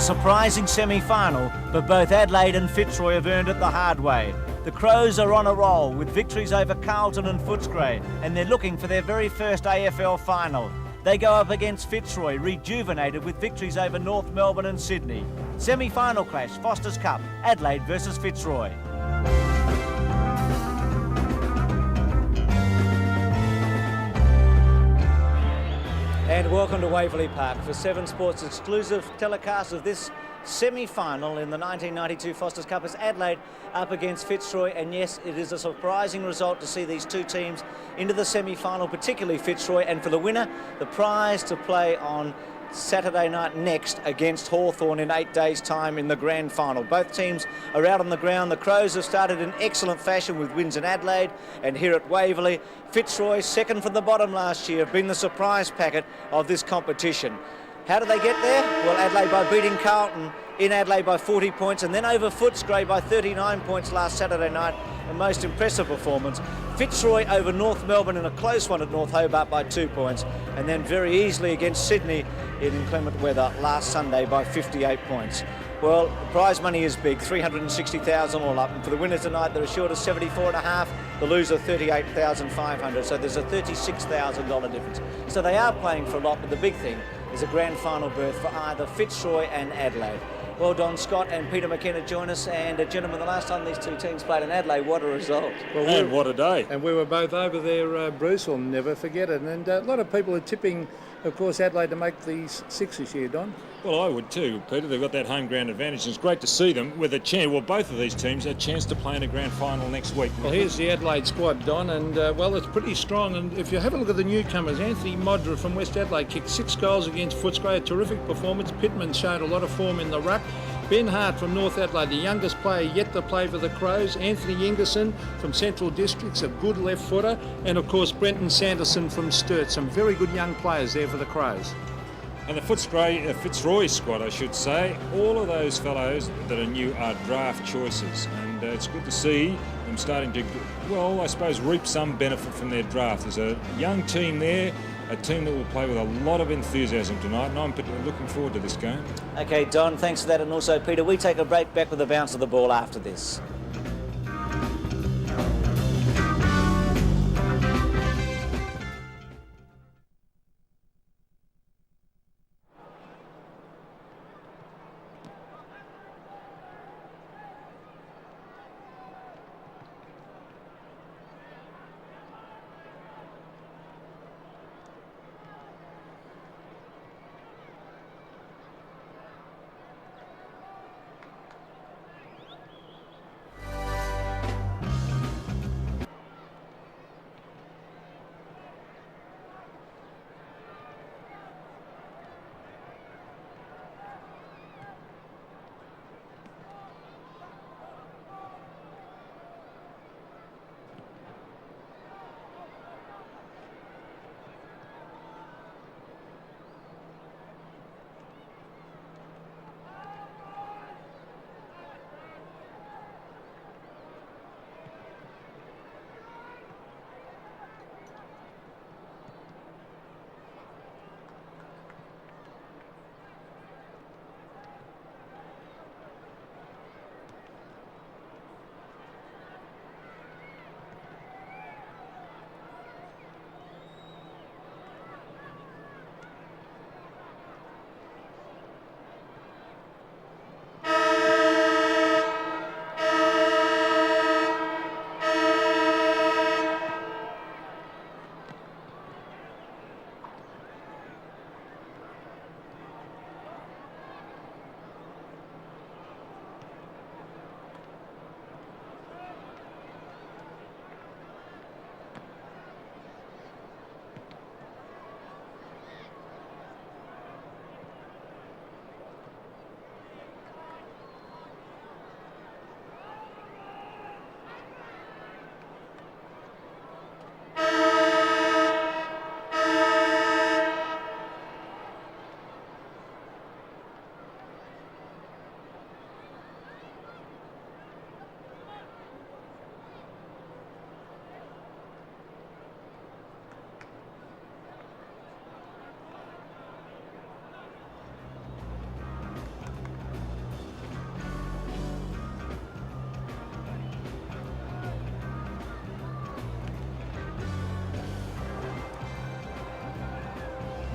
surprising semi-final, but both Adelaide and Fitzroy have earned it the hard way. The Crows are on a roll with victories over Carlton and Footscray, and they're looking for their very first AFL final. They go up against Fitzroy, rejuvenated with victories over North Melbourne and Sydney. Semi-final clash, Foster's Cup, Adelaide versus Fitzroy. And welcome to Waverley Park for Seven Sports' exclusive telecast of this semi-final in the 1992 Foster's Cup as Adelaide up against Fitzroy. And yes, it is a surprising result to see these two teams into the semi-final, particularly Fitzroy. And for the winner, the prize to play on Saturday night next against Hawthorn in 8 days' time in the grand final. Both teams are out on the ground. The Crows have started in excellent fashion with wins in Adelaide and here at Waverley. Fitzroy, second from the bottom last year, have been the surprise packet of this competition. How did they get there? Well, Adelaide by beating Carlton in Adelaide by 40 points and then over Footscray by 39 points last Saturday night. A most impressive performance. Fitzroy over North Melbourne in a close one at North Hobart by 2 points, and then very easily against Sydney in inclement weather last Sunday by 58 points. Well, the prize money is big, $360,000 all up, and for the winner tonight they're assured of $74.5, the loser $38,500, so there's a $36,000 difference. So they are playing for a lot, but the big thing is a grand final berth for either Fitzroy and Adelaide. Well, Don Scott and Peter McKenna join us, and gentlemen, the last time these two teams played in Adelaide, what a result. Well, and what a day. And we were both over there, Bruce, will never forget it. And a lot of people are tipping, of course, Adelaide to make these six this year, Don. Well, I would too, Peter. They've got that home ground advantage, and it's great to see them with a chance. Well, both of these teams a chance to play in a grand final next week. Well, here's the Adelaide squad, Don, and well, it's pretty strong. And if you have a look at the newcomers, Anthony Modra from West Adelaide kicked 6 goals against Footscray, a terrific performance. Pittman showed a lot of form in the ruck. Ben Hart from North Adelaide, the youngest player yet to play for the Crows. Anthony Ingerson from Central Districts, a good left footer. And of course, Brenton Sanderson from Sturt, some very good young players there for the Crows. And the Fitzroy squad, I should say, all of those fellows that are new are draft choices. And it's good to see them starting to, well, I suppose, reap some benefit from their draft. There's a young team there, a team that will play with a lot of enthusiasm tonight, and I'm looking forward to this game. Okay, Don, thanks for that. And also, Peter, we take a break, back with the bounce of the ball after this.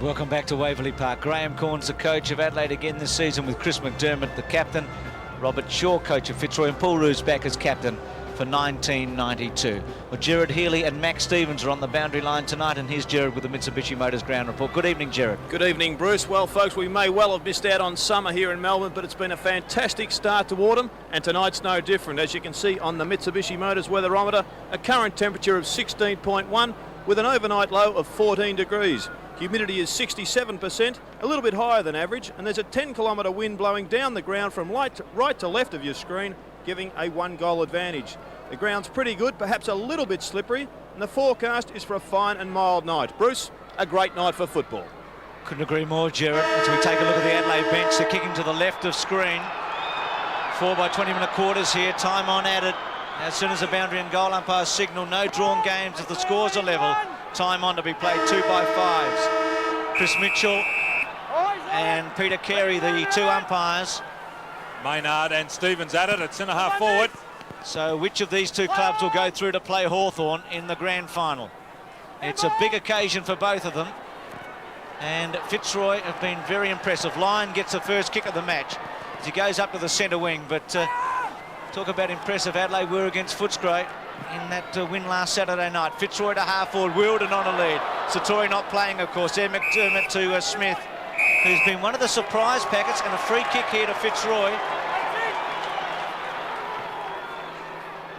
Welcome back to Waverley Park. Graham Corns, the coach of Adelaide again this season, with Chris McDermott, the captain. Robert Shaw, coach of Fitzroy, and Paul Roos back as captain for 1992. Well, Gerard Healy and Max Stevens are on the boundary line tonight, and here's Gerard with the Mitsubishi Motors Ground Report. Good evening, Gerard. Good evening, Bruce. Well, folks, we may well have missed out on summer here in Melbourne, but it's been a fantastic start to autumn, and tonight's no different. As you can see on the Mitsubishi Motors weatherometer, a current temperature of 16.1 with an overnight low of 14 degrees. Humidity is 67%, a little bit higher than average, and there's a 10-kilometre wind blowing down the ground from right to left of your screen, giving a 1-goal advantage. The ground's pretty good, perhaps a little bit slippery, and the forecast is for a fine and mild night. Bruce, a great night for football. Couldn't agree more, Gerard. As we take a look at the Adelaide bench, they're kicking to the left of screen. 4 by 20-minute quarters here, time on added. As soon as the boundary and goal umpires signal no drawn games, if the scores are level, time on to be played 2 by 5s. Chris Mitchell and Peter Carey, the two umpires. Maynard and Stevens at it at centre-half forward. So which of these two clubs will go through to play Hawthorn in the grand final? It's a big occasion for both of them. And Fitzroy have been very impressive. Lyon gets the first kick of the match as he goes up to the centre wing. But talk about impressive. Adelaide were against Footscray in that win last Saturday night. Fitzroy to half forward, Wilden on a lead. Satori not playing, of course. There McDermott to Smith, who's been one of the surprise packets, and a free kick here to Fitzroy.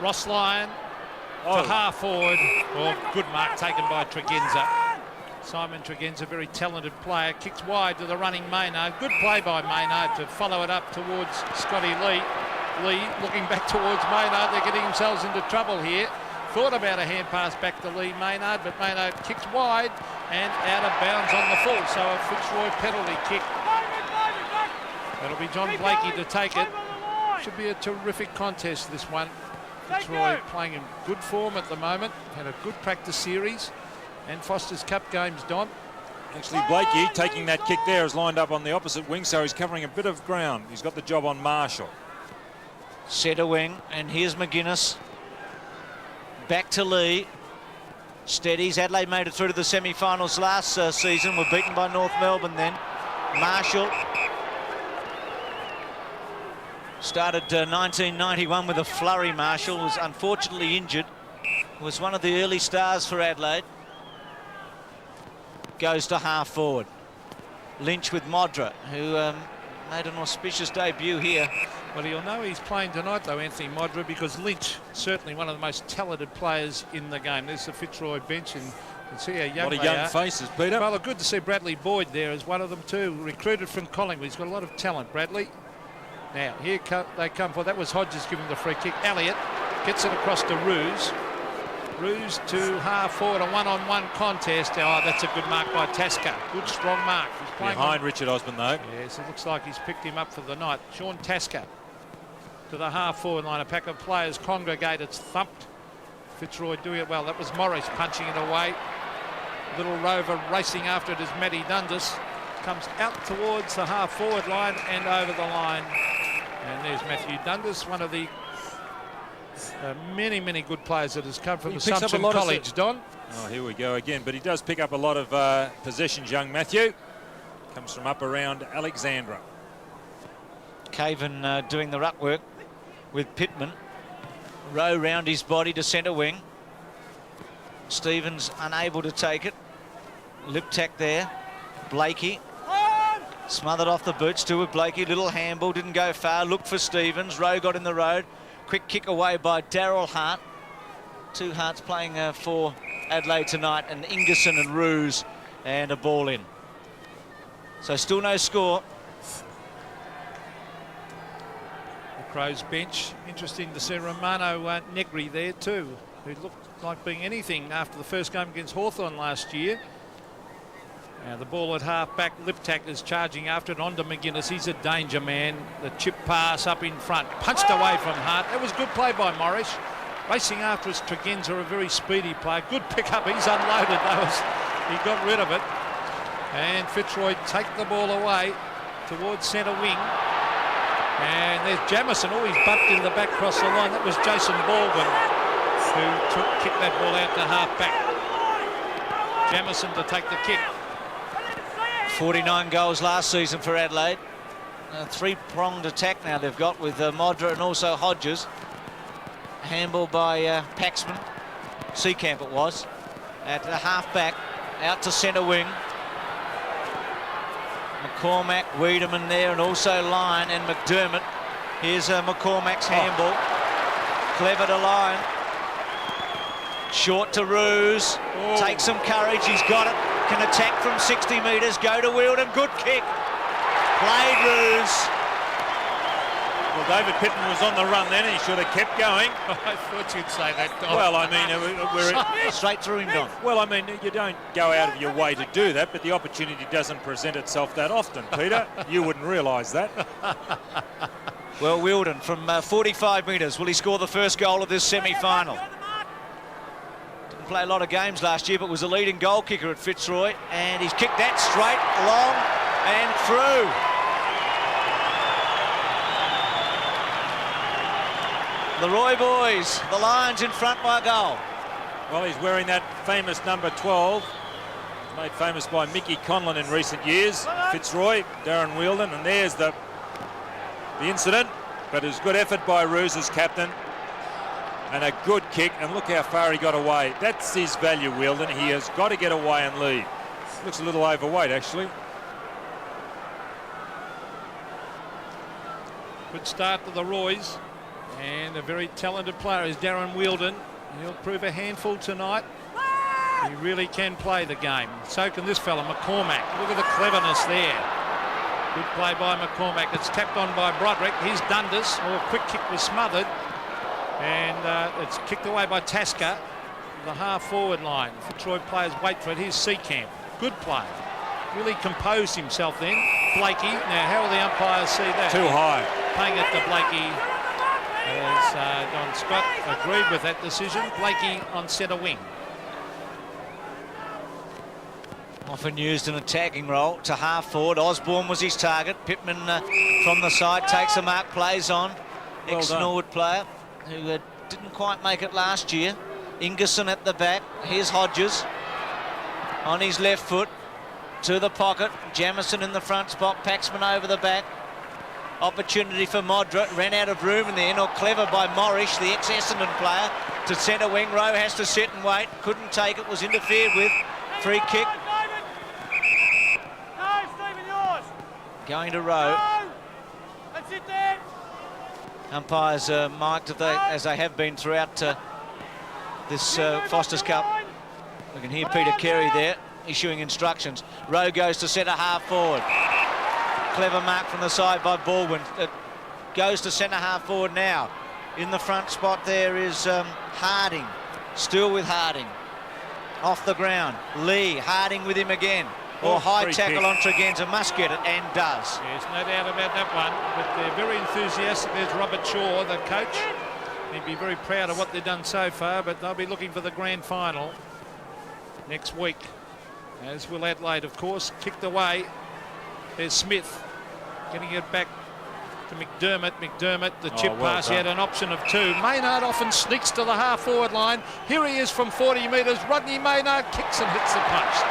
Ross Lyon to half forward. Oh, good mark taken by Tregenza. Simon Tregenza, very talented player, kicks wide to the running Maynard. Good play by Maynard to follow it up towards Scotty Lee. Lee looking back towards Maynard. They're getting themselves into trouble here. Thought about a hand pass back to Lee Maynard, but Maynard kicks wide and out of bounds on the full. So a Fitzroy penalty kick. That'll be John Blakey to take it. Should be a terrific contest, this one. Fitzroy playing in good form at the moment. Had a good practice series. And Foster's Cup games, Don. Actually, Blakey taking that kick there is lined up on the opposite wing, so he's covering a bit of ground. He's got the job on Marshall. Centre wing, and here's McGuinness. Back to Lee. Steadies. Adelaide made it through to the semi-finals last season. Were beaten by North Melbourne then. Marshall started 1991 with a flurry. Marshall was unfortunately injured. Was one of the early stars for Adelaide. Goes to half forward. Lynch with Modra, who made an auspicious debut here. Well, you'll know he's playing tonight, though, Anthony Modra, because Lynch, certainly one of the most talented players in the game. There's the Fitzroy bench, and you can see how young they are. A lot of young faces, Peter. Well, good to see Bradley Boyd there as one of them too. Recruited from Collingwood. He's got a lot of talent, Bradley. Now, here they come for, that was Hodges giving the free kick. Elliott gets it across to Roos. Roos to half forward, a one-on-one contest. Oh, that's a good mark by Tasker. Good, strong mark. He's playing behind Richard Osman, though. Yes, it looks like he's picked him up for the night. Sean Tasker to the half forward line. A pack of players congregate. It's thumped. Fitzroy doing it well. That was Morris punching it away. Little Rover racing after it as Matty Dundas comes out towards the half forward line and over the line. And there's Matthew Dundas, one of the many good players that has come from Assumption College, Don. Oh, here we go again. But he does pick up a lot of possessions, young Matthew. Comes from up around Alexandra. Caven doing the ruck work with Pittman. Rowe round his body to centre wing. Stevens unable to take it. Liptak there. Blakey smothered off the boots too with Blakey. Little handball, didn't go far. Looked for Stevens. Rowe got in the road. Quick kick away by Darryl Hart. Two Harts playing for Adelaide tonight, and Ingerson and Roos, and a ball in. So still no score. The Crows bench. Interesting to see Romano Negri there too, who looked like being anything after the first game against Hawthorn last year. Now the ball at half back. Liptak is charging after it onto McGuinness. He's a danger man. The chip pass up in front. Punched away from Hart. That was good play by Morris. Racing after his Tregenza, a very speedy player. Good pick-up. He's unloaded those. He got rid of it. And Fitzroy take the ball away towards centre wing. And there's Jamison. Oh, he's bumped in the back across the line. That was Jason Baldwin who kicked that ball out to half back. Jamison to take the kick. 49 goals last season for Adelaide. A three-pronged attack now they've got with Modra and also Hodges. Handball by Paxman. Seacamp it was. At the half-back, out to centre wing. McCormack, Wiedemann there, and also Lyon and McDermott. Here's McCormack's handball. Clever to Lyon. Short to Roos. Takes some courage, he's got it. Can attack from 60 metres, go to Wielden, good kick. Played Roos. Well, David Pittman was on the run then, he should have kept going. I thought you'd say that, Don. Well, I mean, we're Straight through him, Don. well, I mean, you don't go out of your way to do that, but the opportunity doesn't present itself that often, Peter. You wouldn't realise that. Well, Wielden from 45 metres, will he score the first goal of this semi-final? Didn't play a lot of games last year, but was a leading goal kicker at Fitzroy, and he's kicked that straight, long, and through. The Roy boys, the Lions in front by a goal. Well, he's wearing that famous number 12, made famous by Mickey Conlon in recent years. Fitzroy, Darren Wielden, and there's the incident, but it was good effort by Roos as captain, and a good kick, and look how far he got away. That's his value, Wielden. He has got to get away and lead. Looks a little overweight, actually. Good start to the Roys, and a very talented player is Darren Wielden. He'll prove a handful tonight. He really can play the game. So can this fella, McCormack. Look at the cleverness there. Good play by McCormack. It's tapped on by Broderick. Here's Dundas. Oh, a quick kick was smothered. And it's kicked away by Tasker. The half-forward line. Fitzroy players wait for it. Here's Seacamp. Good play. Really composed himself then. Blakey. Now, how will the umpires see that? Too high. Paying it to Blakey. As Don Scott agreed with that decision. Blakey on centre wing. Often used in attacking role to half forward. Osborne was his target. Pittman from the side takes a mark, plays on. Well Ex-Norwood player who didn't quite make it last year. Ingerson at the back. Here's Hodges on his left foot to the pocket. Jamison in the front spot. Paxman over the back. Opportunity for Modra. Ran out of room in the end. Or clever by Morrish, the ex-Essendon player, to centre wing. Rowe has to sit and wait. Couldn't take it. Was interfered with. Free kick. Going to Rowe. That's it there. Umpires marked as they have been throughout this Foster's Cup. We can hear Peter Carey there issuing instructions. Rowe goes to centre half forward. Clever mark from the side by Baldwin. It goes to centre half forward now. In the front spot there is Harding. Still with Harding. Off the ground. Lee. Harding with him again. Or high tackle on Tregenza, must get it, and does. Yes, no doubt about that one, but they're very enthusiastic. There's Robert Shaw, the coach. He'd be very proud of what they've done so far, but they'll be looking for the grand final next week, as will Adelaide, of course. Kicked away. There's Smith getting it back to McDermott. McDermott, the chip pass, he had an option of two. Maynard often sneaks to the half-forward line. Here he is from 40 metres. Rodney Maynard kicks and hits the post.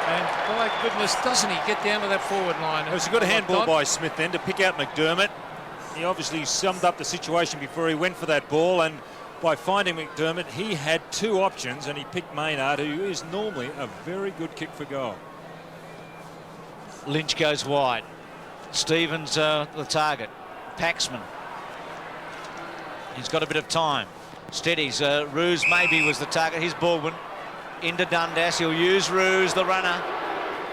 And my goodness, doesn't he get down to that forward line? It was a good handball by Smith then to pick out McDermott. He obviously summed up the situation before he went for that ball, and by finding McDermott, he had two options, and he picked Maynard, who is normally a very good kick for goal. Lynch goes wide. Stevens the target. Paxman. He's got a bit of time. Steadies. Roos maybe was the target. Here's Baldwin. Into Dundas. He'll use Roos, the runner,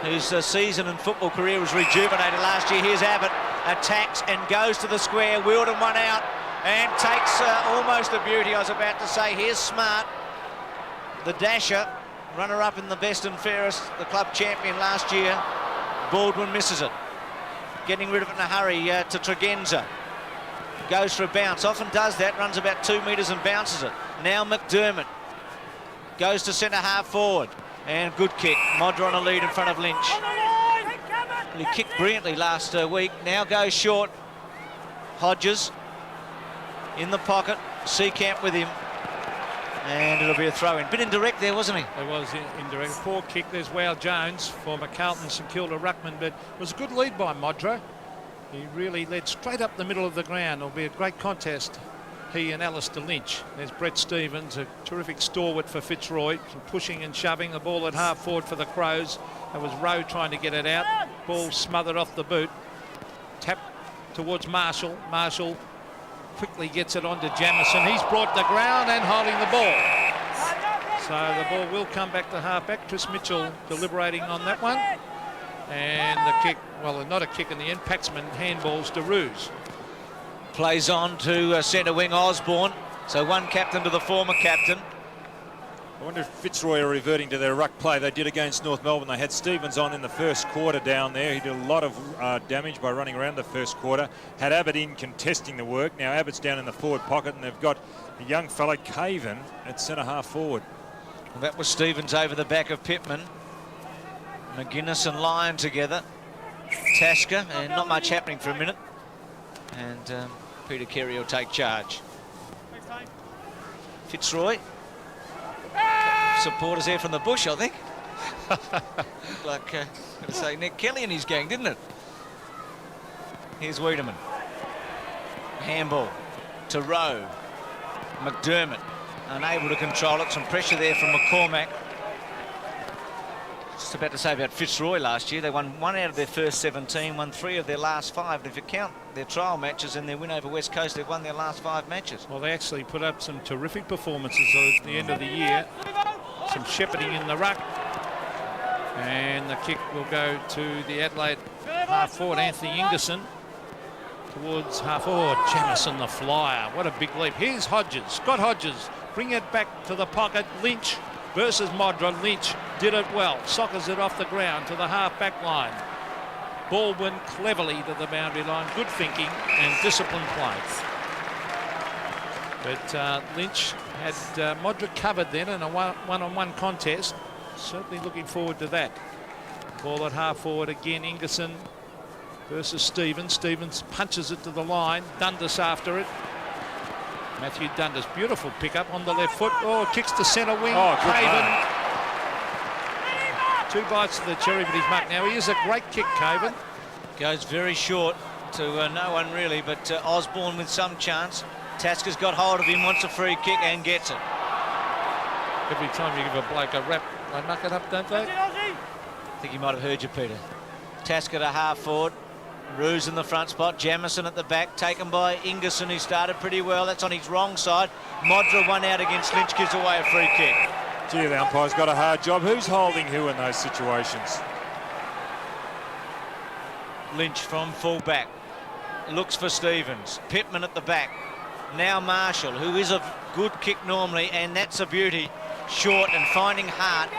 whose season and football career was rejuvenated last year. Here's Abbott. Attacks and goes to the square. Wielden one out and takes almost a beauty, I was about to say. Here's Smart, the dasher, runner-up in the best and fairest, the club champion last year. Baldwin misses it. Getting rid of it in a hurry to Tregenza. Goes for a bounce. Often does that. Runs about 2 metres and bounces it. Now McDermott. Goes to centre half forward. And good kick. Modra on a lead in front of Lynch. Well, he kicked brilliantly last week. Now goes short. Hodges in the pocket. Seacamp with him. And it'll be a throw-in. Bit indirect there, wasn't he? There was indirect. Poor kick. There's Wow Jones, former Carlton St Kilda ruckman, but it was a good lead by Modra. He really led straight up the middle of the ground. It'll be a great contest, he and Alistair Lynch. There's Brett Stevens, a terrific stalwart for Fitzroy, some pushing and shoving. The ball at half forward for the Crows. That was Rowe trying to get it out. Ball smothered off the boot. Tap towards Marshall. Marshall quickly gets it onto Jamison. He's brought the ground and holding the ball. So the ball will come back to halfback. Chris Mitchell deliberating on that one. And the kick, well, not a kick in the end. Paxman handballs to Roos. Plays on to centre wing Osborne. So one captain to the former captain. I wonder if Fitzroy are reverting to their ruck play. They did against North Melbourne. They had Stevens on in the first quarter down there. He did a lot of damage by running around the first quarter. Had Abbott in contesting the work. Now Abbott's down in the forward pocket, and they've got a young fellow, Caven, at centre half forward. Well, that was Stevens over the back of Pittman. McGuinness and Lyon together. Tasker, and not much happening for a minute. And Peter Carey will take charge. Fitzroy. Supporters there from the bush, I think. Like, I'm going to say Nick Kelly and his gang, didn't it? Here's Wiedemann. Handball to Rowe. McDermott unable to control it. Some pressure there from McCormack. Just about to say about Fitzroy last year. They won 1 out of their first 17, won 3 of their last 5. And if you count their trial matches and their win over West Coast, they've won their last 5 matches. Well, they actually put up some terrific performances at the end of the year. Some shepherding in the ruck. And the kick will go to the Adelaide half forward, Anthony Ingerson. Towards half forward, Jamison the flyer. What a big leap. Here's Hodges, Scott Hodges. Bring it back to the pocket. Lynch versus Modra. Lynch did it well. Soccers it off the ground to the half-back line. Baldwin cleverly to the boundary line. Good thinking and disciplined play. But Lynch had Modra covered then in a one-on-one contest. Certainly looking forward to that. Ball at half forward again. Ingerson versus Stevens. Stevens punches it to the line. Dundas after it. Matthew Dundas, beautiful pickup on the left foot. Oh, kicks to centre wing. Oh, good Caven. 2 bites to the cherry, but he's marked. Now he is a great kick, Caven. Goes very short to no one really, but Osborne with some chance. Tasker's got hold of him, wants a free kick and gets it. Every time you give a bloke a rap, they muck it up, don't they? I think he might have heard you, Peter. Tasker to half forward. Roos in the front spot. Jamison at the back, taken by Ingerson, who started pretty well. That's on his wrong side. Modra 1 out against Lynch, gives away a free kick. Gee, the umpire's got a hard job. Who's holding who in those situations? Lynch from full back. Looks for Stevens. Pittman at the back. Now Marshall, who is a good kick normally, and that's a beauty. Short and finding Hart.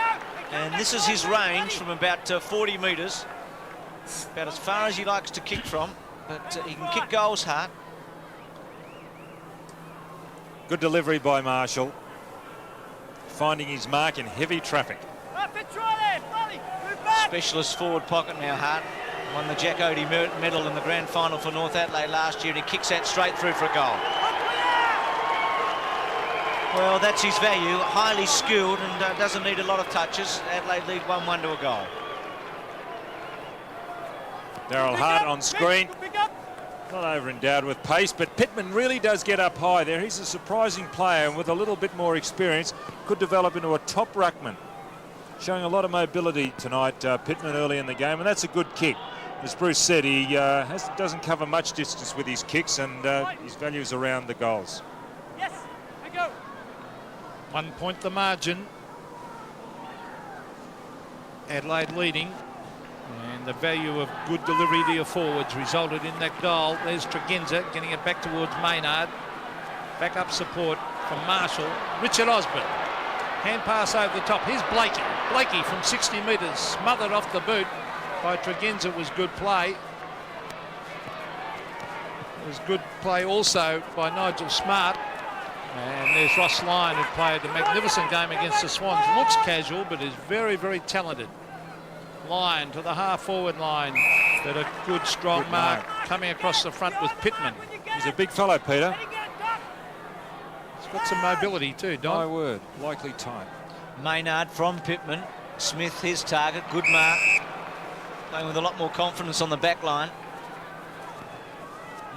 And this is his range from about 40 metres. About as far as he likes to kick from, but he can kick goals, Hart. Good delivery by Marshall. Finding his mark in heavy traffic. Specialist forward pocket now, Hart. Won the Jack Odie medal in the grand final for North Adelaide last year, and he kicks that straight through for a goal. Well, that's his value. Highly skilled and doesn't need a lot of touches. Adelaide lead 1-1 to a goal. Daryl Hart on screen. Not over-endowed with pace, but Pittman really does get up high there. He's a surprising player, and with a little bit more experience, could develop into a top ruckman. Showing a lot of mobility tonight, Pittman, early in the game, and that's a good kick. As Bruce said, he doesn't cover much distance with his kicks, and his value's around the goals. Yes, we go. 1 point the margin. Adelaide leading. And the value of good delivery to your forwards resulted in that goal. There's Tregenza getting it back towards Maynard. Back up support from Marshall. Richard Osborne. Hand pass over the top. Here's Blakey. Blakey from 60 metres. Smothered off the boot by Tregenza. Was good play. It was good play also by Nigel Smart. And there's Ross Lyon, who played a magnificent game against the Swans. Looks casual, but is very, very talented. Lyon to the half-forward line. But a good, strong mark coming across the front with Pittman. He's a big fellow, Peter. He's got some mobility too, Don. My word, likely type. Maynard from Pittman. Smith, his target. Good mark. Playing with a lot more confidence on the back line.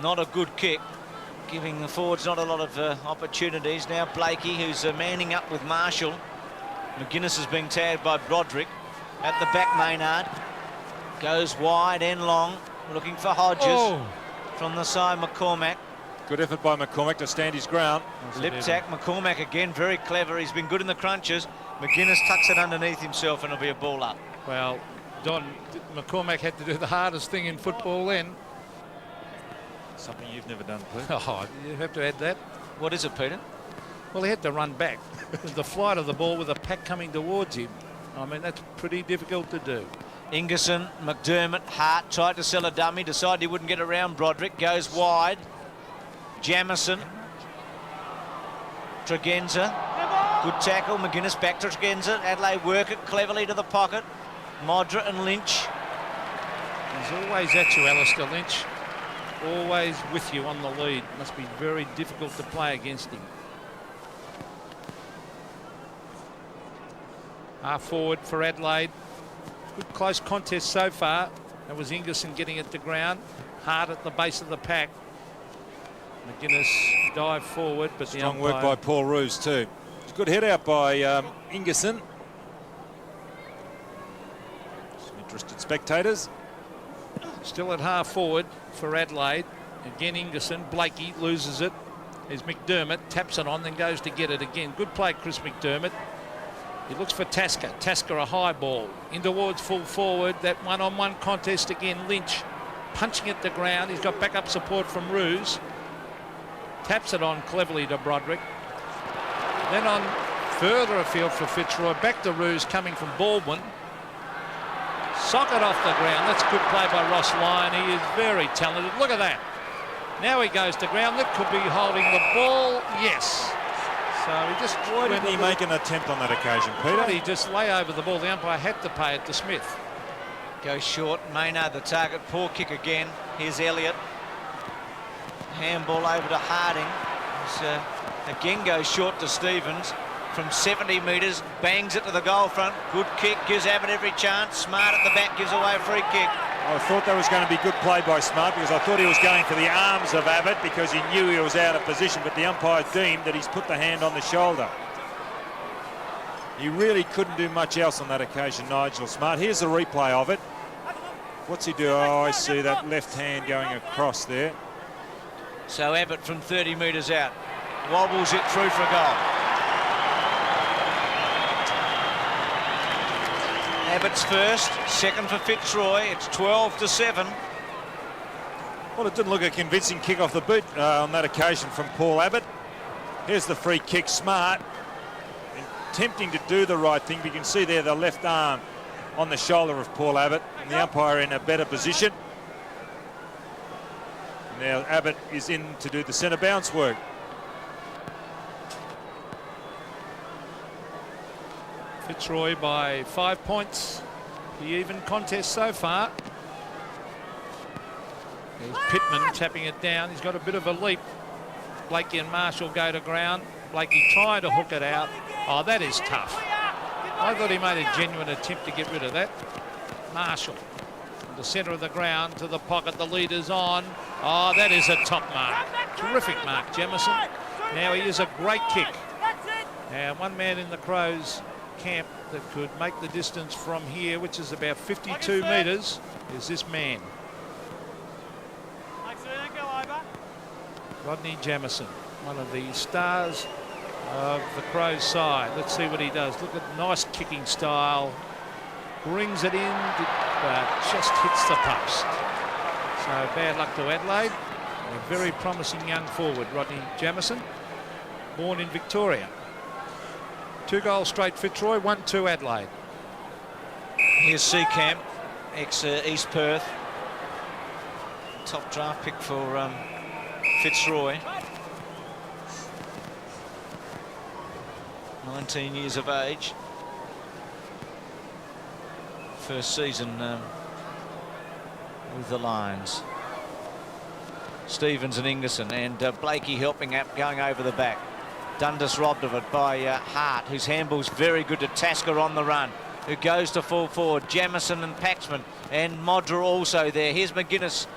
Not a good kick. Giving the forwards not a lot of opportunities. Now Blakey, who's manning up with Marshall. McGuinness is being tagged by Broderick. At the back, Maynard. Goes wide and long. Looking for Hodges. From the side, McCormack. Good effort by McCormack to stand his ground. Liptak, McCormack again, very clever. He's been good in the crunches. McGuinness tucks it underneath himself and it'll be a ball up. Well, Don, McCormack had to do the hardest thing in football then. Something you've never done, Pete. Oh, you have to add that. What is it, Peter? Well, he had to run back. The flight of the ball with a pack coming towards him. I mean, that's pretty difficult to do. Ingerson, McDermott, Hart tried to sell a dummy, decided he wouldn't get around Broderick, goes wide. Jamison. Tregenza. Good tackle. McGuinness back to Tregenza. Adelaide work it cleverly to the pocket. Modra and Lynch. He's always at you, Alistair Lynch. Always with you on the lead. Must be very difficult to play against him. Half forward for Adelaide. Good close contest so far. That was Ingerson getting it to ground. Hard at the base of the pack. McGuinness dive forward, but strong work by Paul Roos too. It's a good head out by Ingerson. Some interested spectators. Still at half forward for Adelaide. Again Ingerson. Blakey loses it. There's McDermott. Taps it on, then goes to get it again. Good play, Chris McDermott. He looks for Tasker. Tasker a high ball. In towards full forward. That one-on-one contest again. Lynch punching at the ground. He's got backup support from Roos. Taps it on cleverly to Broderick. Then on further afield for Fitzroy. Back to Roos coming from Baldwin. Socket off the ground. That's good play by Ross Lyon. He is very talented. Look at that. Now he goes to ground. That could be holding the ball. Yes. So he just... Why didn't he make an attempt on that occasion, Peter? He just lay over the ball. The umpire had to pay it to Smith. Goes short. Maynard the target. Poor kick again. Here's Elliott. Handball over to Harding. Again goes short to Stevens. From 70 metres, bangs it to the goal front. Good kick, gives Abbott every chance. Smart at the back, gives away a free kick. I thought that was going to be good play by Smart because I thought he was going for the arms of Abbott because he knew he was out of position, but the umpire deemed that he's put the hand on the shoulder. He really couldn't do much else on that occasion, Nigel Smart. Here's the replay of it. What's he do? Oh, I see that left hand going across there. So Abbott from 30 metres out. Wobbles it through for a goal. Abbott's first, second for Fitzroy. It's 12-7. Well, it didn't look a convincing kick off the boot on that occasion from Paul Abbott. Here's the free kick. Smart attempting to do the right thing, but you can see there the left arm on the shoulder of Paul Abbott, and the umpire in a better position. Now Abbott is in to do the centre bounce work. Fitzroy by 5 points. The even contest so far. There's Pittman tapping it down. He's got a bit of a leap. Blakey and Marshall go to ground. Blakey trying to hook it out. Oh, that is tough. I thought he made a genuine attempt to get rid of that. Marshall from the centre of the ground to the pocket. The leader's on. Oh, that is a top mark. Terrific mark, Jamison. Now he is a great kick. And one man in the Crows camp that could make the distance from here, which is about 52 metres, is this man. Rodney Jamison, one of the stars of the Crows side. Let's see what he does. Look at nice kicking style. Brings it in, but just hits the post. So bad luck to Adelaide. A very promising young forward, Rodney Jamison, born in Victoria. 2 goals straight Fitzroy, 1-2 Adelaide. Here's Seacamp, ex-East Perth. Top draft pick for Fitzroy. 19 years of age. First season with the Lions. Stevens and Ingerson, and Blakey helping out, going over the back. Dundas robbed of it by Hart, whose handball's very good to Tasker on the run, who goes to full forward. Jamison and Paxman and Modra also there. Here's McGuinness.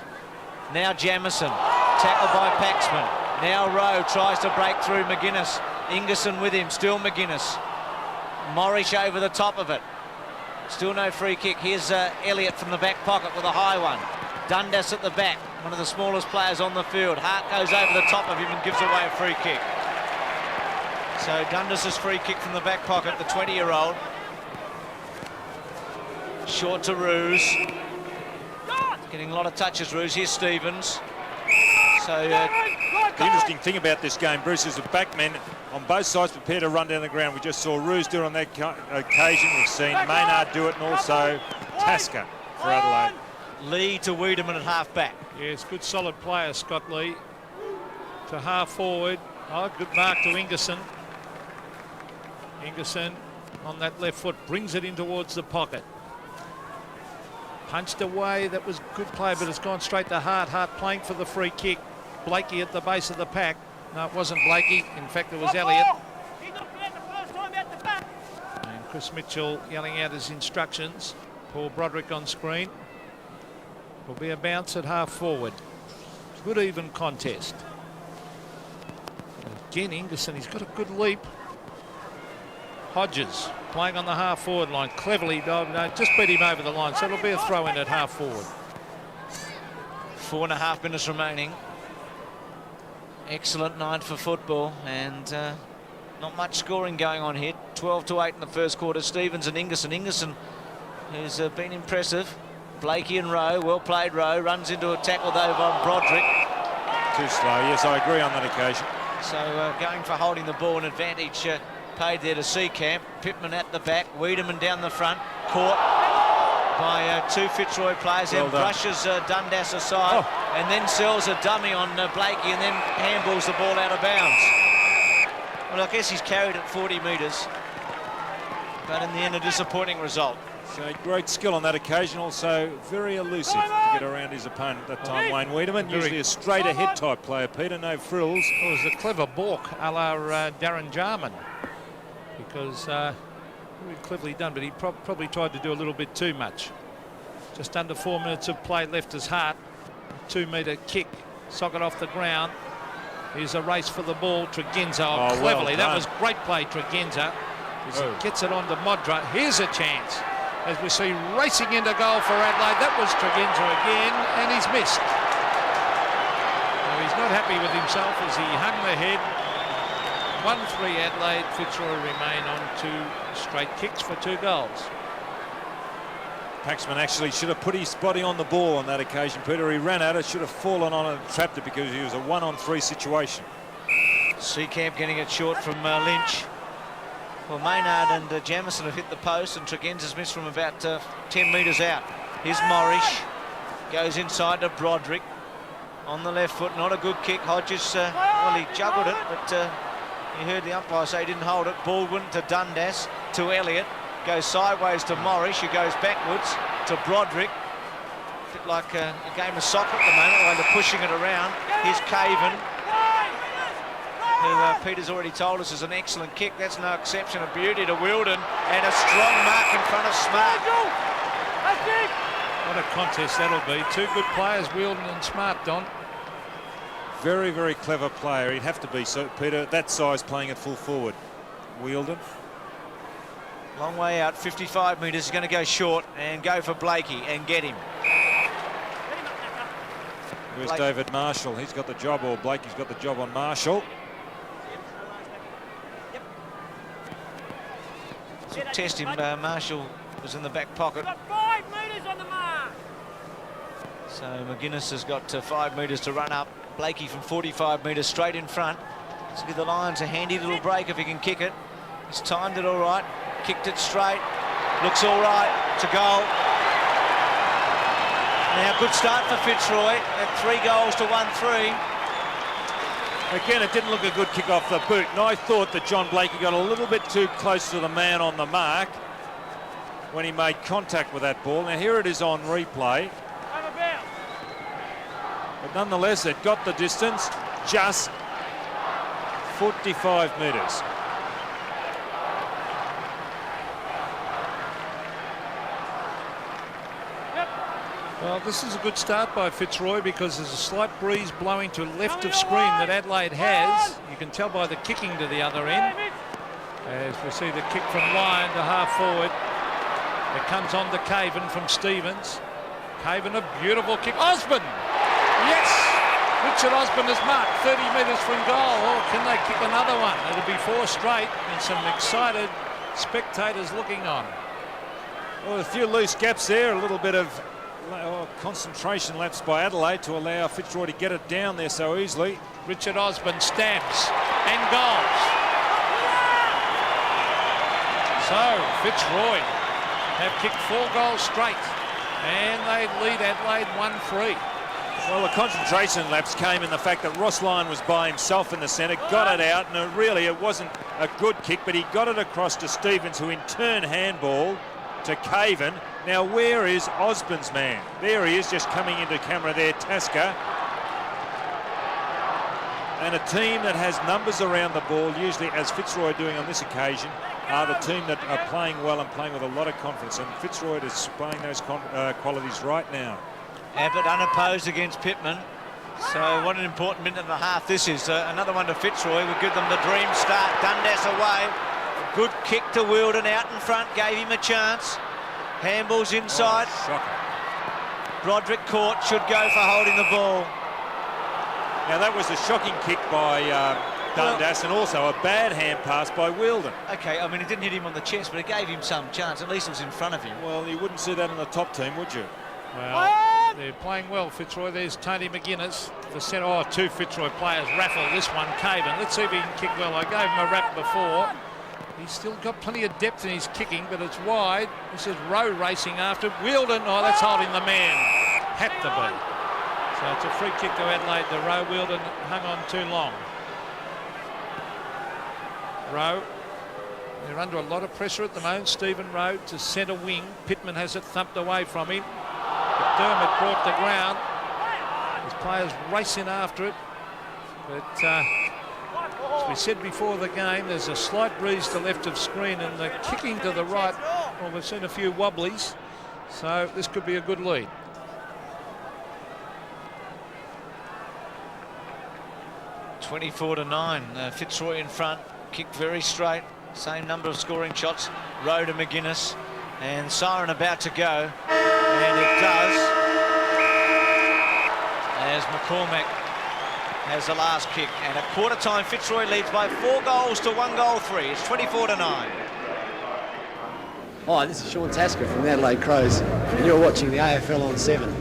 Now Jamison, tackled by Paxman. Now Rowe tries to break through McGuinness. Ingerson with him, still McGuinness. Morrish over the top of it. Still no free kick. Here's Elliott from the back pocket with a high one. Dundas at the back, one of the smallest players on the field. Hart goes over the top of him and gives away a free kick. So Dundas's free kick from the back pocket, the 20-year-old. Short to Roos. Getting a lot of touches, Roos. Here's Stevens. So the interesting thing about this game, Bruce, is the backmen on both sides prepare to run down the ground. We just saw Roos do it on that occasion. We've seen Maynard do it, and also Tasker for Adelaide. Lee to Wiedemann at half-back. Yes, good solid player, Scott Lee. To half-forward. Oh, good mark to Ingerson. Ingerson on that left foot brings it in towards the pocket. Punched away, that was good play, but it's gone straight to Hart. Hart playing for the free kick. Blakey at the base of the pack. No, it wasn't Blakey. In fact, it was Elliott. And Chris Mitchell yelling out his instructions. Paul Broderick on screen. Will be a bounce at half forward. Good even contest. Again, Ingerson, he's got a good leap. Hodges playing on the half forward line. Cleverly just beat him over the line, so it'll be a throw in at half forward. 4.5 minutes remaining. Excellent night for football, and not much scoring going on here. 12-8 in the first quarter. Stevens and Ingerson. Ingerson, who's been impressive. Blakey and Rowe, well played. Rowe runs into a tackle though by Broderick. Too slow. Yes, I agree on that occasion. So going for holding the ball, an advantage paid there to Seacamp. Pittman at the back, Wiedemann down the front, caught by two Fitzroy players, Well and brushes Dundas aside, and then sells a dummy on Blakey, and then handballs the ball out of bounds. Well, I guess he's carried it 40 metres, but in the end a disappointing result. So great skill on that occasion, also very elusive to get around his opponent that time, Wayne Wiedemann. Usually a straight ahead type player, Peter, no frills. It was a clever balk a la Darren Jarman, because very cleverly done, but he probably tried to do a little bit too much. Just under 4 minutes of play left as Hart. 2-metre kick, socket off the ground. Here's a race for the ball. Tregenza, cleverly. Well that was great play, Tregenza. As he gets it on to Modra. Here's a chance. As we see racing into goal for Adelaide. That was Tregenza again, and he's missed. Now, he's not happy with himself as he hung the head. 1-3 Adelaide. Fitzroy remain on 2 straight kicks for 2 goals. Paxman actually should have put his body on the ball on that occasion, Peter. He ran at it, should have fallen on it and trapped it because he was a 1-on-3 situation. Seacamp getting it short from Lynch. Well, Maynard and Jamison have hit the post, and Tregenza's missed from about 10 metres out. Here's Morrish. Goes inside to Broderick. On the left foot, not a good kick. Hodges, well, he juggled it, but you heard the umpire say he didn't hold it. Baldwin to Dundas, to Elliott. Goes sideways to Morrish, who goes backwards to Broderick. A bit like a game of soccer at the moment, while they're pushing it around. Here's Caven, who Peter's already told us is an excellent kick. That's no exception. A beauty to Wilden, and a strong mark in front of Smart. What a contest that'll be. 2 good players, Wilden and Smart, Don. Very, very clever player. He'd have to be, so Peter, that size playing at full forward. Wilden. Long way out, 55 metres. He's going to go short and go for Blakey and get him. Where's David Marshall? He's got the job, or Blakey's got the job on Marshall. So test him. Marshall was in the back pocket. 5 metres on the mark. So McGuinness has got 5 metres to run up. Blakey from 45 metres straight in front. Let's give the Lions a handy little break if he can kick it. He's timed it all right. Kicked it straight. Looks all right to goal. Now, good start for Fitzroy at 3 goals to 1-3. Again, it didn't look a good kick off the boot, and I thought that John Blakey got a little bit too close to the man on the mark when he made contact with that ball. Now, here it is on replay. But nonetheless, it got the distance just 45 metres. Well, this is a good start by Fitzroy because there's a slight breeze blowing to left of screen that Adelaide has. You can tell by the kicking to the other end. As we see the kick from Lyon to half forward. It comes on to Caven from Stevens. Caven, a beautiful kick. Osborne! Yes! Richard Osborne is marked 30 metres from goal. Oh, can they kick another one? It'll be 4 straight and some excited spectators looking on. Well, a few loose gaps there, a little bit of concentration lapse by Adelaide to allow Fitzroy to get it down there so easily. Richard Osborne stabs and goals. So Fitzroy have kicked 4 goals straight and they lead Adelaide 1-3. Well, the concentration lapse came in the fact that Ross Lyon was by himself in the centre, got it out, and it wasn't a good kick, but he got it across to Stevens, who in turn handballed to Caven. Now, where is Osborne's man? There he is, just coming into camera there, Tasker. And a team that has numbers around the ball, usually as Fitzroy are doing on this occasion, are the team that are playing well and playing with a lot of confidence. And Fitzroy is displaying those qualities right now. Abbott unopposed against Pittman. So what an important minute and a half this is. Another one to Fitzroy will give them the dream start. Dundas away. A good kick to Wielden out in front, gave him a chance. Handballs inside. Oh, shocking. Broderick caught, should go for holding the ball. Now that was a shocking kick by Dundas, and also a bad hand pass by Wielden. Okay, I mean, it didn't hit him on the chest, but it gave him some chance. At least it was in front of him. Well, you wouldn't see that in the top team, would you? Well, they're playing well, Fitzroy. There's Tony McGuinness, the centre. Oh, 2 Fitzroy players raffle this one, Caven. Let's see if he can kick well. I gave him a rap before. He's still got plenty of depth in his kicking, but it's wide. This is Rowe racing after Wielden. Oh, that's holding the man. Had to be. So it's a free kick to Adelaide. The Rowe. Wielden hung on too long. Rowe. They're under a lot of pressure at the moment. Stephen Rowe to centre wing. Pittman has it thumped away from him. McDermott brought the ground. His players racing after it. But as we said before the game, there's a slight breeze to left of screen and the kicking to the right. Well, we've seen a few wobblies. So this could be a good lead. (24-9). Fitzroy in front. Kick very straight. Same number of scoring shots. Rowe to McGuinness. And siren about to go. And it does. As McCormack has the last kick. And at quarter time, Fitzroy leads by 4 goals to 1 goal 3. It's 24-9. Hi, this is Sean Tasker from the Adelaide Crows, and you're watching the AFL on 7.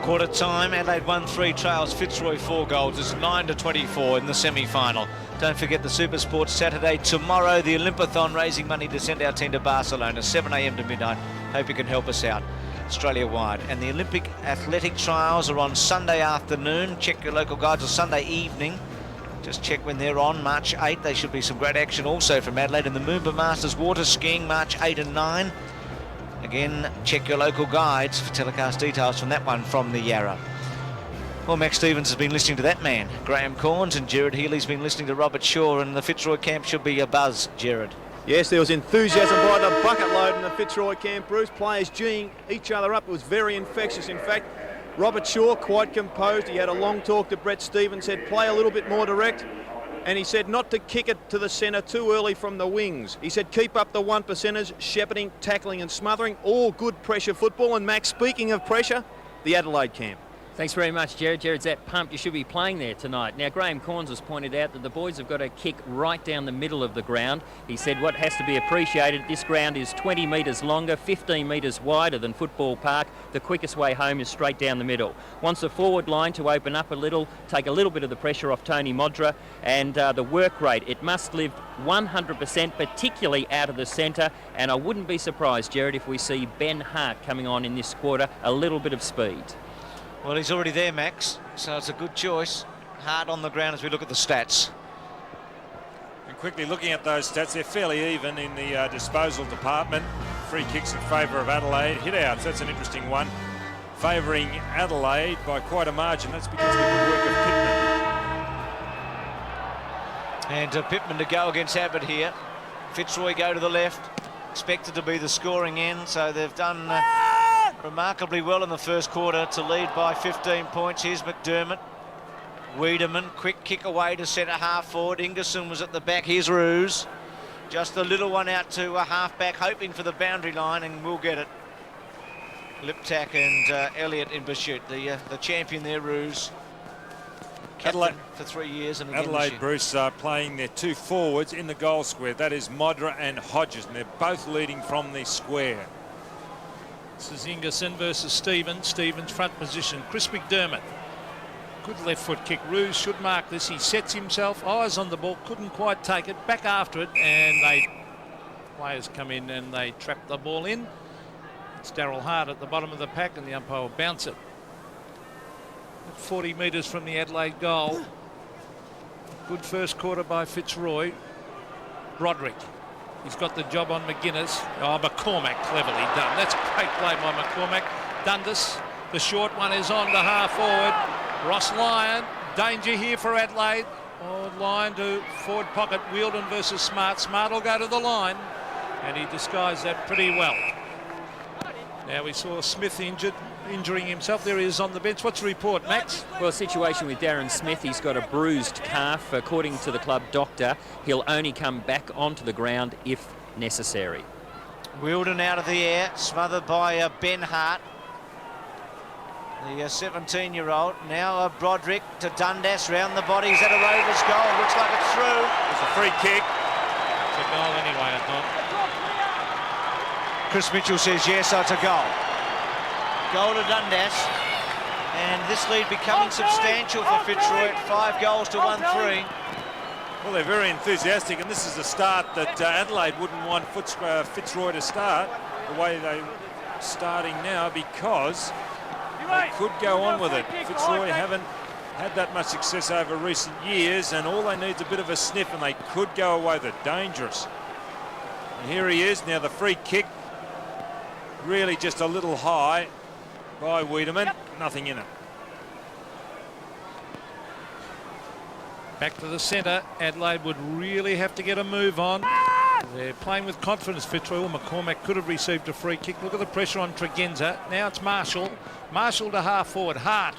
Quarter time, Adelaide 1-3, trails Fitzroy 4 goals. It's 9-24 in the semi-final. Don't forget the Super Sports Saturday tomorrow, the Olympiathon, raising money to send our team to Barcelona, 7 a.m. to midnight. Hope you can help us out, Australia-wide. And the Olympic athletic trials are on Sunday afternoon. Check your local guides, or Sunday evening. Just check when they're on, March 8. There should be some great action also from Adelaide. And the Moomba Masters water skiing, March 8 and 9. Again, check your local guides for telecast details from that one from the Yarra. Well, Max Stevens has been listening to that man, Graham Corns, and Gerard Healy's been listening to Robert Shaw, and the Fitzroy camp should be a buzz, Gerard. Yes, there was enthusiasm by the bucket load in the Fitzroy camp, Bruce. Players geeing each other up. It was very infectious. In fact, Robert Shaw, quite composed. He had a long talk to Brett Stevens, said play a little bit more direct. And he said not to kick it to the centre too early from the wings. He said keep up the 1%ers, shepherding, tackling and smothering. All good pressure football. And Max, speaking of pressure, the Adelaide camp. Thanks very much, Gerard. Gerard's that pumped. You should be playing there tonight. Now, Graham Corns has pointed out that the boys have got to kick right down the middle of the ground. He said what has to be appreciated, this ground is 20 metres longer, 15 metres wider than Football Park. The quickest way home is straight down the middle. Wants the forward line to open up a little, take a little bit of the pressure off Tony Modra, and the work rate, it must live 100%, particularly out of the centre. And I wouldn't be surprised, Gerard, if we see Ben Hart coming on in this quarter, a little bit of speed. Well, he's already there, Max, so it's a good choice. Hard on the ground as we look at the stats. And quickly looking at those stats, they're fairly even in the disposal department. Free kicks in favour of Adelaide. Hit-outs, that's an interesting one. Favouring Adelaide by quite a margin. That's because of the good work of Pittman. And Pittman to go against Abbott here. Fitzroy go to the left. Expected to be the scoring end, so they've done remarkably well in the first quarter to lead by 15 points. Here's McDermott. Wiedemann, quick kick away to centre half forward. Ingerson was at the back. Here's Roos. Just a little one out to a half back, hoping for the boundary line, and we'll get it. Liptak and Elliott in pursuit. The champion there, Roos. Adelaide for 3 years. And Adelaide, Bruce, are playing their two forwards in the goal square. That is Modra and Hodges, and they're both leading from the square. This is Ingerson versus Stevens. Stevens front position. Chris McDermott. Good left foot kick. Roos should mark this. He sets himself. Eyes on the ball. Couldn't quite take it. Back after it. And players come in and they trap the ball in. It's Daryl Hart at the bottom of the pack, and the umpire will bounce it. 40 metres from the Adelaide goal. Good first quarter by Fitzroy. Broderick. He's got the job on McGuinness. Oh, McCormack, cleverly done. That's a great play by McCormack. Dundas, the short one is on to half forward. Ross Lyon, danger here for Adelaide. Oh, Lyon to forward pocket. Wielden versus Smart. Smart will go to the line, and he disguised that pretty well. Now we saw Smith injuring himself. There he is on the bench. What's the report, Max? Well, situation with Darren Smith, he's got a bruised calf. According to the club doctor, he'll only come back onto the ground if necessary. Wielden out of the air, smothered by Ben Hart, the 17-year-old. Now Broderick to Dundas, round the body. He's at a Rovers goal. Looks like it's through. It's a free kick. It's a goal anyway, I thought. Chris Mitchell says yes, so it's a goal. Goal to Dundas, and this lead becoming substantial for Fitzroy at 5 goals to 1-3. Well, they're very enthusiastic, and this is the start that Adelaide wouldn't want Fitzroy to start the way they're starting now, because they could go on with it. Fitzroy haven't had that much success over recent years, and all they need is a bit of a sniff, and they could go away with it. Dangerous. And here he is now. The free kick, really just a little high by Wiedemann. Nothing in it. Back to the centre. Adelaide would really have to get a move on. They're playing with confidence, Fitzroy. Well, McCormack could have received a free kick. Look at the pressure on Tregenza. Now it's Marshall. Marshall to half forward. Hart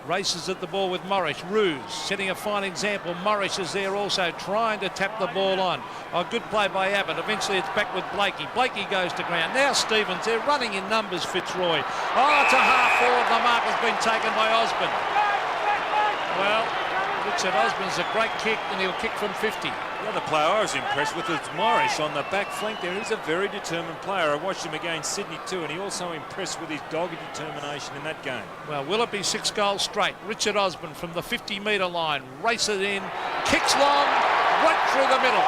races at the ball with Morris. Roos setting a fine example. Morris is there also, trying to tap the ball on. A good play by Abbott. Eventually it's back with Blakey. Blakey goes to ground. Now Stevens. They're running in numbers, Fitzroy. Oh, it's a half forward. The mark has been taken by Osborne. Well, Richard Osborne's a great kick, and he'll kick from 50. The other player I was impressed with is Morris on the back flank there. He's a very determined player. I watched him against Sydney too, and he also impressed with his dogged determination in that game. Well, will it be 6 goals straight? Richard Osborne from the 50-metre line, races in, kicks long, right through the middle.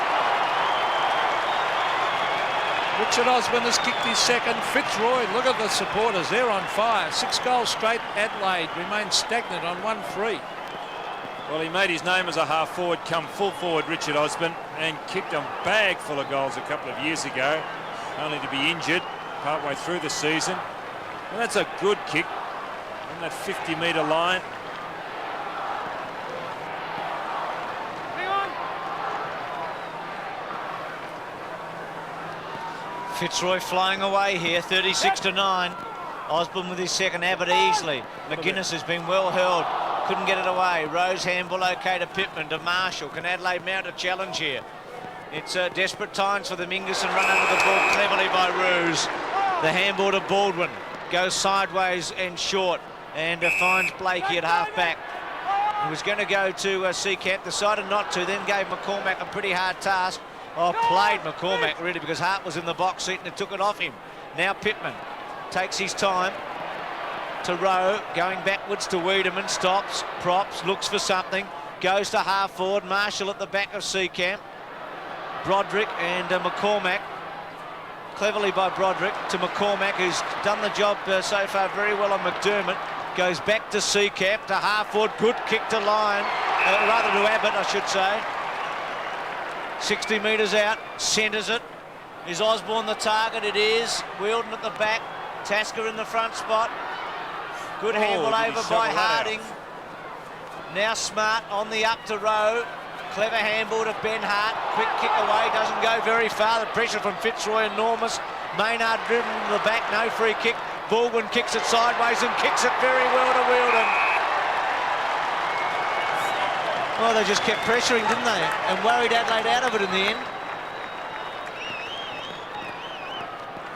Richard Osborne has kicked his second. Fitzroy, look at the supporters, they're on fire. 6 goals straight. Adelaide remains stagnant on 1-3. Well, he made his name as a half forward, come full forward, Richard Osborne, and kicked a bag full of goals a couple of years ago, only to be injured partway through the season. And that's a good kick on that 50-metre line. Fitzroy flying away here, 36-9. Osborne with his second, Abbott easily. McGuinness has been well held, couldn't get it away. Rose handball okay to Pittman, to Marshall. Can Adelaide mount a challenge here? It's desperate times for the Mingus, and run under the ball cleverly by Ruse. The handball to Baldwin goes sideways and short, and finds Blakey at half back. He was going to go to Seacamp, decided not to, then gave McCormack a pretty hard task. Played McCormack really, because Hart was in the box seat and it took it off him. Now Pittman takes his time to Rowe, going backwards to Wiedemann, stops, props, looks for something, goes to half forward. Marshall at the back of Seacamp. Broderick and McCormack, cleverly by Broderick to McCormack, who's done the job so far very well on McDermott. Goes back to Seacamp, to half forward, good kick to line, rather to Abbott I should say. 60 metres out, centres it. Is Osborne the target? It is. Wielden at the back, Tasker in the front spot. Good handball over by Harding. Now Smart on the up to Rowe. Clever handball to Ben Hart. Quick kick away, doesn't go very far. The pressure from Fitzroy enormous. Maynard driven to the back, no free kick. Baldwin kicks it sideways and kicks it very well to Wielden. Well, they just kept pressuring, didn't they? And worried Adelaide out of it in the end.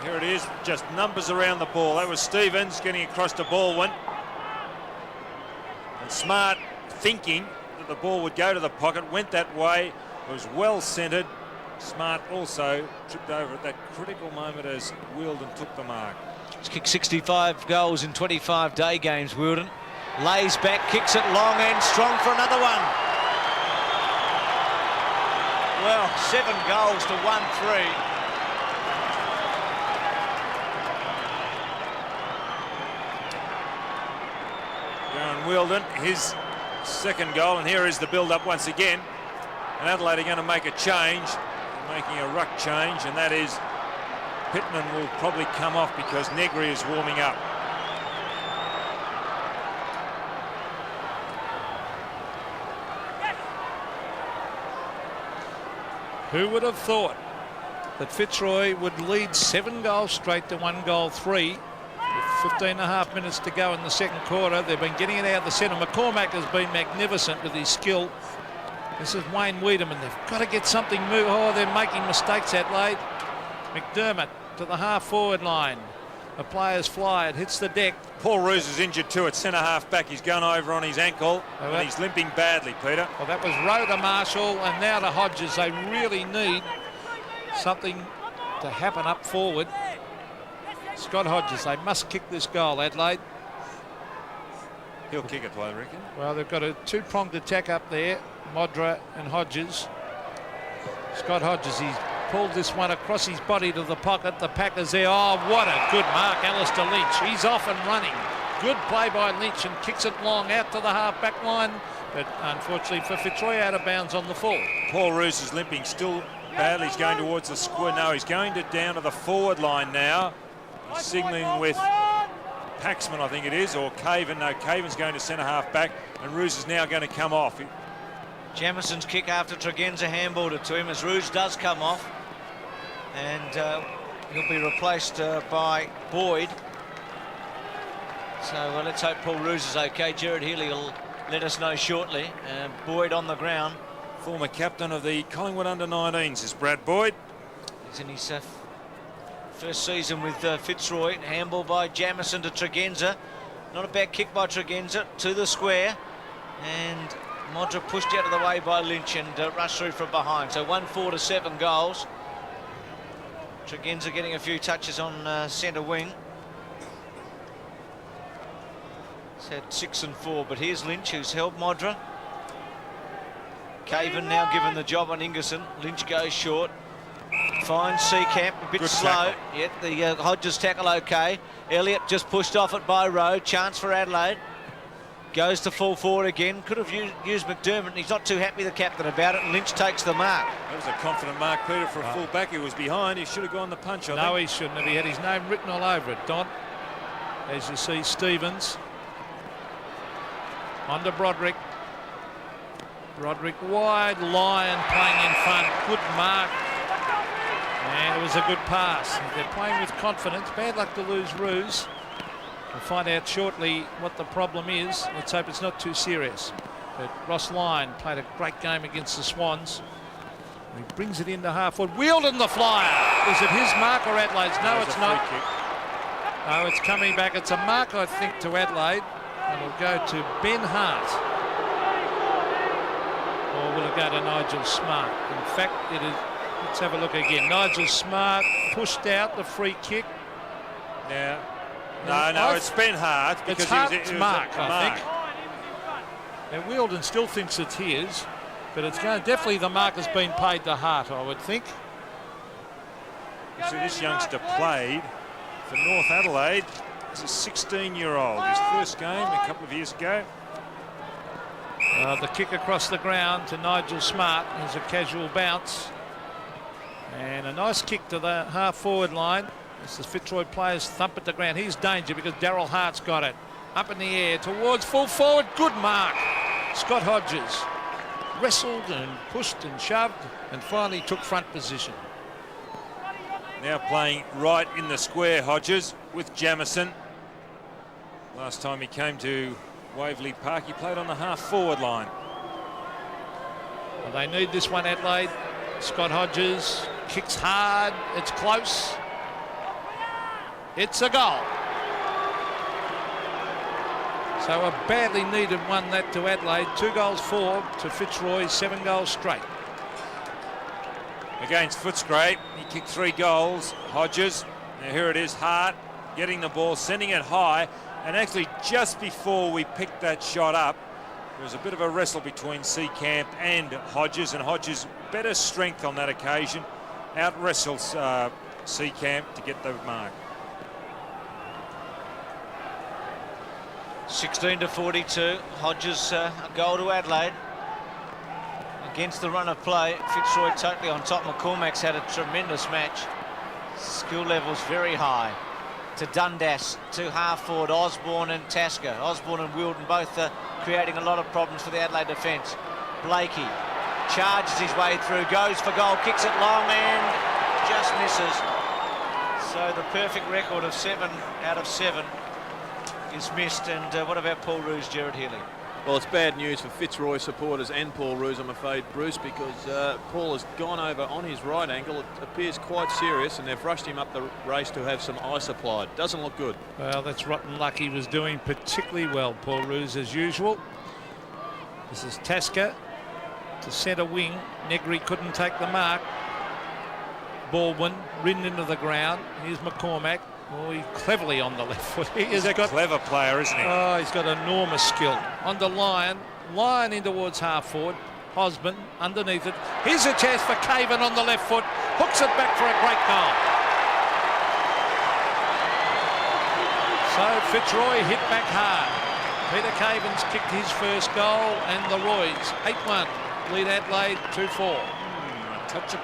Here it is, just numbers around the ball. That was Stevens getting across to Baldwin. And Smart thinking that the ball would go to the pocket, went that way, was well centred. Smart also tripped over at that critical moment as Wielden took the mark. He's kicked 65 goals in 25 day games, Wielden. Lays back, kicks it long and strong for another one. Well, 7 goals to 1-3. Wielden, his second goal, and here is the build-up once again. And Adelaide are going to make a change, making a ruck change, and that is Pittman will probably come off because Negri is warming up. Who would have thought that Fitzroy would lead 7 goals straight to 1 goal 3? With 15.5 minutes to go in the second quarter. They've been getting it out the centre. McCormack has been magnificent with his skill. This is Wayne Wiedemann. They've got to get something move. Oh, they're making mistakes, Adelaide. McDermott to the half-forward line. The players fly. It hits the deck. Paul Roos is injured too at centre-half back. He's gone over on his ankle, and he's limping badly, Peter. Well, that was Rowe to Marshall, and now to Hodges. They really need something to happen up forward. Scott Hodges, they must kick this goal, Adelaide. He'll kick it, I reckon. Well, they've got a 2-pronged attack up there, Modra and Hodges. Scott Hodges, he's pulled this one across his body to the pocket. The Packers there. Oh, what a good mark, Alistair Lynch. He's off and running. Good play by Lynch, and kicks it long out to the half-back line. But unfortunately for Fitzroy, out of bounds on the full. Paul Roos is limping still badly. He's going towards the square. No, he's going down to the forward line now. He's signalling with Paxman, I think it is, or Caven. No, Caven's going to centre-half back, and Roos is now going to come off. Jamison's kick after Tregenza handballed it to him as Roos does come off, and he'll be replaced by Boyd. So let's hope Paul Roos is okay. Gerard Healy will let us know shortly. Boyd on the ground. Former captain of the Collingwood under-19s is Brad Boyd. He's in his first season with Fitzroy. Handball by Jamison to Tregenza. Not a bad kick by Tregenza to the square, and Modra pushed out of the way by Lynch and rushed through from behind. So 1-4 to 7 goals. Tregenza getting a few touches on centre wing. He's had 6 and 4, but here's Lynch, who's held Modra. Caven now given the job on Ingerson. Lynch goes short. Finds Seacamp, a bit Good slow. tackle. Yet the Hodges tackle okay. Elliott just pushed off it by Rowe. Chance for Adelaide. Goes to full forward again. Could have used McDermott. He's not too happy, the captain, about it. And Lynch takes the mark. That was a confident mark, Peter, for a full back. He was behind. He should have gone the punch, I think. No, he shouldn't have. He had his name written all over it, Don. As you see, Stevens. On to Broderick. Broderick wide, Lyon playing in front. Good mark. And it was a good pass. They're playing with confidence. Bad luck to lose Roos. We'll find out shortly what the problem is. Let's hope it's not too serious. But Ross Lyon played a great game against the Swans. He brings it into half forward. Wheeldon the flyer. Is it his mark or Adelaide's? No, it's not. Oh, it's coming back. It's a mark, I think, to Adelaide. And it'll go to Ben Hart. Or will it go to Nigel Smart? In fact, it is. Let's have a look again. Nigel Smart pushed out the free kick. Now, no, it's Ben Hart. It's Hart's mark, I think. And Wheeldon still thinks it's his, but it's going definitely the mark has been paid to Hart, I would think. You see, this youngster played for North Adelaide as a 16-year-old. His first game a couple of years ago. The kick across the ground to Nigel Smart is a casual bounce. And a nice kick to the half-forward line. As the Fitzroy players thump at the ground. Here's danger because Darryl Hart's got it. Up in the air towards full forward. Good mark. Scott Hodges wrestled and pushed and shoved and finally took front position. Now playing right in the square, Hodges, with Jamieson. Last time he came to Waverley Park, he played on the half-forward line. Well, they need this one, Adelaide. Scott Hodges kicks hard. It's close. It's a goal. So a badly needed one, that to Adelaide. 2 goals for to Fitzroy, 7 goals straight. Against Footscray, he kicked 3 goals. Hodges, now here it is, Hart getting the ball, sending it high, and actually just before we picked that shot up, there was a bit of a wrestle between Seacamp and Hodges better strength on that occasion, out wrestles Seacamp to get the mark. 16 to 42. Hodges a goal to Adelaide. Against the run of play, Fitzroy totally on top. McCormack's had a tremendous match. Skill levels very high. To Dundas, to half forward Osborne and Tasker. Osborne and Wheeldon both creating a lot of problems for the Adelaide defence. Blakey charges his way through, goes for goal, kicks it long and just misses. So the perfect record of 7 out of 7 is missed. And what about Paul Roos, Gerard Healy? Well, it's bad news for Fitzroy supporters and Paul Roos, I'm afraid, Bruce, because Paul has gone over on his right ankle. It appears quite serious, and they've rushed him up the race to have some ice applied. Doesn't look good. Well, that's rotten luck. He was doing particularly well, Paul Roos, as usual. This is Tasker to centre wing. Negri couldn't take the mark. Baldwin ridden into the ground. Here's McCormack. Oh, he's cleverly on the left foot. He's a clever player, isn't he? Oh, he's got enormous skill. On to Lyon. Lyon in towards half forward. Hosman underneath it. Here's a chance for Caven on the left foot. Hooks it back for a great goal. So Fitzroy hit back hard. Peter Caven's kicked his first goal, and the Roys 8-1 lead Adelaide 2-4. A touch of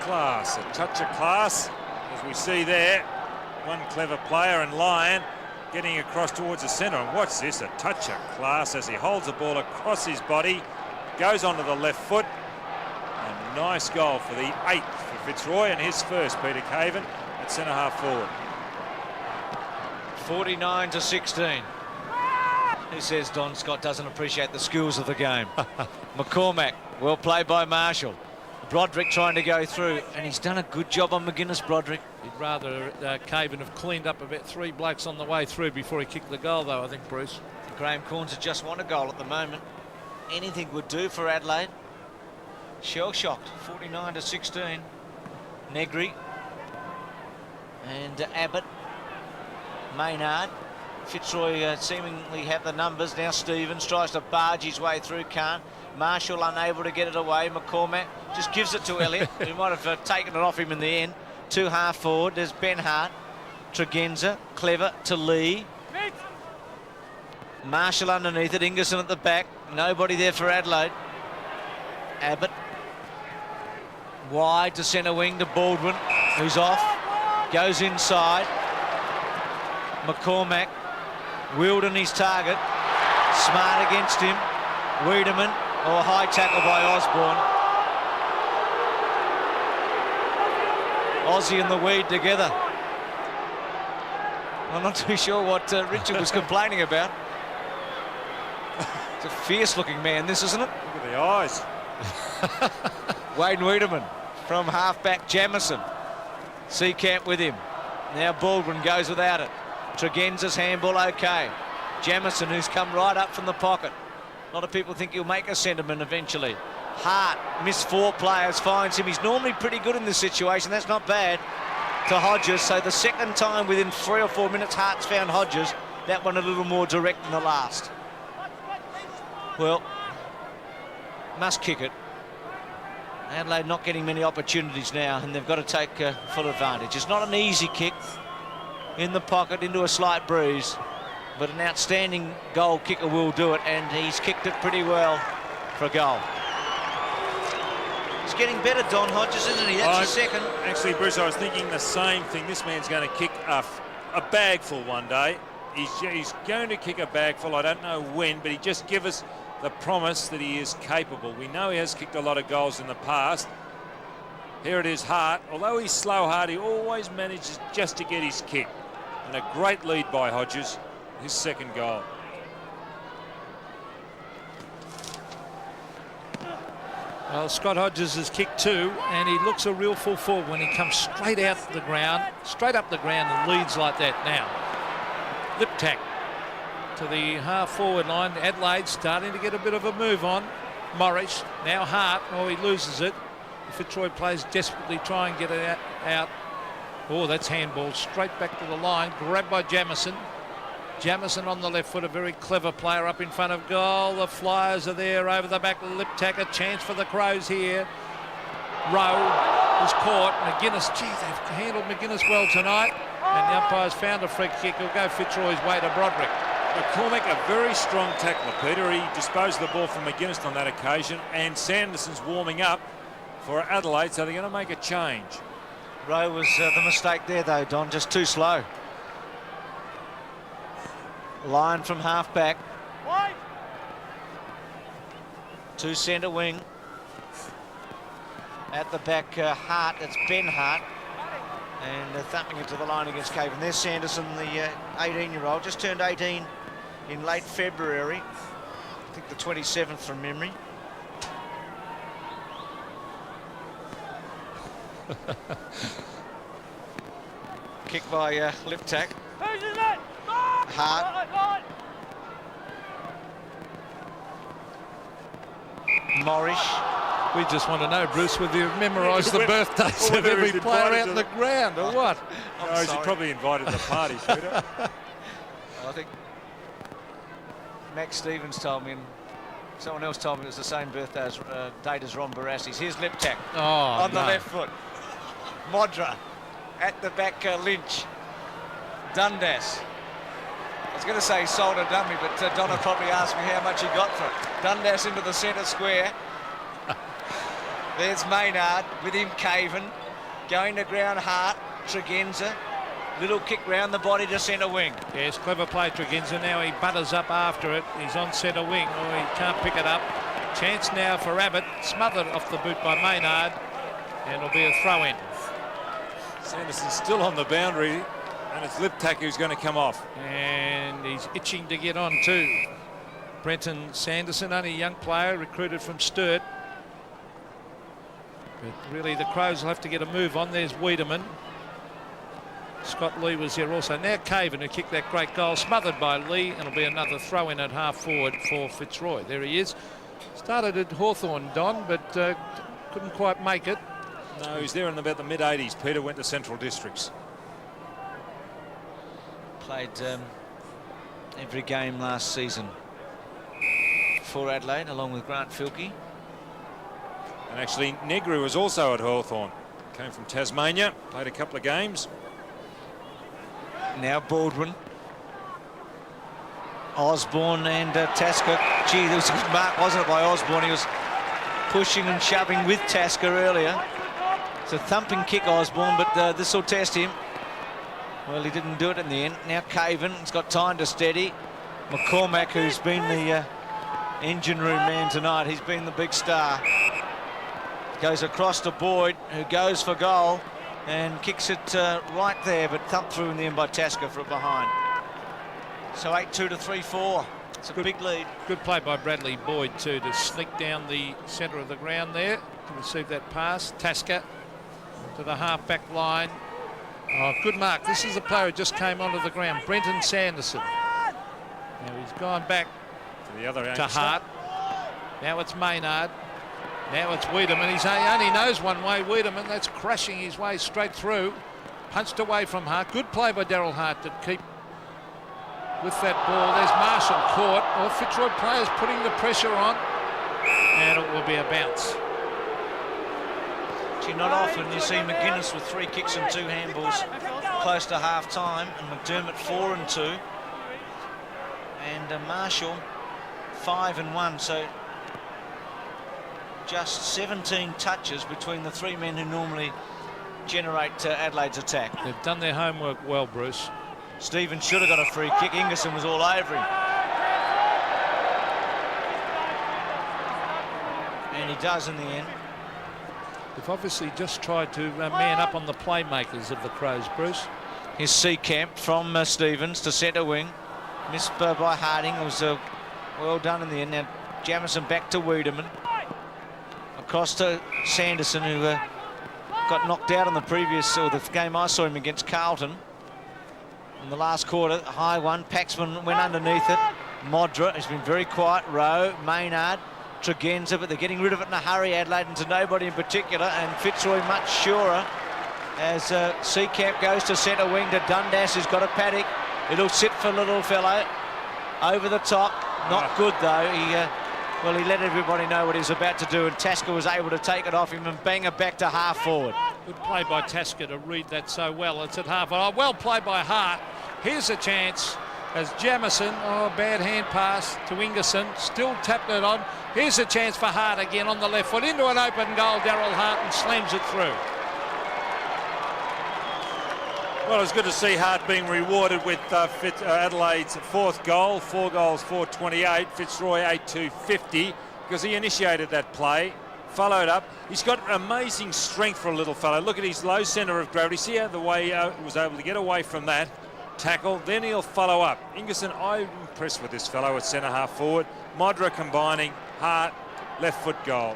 class, as we see there. One clever player, and Lyon getting across towards the centre. And what's this? A touch of class as he holds the ball across his body, goes onto the left foot. A nice goal for the 8th for Fitzroy, and his first, Peter Caven, at centre half forward. 49 to 16. Who says Don Scott doesn't appreciate the skills of the game? McCormack, well played by Marshall. Broderick trying to go through, and he's done a good job on McGuinness, Broderick. He'd rather Caven have cleaned up about 3 blokes on the way through before he kicked the goal, though, I think, Bruce. Graham Corns has just won a goal at the moment. anything would do for Adelaide. Shell-shocked, 49-16. Negri and Abbott, Maynard. Fitzroy seemingly have the numbers. Now Stevens tries to barge his way through, can't. Marshall unable to get it away. McCormack just gives it to Elliott, who might have taken it off him in the end. 2 half forward, there's Ben Hart. Tregenza, clever to Lee. Marshall underneath it, Ingerson at the back. Nobody there for Adelaide. Abbott. Wide to centre wing to Baldwin, who's off. Goes inside. McCormack. Wilden his target. Smart against him. Wiedemann. Oh, a high tackle by Osborne. Aussie and the Weed together. I'm not too sure what Richard was complaining about. It's a fierce-looking man, this, isn't it? Look at the eyes. Wayne Wiedemann from half-back Jamison. Seacamp with him. Now Baldwin goes without it. Tregenza's handball okay. Jamison, who's come right up from the pocket. A lot of people think he'll make a centreman eventually. Hart missed 4 players, finds him. He's normally pretty good in this situation. That's not bad to Hodges. So the second time within 3 or 4 minutes Hart's found Hodges. That one a little more direct than the last. Well, must kick it. Adelaide not getting many opportunities now, and they've got to take full advantage. It's not an easy kick in the pocket into a slight breeze, but an outstanding goal kicker will do it, and he's kicked it pretty well for a goal. He's getting better, Don Hodges, isn't he? That's his second. Actually, Bruce, I was thinking the same thing. This man's going to kick a bagful one day. He's going to kick a bagful. I don't know when, but he just give us the promise that he is capable. We know he has kicked a lot of goals in the past. Here it is, Hart. Although he's slow, Hart, he always manages just to get his kick. And a great lead by Hodges, his second goal. Well, Scott Hodges has kicked 2, and he looks a real full forward when he comes straight out the ground, straight up the ground and leads like that now. Liptak to the half-forward line. Adelaide starting to get a bit of a move on. Morris, now Hart. Oh, he loses it. Fitzroy plays desperately, try and get it out. Oh, that's handball straight back to the line. Grabbed by Jamison. Jamison on the left foot, a very clever player up in front of goal. The Flyers are there over the back. Liptak, a chance for the Crows here. Rowe was caught. McGuinness, gee, they've handled McGuinness well tonight. And the umpire's found a free kick. He'll go Fitzroy's way to Broderick. McCormack, a very strong tackler, Peter. He disposed of the ball from McGuinness on that occasion, and Sanderson's warming up for Adelaide, so they're going to make a change. Rowe was the mistake there, though, Don, just too slow. Line from half-back. To centre wing. At the back, Hart, it's Ben Hart. And thumping it to the line against Caven. There's Sanderson, the 18-year-old, just turned 18 in late February. I think the 27th from memory. Kick by Liptak. Hart. Morris. We just want to know, Bruce, whether you've memorised the birthdays of every player out in the ground or what? No, he's probably invited to the party, Peter. I think Max Stevens told me, and someone else told me it was the same birthday as date as Ron Barassi's. Here's Liptak on the left foot. Modra at the back, Lynch. Dundas. I was going to say sold a dummy, but Donna probably asked me how much he got for it. Dundas into the centre square. There's Maynard with him, Caven. Going to ground, Hart, Tregenza. Little kick round the body to centre wing. Yes, clever play, Tregenza. Now he butters up after it. He's on centre wing. Oh, he can't pick it up. Chance now for Abbott. Smothered off the boot by Maynard. And it'll be a throw-in. Sanderson's still on the boundary, and it's Liptak who's going to come off. And he's itching to get on too. Brenton Sanderson, only a young player, recruited from Sturt. But really, the Crows will have to get a move on. There's Wiedemann. Scott Lee was here also. Now Caven, who kicked that great goal, smothered by Lee, and it'll be another throw-in at half-forward for Fitzroy. There he is. Started at Hawthorn, Don, but couldn't quite make it. No, he's there in about the mid-80s. Peter went to Central Districts. Played every game last season for Adelaide, along with Grant Filkey. And actually, Negri was also at Hawthorn. Came from Tasmania, played a couple of games. Now Baldwin. Osborne and Tasker. Gee, there was a good mark, wasn't it, by Osborne? He was pushing and shoving with Tasker earlier. It's a thumping kick, Osborne, but this will test him. Well, he didn't do it in the end. Now Caven has got time to steady. McCormack, who's been the engine room man tonight, he's been the big star. Goes across to Boyd, who goes for goal and kicks it right there, but thumped through in the end by Tasker for a behind. So 8-2 to 3-4. It's a big lead. Good play by Bradley Boyd too, to sneak down the centre of the ground there to receive that pass. Tasker to the half-back line. Oh, good mark. This is the player who just came onto the ground, Brenton Sanderson. Now he's gone back to the other to Hart. Now it's Maynard. Now it's Wiedemann. He only knows one way, Wiedemann. That's crashing his way straight through. Punched away from Hart. Good play by Daryl Hart to keep with that ball. There's Marshall caught. Well, Fitzroy players putting the pressure on. And it will be a bounce. Gee, not often you see McGuinness with 3 kicks and 2 handballs close to half-time, and McDermott 4 and 2. And Marshall 5 and 1. So just 17 touches between the 3 men who normally generate Adelaide's attack. They've done their homework well, Bruce. Stevens should have got a free kick. Ingerson was all over him. And he does in the end. They've obviously just tried to man up on the playmakers of the Crows, Bruce. Here's Seacamp from Stevens to centre wing. Missed by Harding. It was well done in the end. Now Jamison back to Wiedemann. Across to Sanderson, who got knocked out in the previous, or the game I saw him against Carlton. In the last quarter, high one. Paxman went underneath it. Modra has been very quiet. Rowe, Maynard, Tregenza, but they're getting rid of it in a hurry, Adelaide, and to nobody in particular. And Fitzroy much surer as Seacamp goes to centre wing to Dundas, who's got a paddock. It'll sit for little fellow. Over the top. Not good, though. Well, he let everybody know what he was about to do, and Tasker was able to take it off him and bang it back to half forward. Good play by Tasker to read that so well. It's at half. Oh, well played by Hart. Here's a chance as Jamison. Oh, bad hand pass to Ingerson. Still tapped it on. Here's a chance for Hart again on the left foot into an open goal. Daryl Hart, and slams it through. Well, it's good to see Hart being rewarded with Adelaide's 4th goal. 4 goals, 4-28. Fitzroy 8-2-50 because he initiated that play. Followed up. He's got amazing strength for a little fellow. Look at his low centre of gravity. See how the way he was able to get away from that tackle. Then he'll follow up. Ingerson, I'm impressed with this fellow at centre half forward. Modra combining. Hart, left foot goal.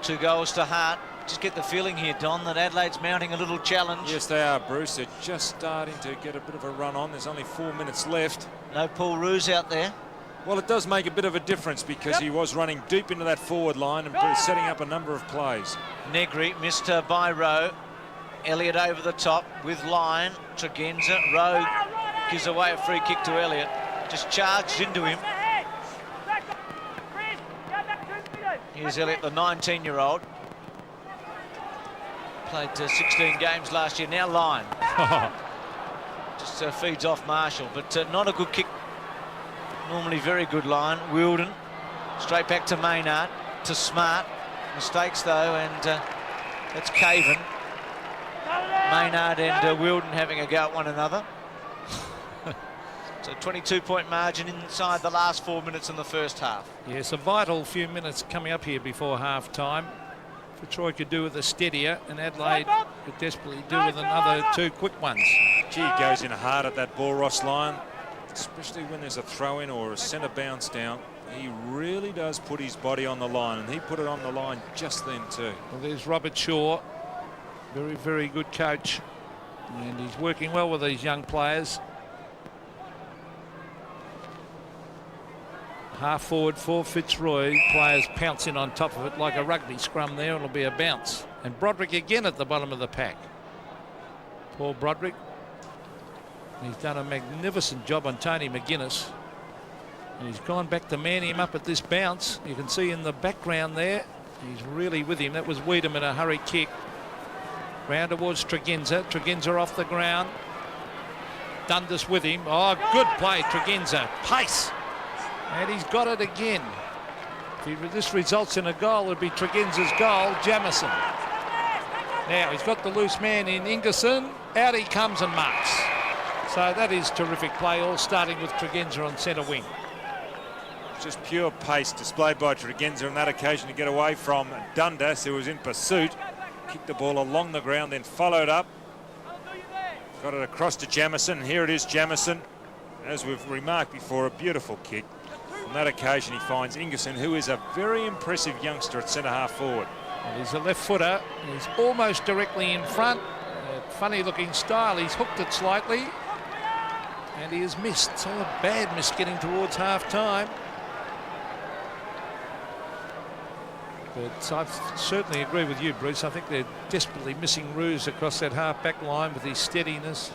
Two goals to Hart. Just get the feeling here, Don, that Adelaide's mounting a little challenge. Yes, they are, Bruce. They're just starting to get a bit of a run on. There's only 4 minutes left. No Paul Roos out there. Well, it does make a bit of a difference because he was running deep into that forward line and setting up a number of plays. Negri missed by Rowe. Elliott over the top with Lyon. Tregenza. Rowe gives away a free kick to Elliott. Just charged into him. Here's Elliott, the 19-year-old. Played 16 games last year. Now Lyon. Just feeds off Marshall, but not a good kick. Normally very good line. Wilden straight back to Maynard, to Smart. Mistakes though, and that's Caven. Maynard and Wilden having a go at one another. So 22-point margin inside the last 4 minutes in the first half. Yes, a vital few minutes coming up here before half-time. Fitzroy could do with a steadier, and Adelaide could desperately do with another 2 quick ones. Gee, he goes in hard at that ball, Ross Lyon, especially when there's a throw-in or a centre bounce down. He really does put his body on the line, and he put it on the line just then too. Well, there's Robert Shaw, very, very good coach, and he's working well with these young players. Half forward for Fitzroy. Players pounce in on top of it like a rugby scrum there. It'll be a bounce. And Broderick again at the bottom of the pack. Paul Broderick. He's done a magnificent job on Tony McGuinness. And he's gone back to man him up at this bounce. You can see in the background there, he's really with him. That was Wiedemann in a hurry kick. Round towards Tregenza. Tregenza off the ground. Dundas with him. Oh, good play, Tregenza. Pace. And he's got it again. If this results in a goal, it'll be Tregenza's goal. Jamison. Now he's got the loose man in Ingerson. Out he comes and marks. So that is terrific play, all starting with Tregenza on centre wing. Just pure pace displayed by Tregenza on that occasion to get away from Dundas, who was in pursuit. Kicked the ball along the ground, then followed up. Got it across to Jamison. Here it is, Jamison. As we've remarked before, a beautiful kick. On that occasion, he finds Ingerson, who is a very impressive youngster at centre-half forward. Well, he's a left footer. He's almost directly in front. Funny looking style. He's hooked it slightly. And he has missed. So a bad miss getting towards half-time. But I certainly agree with you, Bruce. I think they're desperately missing Roos across that half-back line with his steadiness.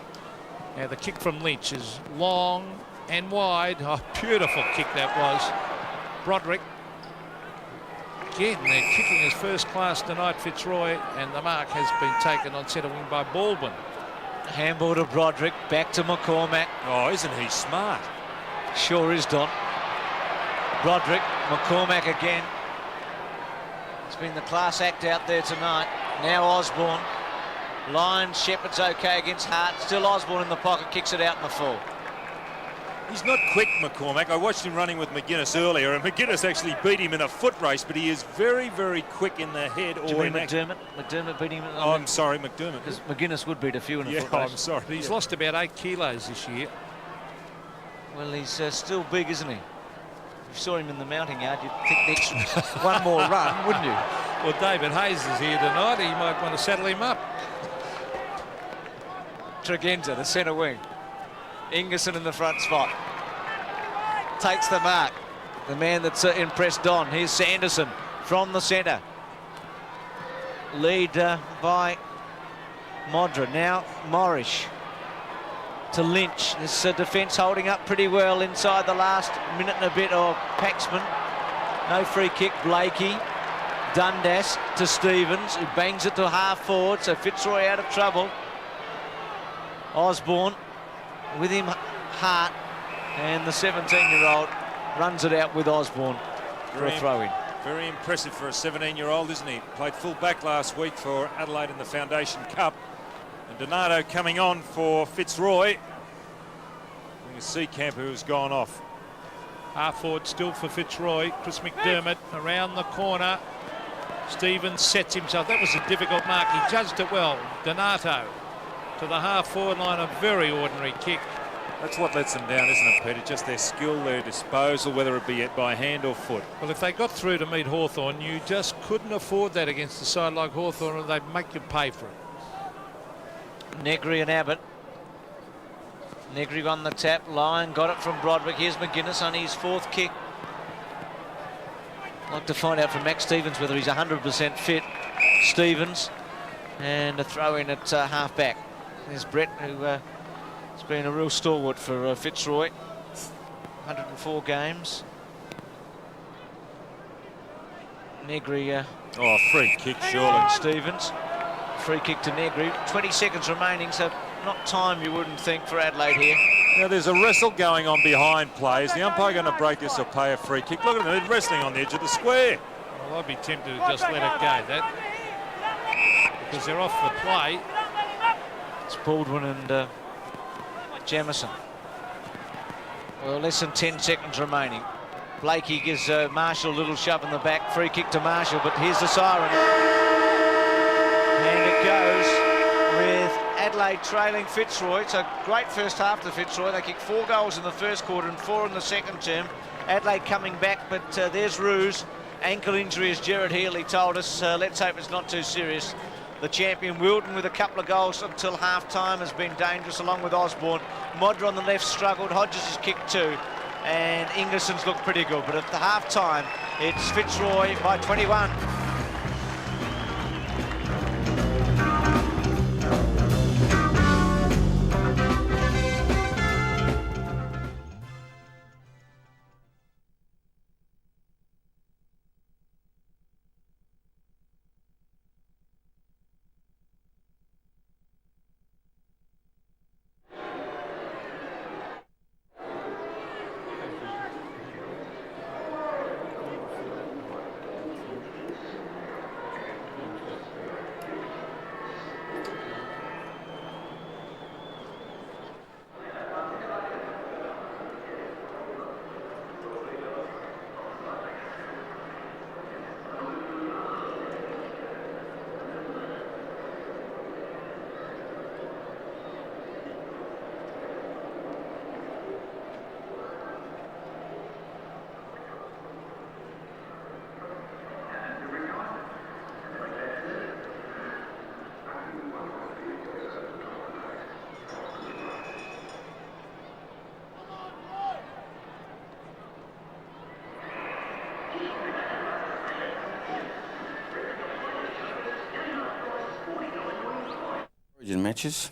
Now the kick from Lynch is long and wide. Oh, beautiful kick that was. Broderick. Again, they're kicking his first class tonight, Fitzroy, and the mark has been taken on centre wing by Baldwin. Handball to Broderick, back to McCormack. Oh, isn't he smart? Sure is, Don. Broderick, McCormack again. It's been the class act out there tonight. Now Osborne. Lyons, Shepherd's okay against Hart. Still Osborne in the pocket, kicks it out in the full. He's not quick, McCormack. I watched him running with McGuinness earlier, and McGuinness actually beat him in a foot race, but he is very, very quick in the head. Do you mean McDermott? McDermott beat him? Oh, I'm sorry, McDermott. Because McGuinness would beat a few in a foot race. I'm sorry. But he's lost about 8 kilos this year. Well, he's still big, isn't he? If you saw him in the mounting yard, you'd think next one more run, wouldn't you? Well, David Hayes is here tonight. He might want to settle him up. Tregenza, the centre wing. Ingerson in the front spot. Takes the mark. The man that's impressed Don. Here's Sanderson from the centre. Lead by Modra. Now Morrish to Lynch. This defence holding up pretty well inside the last minute and a bit of Paxman. No free kick. Blakey. Dundas to Stevens, who bangs it to half forward, so Fitzroy out of trouble. Osborne with him, Hart, and the 17-year-old runs it out with Osborne for a throw-in. Very impressive for a 17-year-old, isn't he? Played full back last week for Adelaide in the Foundation Cup. And Donato coming on for Fitzroy. You see Seacamp, who has gone off. Half forward still for Fitzroy. Chris McDermott around the corner. Stevens sets himself. That was a difficult mark. He judged it well. Donato to the half forward line, a very ordinary kick. That's what lets them down, isn't it, Peter? Just their skill, their disposal, whether it be by hand or foot. Well, if they got through to meet Hawthorn, you just couldn't afford that against a side like Hawthorn, or they'd make you pay for it. Negri and Abbott. Negri on the tap. Lyon got it from Broderick. Here's McGuinness on his 4th kick. I'd like to find out from Max Stevens whether he's 100% fit. Stevens. And a throw in at half-back. There's Brett, who has been a real stalwart for Fitzroy. 104 games. Negri. Oh, free kick, surely. Stevens. Free kick to Negri. 20 seconds remaining, so not time, you wouldn't think, for Adelaide here. Now, there's a wrestle going on behind plays. The umpire going to break this or pay a free kick. Look at them, they're wrestling on the edge of the square. Well, I'd be tempted to just let it go, that, because they're off the play. It's Baldwin and Jamison. Well, less than 10 seconds remaining. Blakey gives Marshall a little shove in the back. Free kick to Marshall, but here's the siren. And it goes with Adelaide trailing Fitzroy. It's a great first half to Fitzroy. They kicked 4 goals in the first quarter and 4 in the second term. Adelaide coming back, but there's Roos. Ankle injury, as Gerard Healy told us. Let's hope it's not too serious. The champion Wilton with a couple of goals until half-time has been dangerous, along with Osborne. Modra on the left struggled. Hodges has kicked 2. and Ingerson's looked pretty good. But at the half-time, it's Fitzroy by 21. Matches,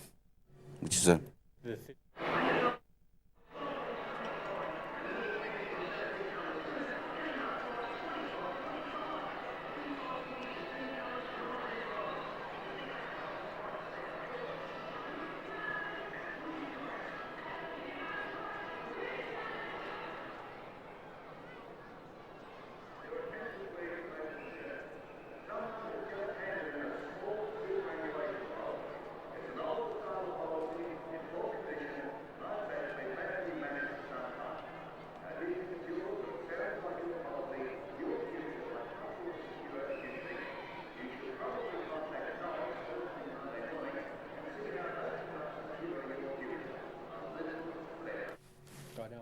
which is a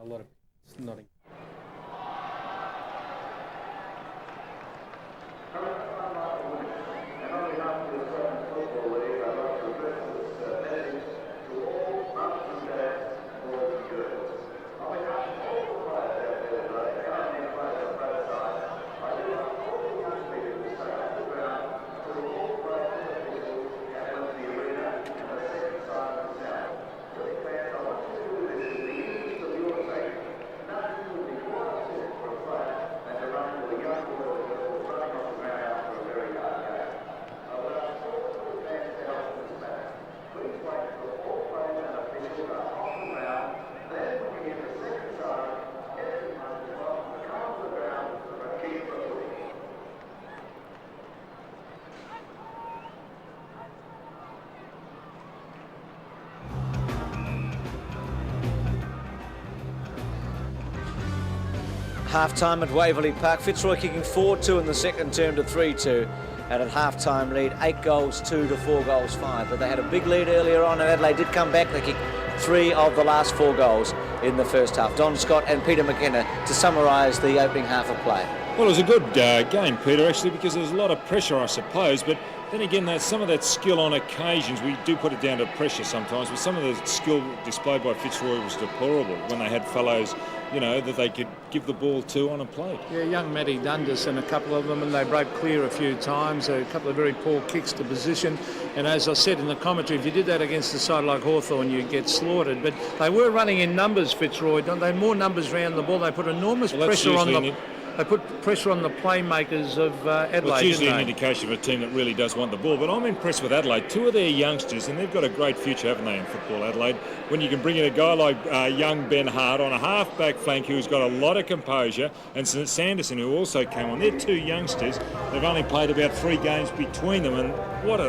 a lot of nodding. Half-time at Waverley Park. Fitzroy kicking 4-2 in the second term to 3-2. And at half-time lead, 8 goals 2 to 4 goals 5. But they had a big lead earlier on, and Adelaide did come back. They kicked 3 of the last 4 goals in the first half. Don Scott and Peter McKenna to summarise the opening half of play. Well, it was a good game, Peter, actually, because there was a lot of pressure, I suppose. But then again, some of that skill on occasions, we do put it down to pressure sometimes, but some of the skill displayed by Fitzroy was deplorable when they had fellows, you know, that they could give the ball to on a plate. Yeah, young Matty Dundas and a couple of them, and they broke clear a few times. A couple of very poor kicks to position. And as I said in the commentary, if you did that against a side like Hawthorn, you'd get slaughtered. But they were running in numbers, Fitzroy. They had more numbers around the ball. They put enormous pressure on the... They put pressure on the playmakers of Adelaide. Well, it's usually an indication of a team that really does want the ball. But I'm impressed with Adelaide. 2 of their youngsters, and they've got a great future, haven't they, in football, Adelaide? When you can bring in a guy like young Ben Hart on a half-back flank who's got a lot of composure, and Sanderson, who also came on. They're 2 youngsters. They've only played about 3 games between them, and what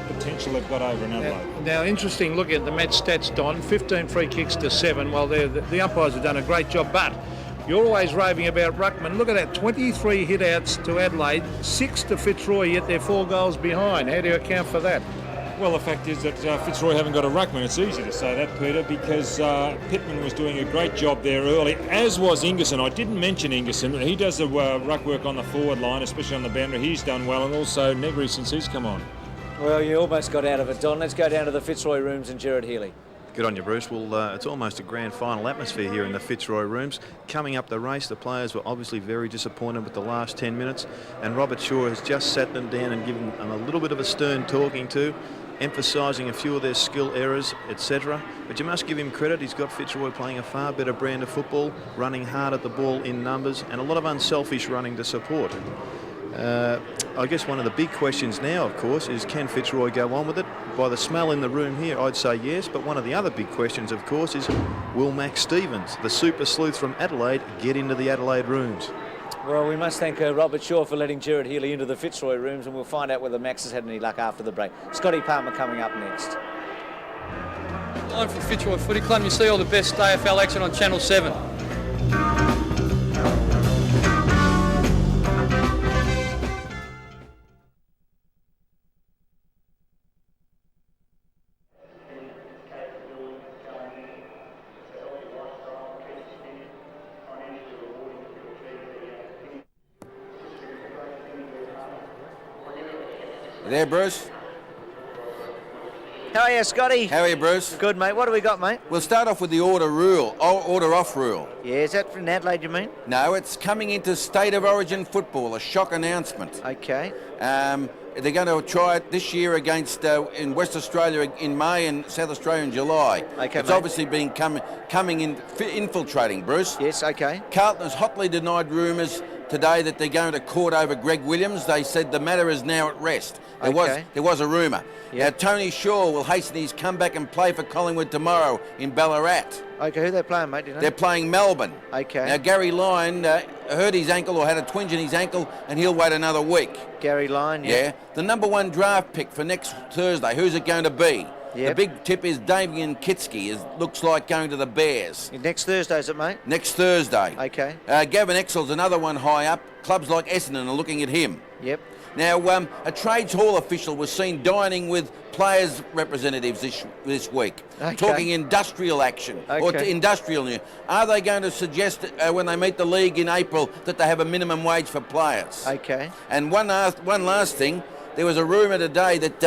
potential they've got over in Adelaide. Now, interesting look at the match stats, Don. 15 free kicks to 7. Well, the umpires have done a great job, but you're always raving about ruckman. Look at that, 23 hit-outs to Adelaide, 6 to Fitzroy, yet they're 4 goals behind. How do you account for that? Well, the fact is that Fitzroy haven't got a ruckman. It's easy to say that, Peter, because Pittman was doing a great job there early, as was Ingerson. I didn't mention Ingerson, but he does the ruck work on the forward line, especially on the boundary. He's done well, and also Negri since he's come on. Well, you almost got out of it, Don. Let's go down to the Fitzroy rooms and Gerard Healy. Good on you, Bruce. Well, it's almost a grand final atmosphere here in the Fitzroy rooms. Coming up the race, the players were obviously very disappointed with the last 10 minutes, and Robert Shaw has just sat them down and given them a little bit of a stern talking to, emphasising a few of their skill errors, etc. But you must give him credit. He's got Fitzroy playing a far better brand of football, running hard at the ball in numbers, and a lot of unselfish running to support. I guess one of the big questions now, of course, is can Fitzroy go on with it? By the smell in the room here, I'd say yes, but one of the other big questions, of course, is will Max Stevens, the super sleuth from Adelaide, get into the Adelaide rooms? Well, we must thank Robert Shaw for letting Gerard Healy into the Fitzroy rooms, and we'll find out whether Max has had any luck after the break. Scotty Palmer coming up next. Live from Fitzroy Footy Club, you see all the best AFL action on Channel 7. You there, Bruce? How are you, Scotty? How are you, Bruce? Good, mate. What do we got, mate? We'll start off with the order off rule. Yeah, is that from Adelaide, you mean? No, it's coming into State of Origin football, a shock announcement. Okay. They're going to try it this year against in West Australia in May and South Australia in July. Okay, it's mate. obviously been infiltrating, Bruce. Yes, okay. Carlton has hotly denied rumours today that they're going to court over Greg Williams. They said the matter is now at rest. There was a rumour. Now, Tony Shaw will hasten his comeback and play for Collingwood tomorrow in Ballarat. Okay, who they playing, mate? Do you know? They're playing Melbourne. Okay. Now, Gary Lyon hurt his ankle or had a twinge in his ankle, and he'll wait another week. Gary Lyon, yeah. The number 1 draft pick for next Thursday, who's it going to be? Yep. The big tip is Damien Kitsky. Looks like going to the Bears. Next Thursday, is it, mate? Next Thursday. Okay. Gavin Exell's another one high up. Clubs like Essendon are looking at him. Yep. Now, a Trades Hall official was seen dining with players' representatives this week, talking industrial action or industrial news. Are they going to suggest when they meet the league in April that they have a minimum wage for players? Okay. And one last thing, there was a rumour today that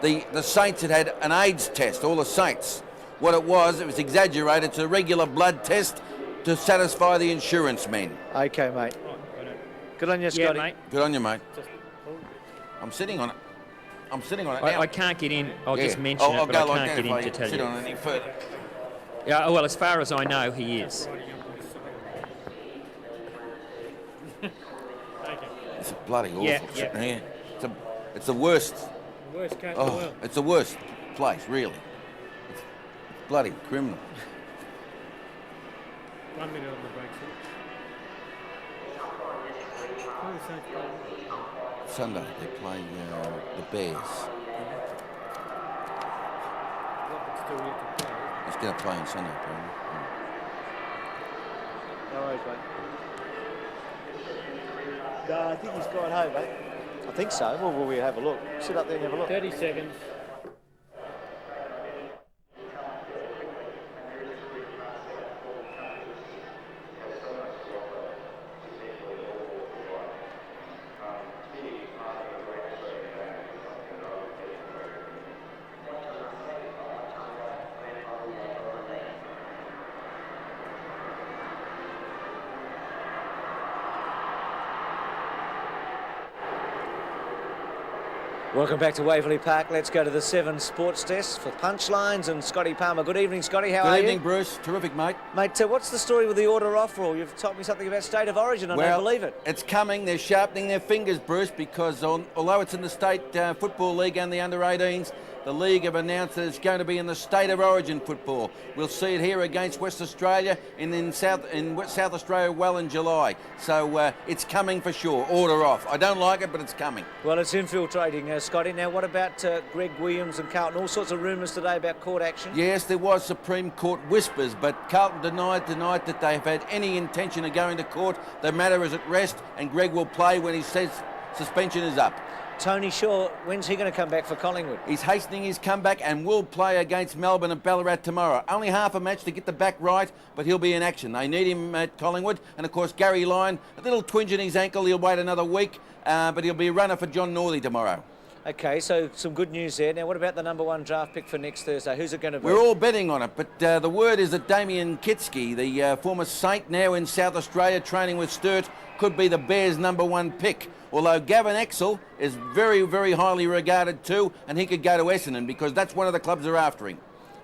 the Saints had an AIDS test, all the Saints. What it was exaggerated. It's a regular blood test to satisfy the insurance men. Okay, mate. Good on you, Scotty. Yeah, mate. Good on you, mate. I'm sitting on it. Now. I can't get in. I'll just mention it, but I can't get in to tell you. Sit on any further. Yeah, well, as far as I know, he is. It's bloody awful. Yeah. It's the worst. The worst coach in the world. It's the worst place, really. It's bloody criminal. 1 minute on the break, Sunday they play the Bears. He's going to play on Sunday, probably. No worries, mate. No, I think he's gone home, mate. I think so. Well, will we have a look? Sit up there and have a look. 30 seconds. Welcome back to Waverley Park. Let's go to the 7 sports desk for punchlines and Scotty Palmer. Good evening, Scotty. How are you? Good evening, Bruce. Terrific, mate. Mate, what's the story with the order off rule? You've told me something about State of Origin. I don't believe it. It's coming. They're sharpening their fingers, Bruce, because although it's in the State Football League and the under-18s, the league have announced that it's going to be in the State of Origin football. We'll see it here against West Australia and in South Australia well in July. So it's coming for sure. Order off. I don't like it, but it's coming. Well, it's infiltrating, Scotty. Now, what about Greg Williams and Carlton? All sorts of rumours today about court action. Yes, there was Supreme Court whispers, but Carlton denied that they have had any intention of going to court. The matter is at rest, and Greg will play when he says suspension is up. Tony Shaw, when's he going to come back for Collingwood? He's hastening his comeback and will play against Melbourne and Ballarat tomorrow. Only half a match to get the back right, but he'll be in action. They need him at Collingwood. And, of course, Gary Lyon, a little twinge in his ankle. He'll wait another week, but he'll be a runner for John Northey tomorrow. Okay, so some good news there. Now, what about the number 1 draft pick for next Thursday? Who's it going to be? We're all betting on it, but the word is that Damien Kitsky, the former Saint, now in South Australia training with Sturt, could be the Bears' number 1 pick. Although Gavin Exel is very, very highly regarded too, and he could go to Essendon because that's one of the clubs they're after him.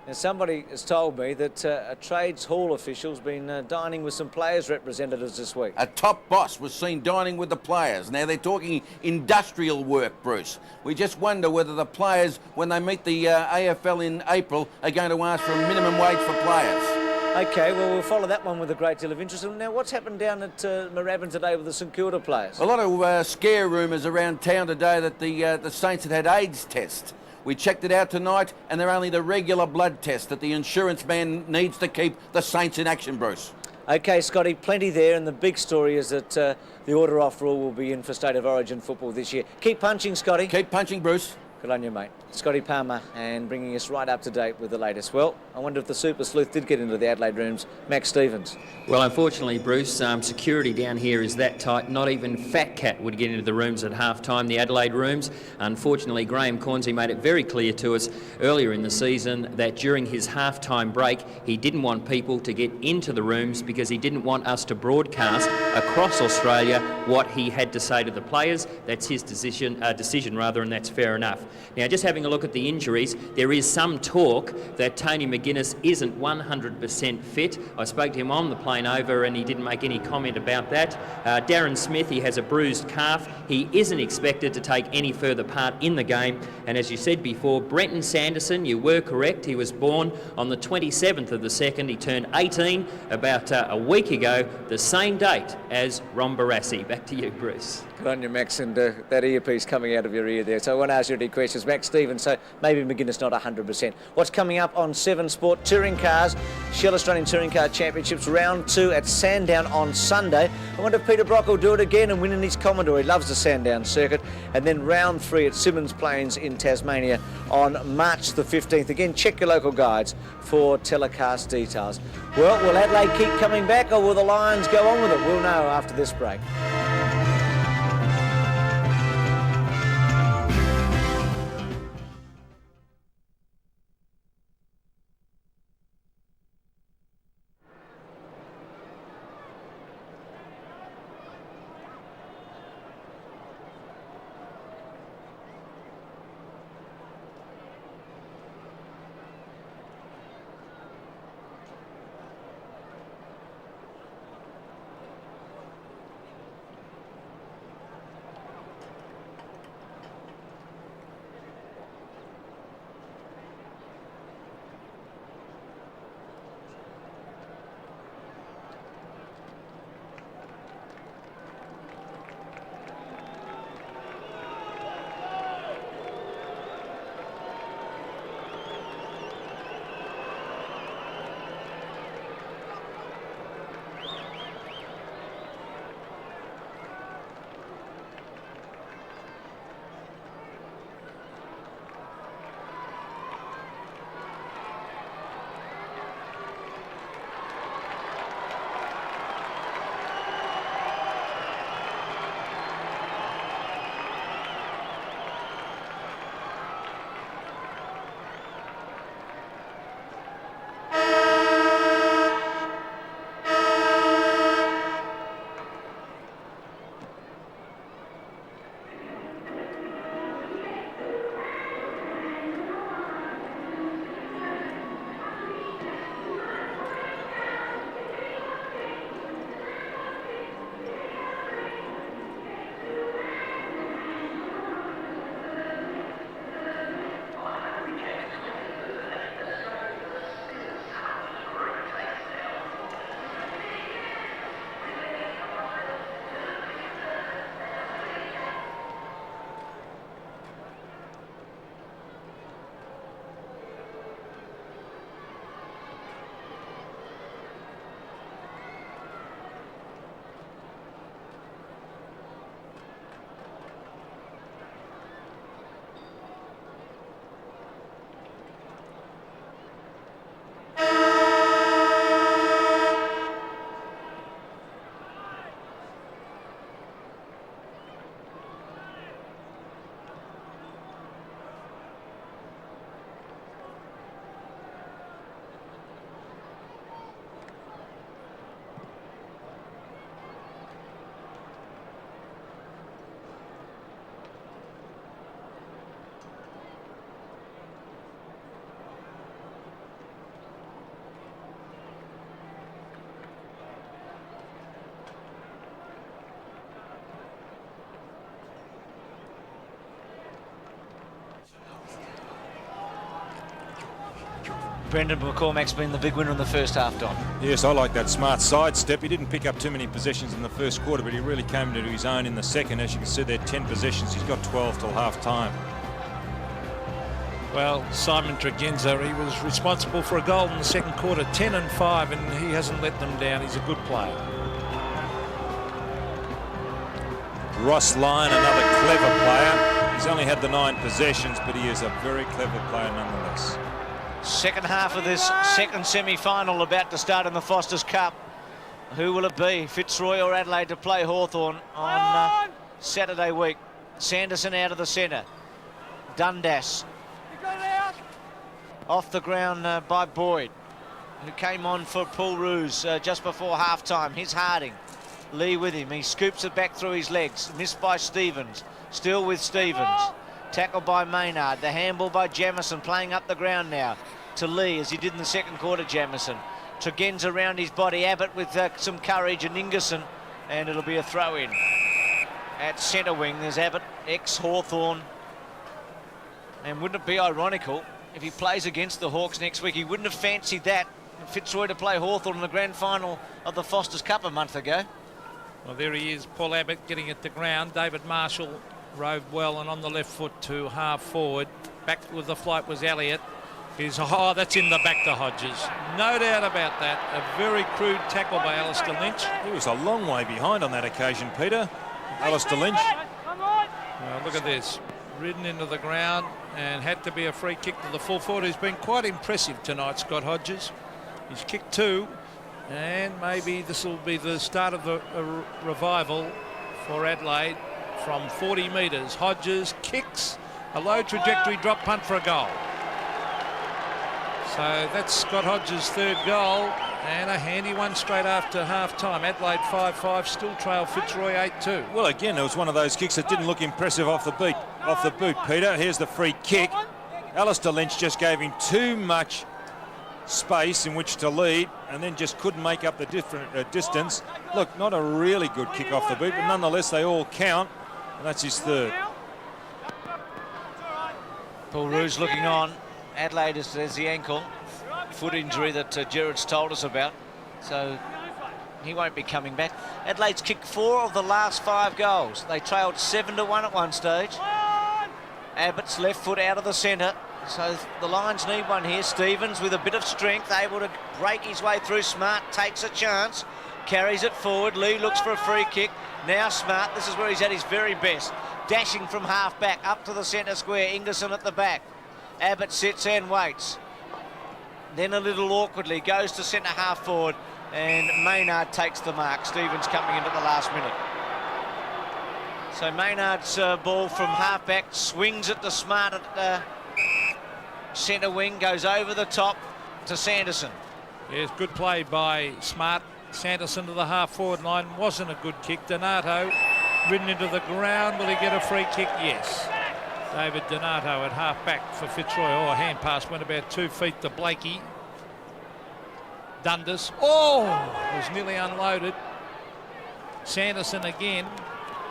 Now, somebody has told me that a Trades Hall official's been dining with some players' representatives this week. A top boss was seen dining with the players. Now they're talking industrial work, Bruce. We just wonder whether the players, when they meet the AFL in April, are going to ask for a minimum wage for players. Okay, well, we'll follow that one with a great deal of interest. Now, what's happened down at Moorabbin today with the St Kilda players? A lot of scare rumours around town today that the Saints had AIDS tests. We checked it out tonight, and they're only the regular blood tests that the insurance man needs to keep the Saints in action, Bruce. Okay, Scotty, plenty there, and the big story is that the order-off rule will be in for State of Origin football this year. Keep punching, Scotty. Keep punching, Bruce. Good on you, mate. Scotty Palmer, and bringing us right up to date with the latest. Well, I wonder if the Super Sleuth did get into the Adelaide rooms. Max Stevens. Well, unfortunately, Bruce, security down here is that tight. Not even Fat Cat would get into the rooms at half-time, the Adelaide rooms. Unfortunately, Graham Cornsey made it very clear to us earlier in the season that during his half-time break, he didn't want people to get into the rooms because he didn't want us to broadcast across Australia what he had to say to the players. That's his decision, and that's fair enough. Now, just having a look at the injuries, there is some talk that Tony McGuinness isn't 100% fit. I spoke to him on the plane over and he didn't make any comment about that. Darren Smith, he has a bruised calf. He isn't expected to take any further part in the game. And as you said before, Brenton Sanderson, you were correct. He was born on the 27th of the 2nd. He turned 18 about a week ago, the same date as Ron Barassi. Back to you, Bruce. Good on you, Max, and that earpiece coming out of your ear there. So I want to ask you any questions. Max Stevens, so maybe McGuinness not 100%. What's coming up on 7 Sport? Touring cars, Shell Australian Touring Car Championships, round 2 at Sandown on Sunday. I wonder if Peter Brock will do it again and win in his Commodore. He loves the Sandown circuit. And then round 3 at Simmons Plains in Tasmania on March the 15th. Again, check your local guides for telecast details. Well, will Adelaide keep coming back or will the Lions go on with it? We'll know after this break. Brendan McCormack's been the big winner in the first half, Don. Yes, I like that smart sidestep. He didn't pick up too many possessions in the first quarter, but he really came into his own in the second. As you can see, there 10 possessions. He's got 12 till half time. Well, Simon Tregenza, he was responsible for a goal in the second quarter, 10 and 5, and he hasn't let them down. He's a good player. Ross Lyon, another clever player. He's only had the 9 possessions, but he is a very clever player nonetheless. Second half of this second semi-final about to start in the Foster's Cup. Who will it be, Fitzroy or Adelaide, to play Hawthorn on Saturday week? Sanderson out of the centre. Dundas off the ground by Boyd, who came on for Paul Roos just before half-time. Here's Harding. Lee with him. He scoops it back through his legs. Missed by Stevens. Still with Stevens. Tackled by Maynard. The handball by Jamison, playing up the ground now to Lee, as he did in the second quarter, Jamison. Tregenza around his body. Abbott with some courage, and Ingerson, and it'll be a throw-in. At centre wing, there's Abbott, ex-Hawthorn. And wouldn't it be ironical if he plays against the Hawks next week? He wouldn't have fancied that, Fitzroy, to play Hawthorn in the grand final of the Foster's Cup a month ago. Well, there he is, Paul Abbott getting at the ground. David Marshall roved well and on the left foot to half forward. Back with the flight was Elliott. That's in the back to Hodges. No doubt about that. A very crude tackle by Alistair Lynch. He was a long way behind on that occasion, Peter. Alistair Lynch. Well, look at this. Ridden into the ground and had to be a free kick to the full forward. He's been quite impressive tonight, Scott Hodges. He's kicked 2. And maybe this will be the start of the revival for Adelaide from 40 metres. Hodges kicks, a low trajectory drop punt for a goal. So that's Scott Hodges' 3rd goal, and a handy one straight after half-time. Adelaide 5-5, still trail Fitzroy 8-2. Well, again, it was one of those kicks that didn't look impressive off the boot, Peter. Here's the free kick. Alistair Lynch just gave him too much space in which to lead, and then just couldn't make up the different distance. Look, not a really good kick off the boot, but nonetheless they all count, and that's his 3rd. Paul Roos looking on. Adelaide has the ankle foot injury that Gerard's told us about, so he won't be coming back. Adelaide's kicked 4 of the last 5 goals. They trailed 7-1 at one stage. Abbott's left foot out of the centre. So the Lions need one here. Stevens with a bit of strength, able to break his way through. Smart takes a chance, carries it forward. Lee looks for a free kick. Now Smart, this is where he's at his very best. Dashing from half back up to the centre square. Ingerson at the back. Abbott sits and waits. Then a little awkwardly goes to centre half forward, and Maynard takes the mark. Stevens coming into the last minute. So Maynard's ball from half back swings it to Smart at centre wing, goes over the top to Sanderson. Yes, good play by Smart. Sanderson to the half-forward line. Wasn't a good kick. Donato ridden into the ground. Will he get a free kick? Yes. David Donato at half-back for Fitzroy. Oh, a hand pass went about 2 feet to Blakey. Dundas. Oh, was nearly unloaded. Sanderson again.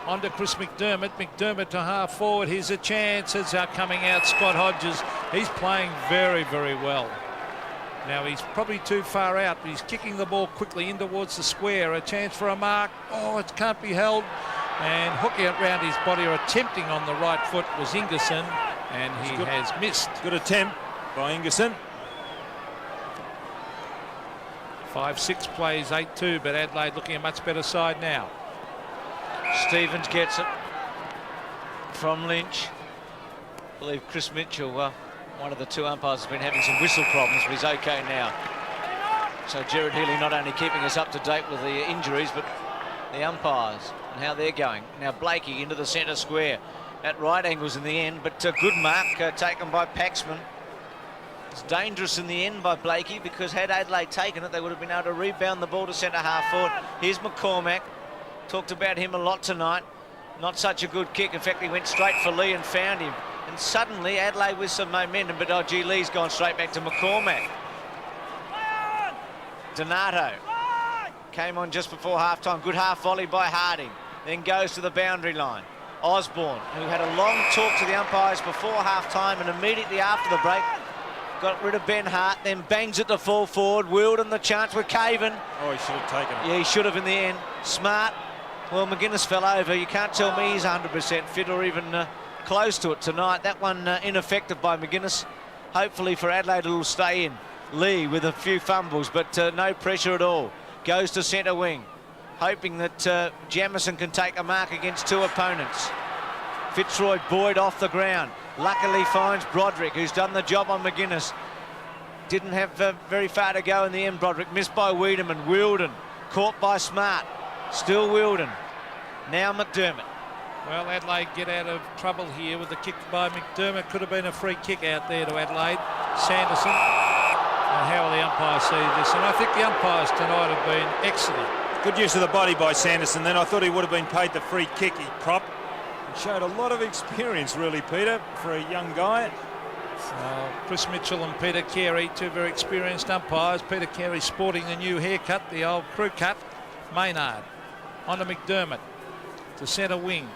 On to Chris McDermott. McDermott to half forward. Here's a chance. It's coming out Scott Hodges. He's playing very, very well. Now he's probably too far out, but he's kicking the ball quickly in towards the square. A chance for a mark. Oh, it can't be held. And hooking it round his body, or attempting on the right foot, was Ingerson, and he has missed. Good attempt by Ingerson. 5-6 plays 8-2, but Adelaide looking a much better side now. Stevens gets it from Lynch. I believe Chris Mitchell, one of the 2 umpires, has been having some whistle problems, but he's okay now. So Gerard Healy not only keeping us up to date with the injuries, but the umpires and how they're going. Now Blakey into the centre square at right angles in the end, but a good mark taken by Paxman. It's dangerous in the end by Blakey, because had Adelaide taken it, they would have been able to rebound the ball to centre half forward. Here's McCormack. Talked about him a lot tonight. Not such a good kick. In fact, he went straight for Lee and found him. And suddenly Adelaide with some momentum, but oh gee, Lee's gone straight back to McCormack. Donato came on just before half-time. Good half volley by Harding. Then goes to the boundary line. Osborne, who had a long talk to the umpires before half-time and immediately after the break, got rid of Ben Hart, then bangs it to full forward. Wilden the chance with Caven. Oh, he should have taken it. Yeah, he should have in the end. Smart. Well, McGuinness fell over. You can't tell me he's 100% fit or even close to it tonight. That one ineffective by McGuinness. Hopefully for Adelaide it'll stay in. Lee with a few fumbles, but no pressure at all. Goes to centre wing, hoping that Jamieson can take a mark against two opponents. Fitzroy buoyed off the ground. Luckily finds Broderick, who's done the job on McGuinness. Didn't have very far to go in the end, Broderick. Missed by Wiedemann. Wilden caught by Smart. Still Wilden. Now McDermott. Well, Adelaide get out of trouble here with the kick by McDermott. Could have been a free kick out there to Adelaide. Sanderson. And how will the umpires see this? And I think the umpires tonight have been excellent. Good use of the body by Sanderson. Then I thought he would have been paid the free kick. He prop. He showed a lot of experience, really, Peter, for a young guy. Chris Mitchell and Peter Carey, two very experienced umpires. Peter Carey sporting the new haircut, the old crew cut. Maynard on to McDermott to centre wing.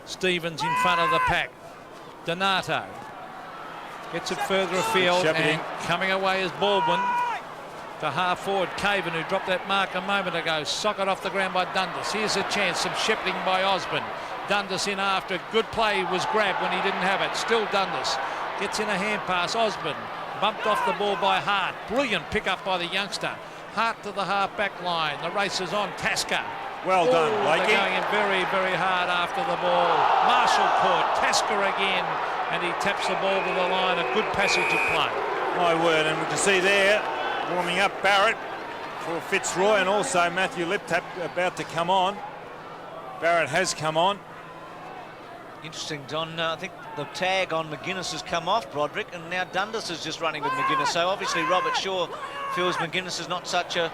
Stevens in front of the pack. Donato gets it further afield and coming away is Baldwin to half forward. Caven, who dropped that mark a moment ago. Socket off the ground by Dundas. Here's a chance. Some shepherding by Osborne. Dundas in after. Good play was grabbed when he didn't have it. Still Dundas gets in a hand pass. Osborne bumped off the ball by Hart. Brilliant pick up by the youngster. Hart to the half-back line. The race is on. Tasker. Well done, Blakey. They're going in very, very hard after the ball. Marshall caught. Tasker again. And he taps the ball to the line. A good passage of play. My word, and we can see there, warming up Barrett for Fitzroy, and also Matthew Liptap about to come on. Barrett has come on. Interesting, Don. I think the tag on McGuinness has come off, Broderick, and now Dundas is just running with McGuinness. So obviously Robert Shaw feels McGuinness is not such a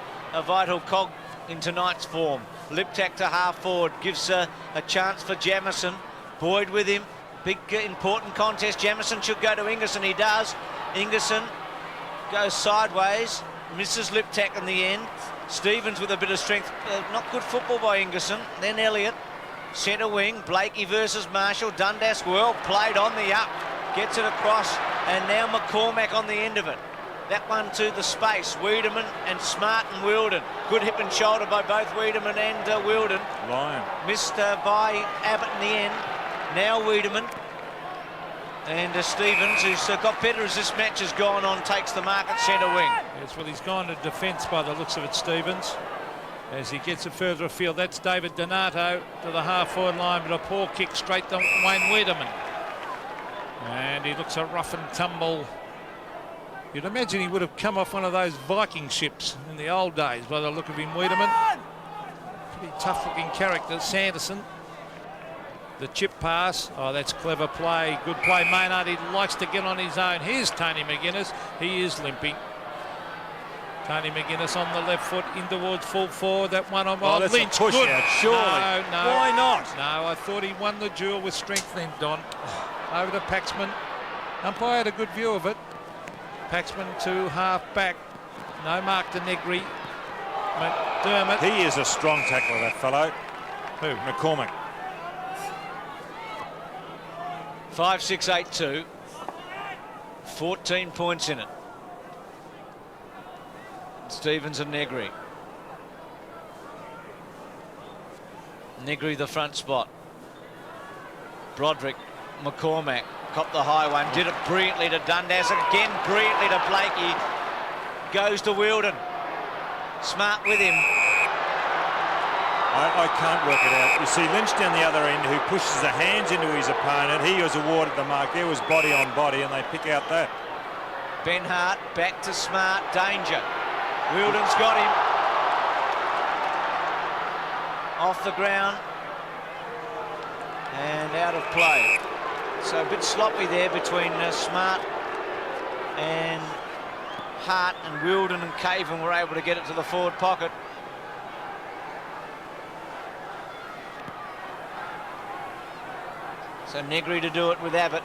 vital cog in tonight's form. Liptak to half forward gives a chance for Jamieson. Boyd with him. Big important contest. Jamieson should go to Ingerson. He does. Ingerson goes sideways. Misses Liptak in the end. Stevens with a bit of strength. Not good football by Ingerson. Then Elliott. Centre wing. Blakey versus Marshall. Dundas well played on the up. Gets it across. And now McCormack on the end of it. That one to the space. Wiedemann and Smart and Wilden. Good hip and shoulder by both Wiedemann and Wilden. Lyon. Missed by Abbott in the end. Now Wiedemann. And Stevens, who's got better as this match has gone on, takes the mark at centre wing. Yes, well, he's gone to defence by the looks of it, Stevens. As he gets it further afield, that's David Donato to the half-forward line, but a poor kick straight to Wayne Wiedemann. And he looks a rough and tumble. You'd imagine he would have come off one of those Viking ships in the old days by the look of him, Wiedemann. Pretty tough-looking character. Sanderson. The chip pass. Oh, that's clever play. Good play, Maynard. He likes to get on his own. Here's Tony McGuinness. He is limping. Tony McGuinness on the left foot in towards full forward. That one on that's Lynch. A push Good. out, surely. No. Why not? No, I thought he won the duel with strength then, Don. Over to Paxman. Umpire had a good view of it. Paxman to half back. No mark to Negri. McDermott. He is a strong tackler, that fellow. Who? McCormack. 5-6-8-2. 14 points in it. Stevens and Negri. Negri the front spot. Broderick, McCormack, copped the high one, did it brilliantly to Dundas, again brilliantly to Blakey. Goes to Wilden. Smart with him. I can't work it out. You see Lynch down the other end who pushes the hands into his opponent. He was awarded the mark. There was body on body, and they pick out that. Ben Hart back to Smart. Danger. Wilden's got him. Off the ground. And out of play. So a bit sloppy there between Smart and Hart, and Wilden and Caven were able to get it to the forward pocket. So Negri to do it with Abbott.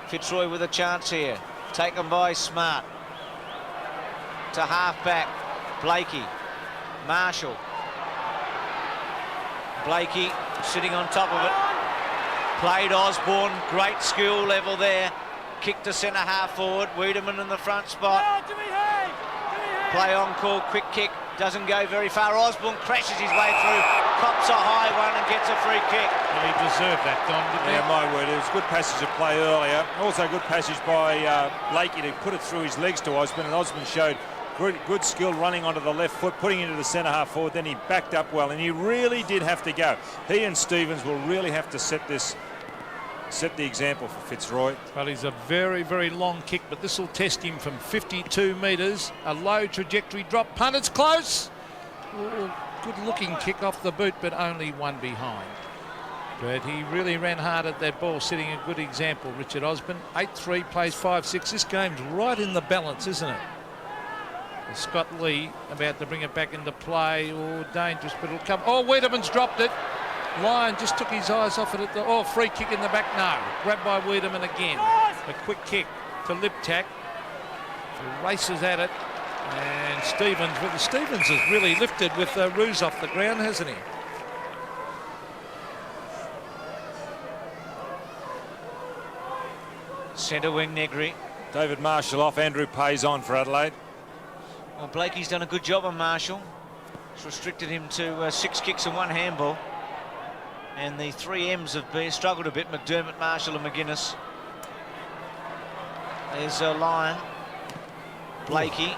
Fitzroy with a chance here. Taken by Smart. To half-back. Blakey. Marshall. Blakey sitting on top of it. Played Osborne. Great skill level there. kick to centre half forward. Wiedemann in the front spot. Play on call, quick kick, doesn't go very far. Osborne crashes his way through, cops a high one and gets a free kick. Well, he deserved that, Don, didn't he? Yeah, my word, it was good passage of play earlier. Also good passage by Blakey to put it through his legs to Osborne, and Osborne showed good skill running onto the left foot, putting it into the centre half forward. Then he backed up well, and he really did have to go. He and Stevens will really have to set the example for Fitzroy. Well, he's a very, very long kick, but this will test him from 52 metres. A low trajectory drop. Punt, it's close. Ooh, good-looking kick off the boot, but only one behind. But he really ran hard at that ball, setting a good example, Richard Osborne. 8-3, plays 5-6. This game's right in the balance, isn't it? Scott Lee about to bring it back into play. Oh, dangerous, but it'll come. Oh, Wiedemann's dropped it. Lyon just took his eyes off it at the... Oh, free kick in the back. No. Grabbed by Wiedemann again. A quick kick to Liptak. He races at it. And Stevens... Well, Stevens has really lifted with Roos off the ground, hasn't he? Centre wing, Negri. David Marshall off. Andrew Pay's on for Adelaide. Well, Blakey's done a good job on Marshall. It's restricted him to 6 kicks and 1 handball. And the 3 M's have struggled a bit, McDermott, Marshall and McGuinness. There's Lyon, Blakey,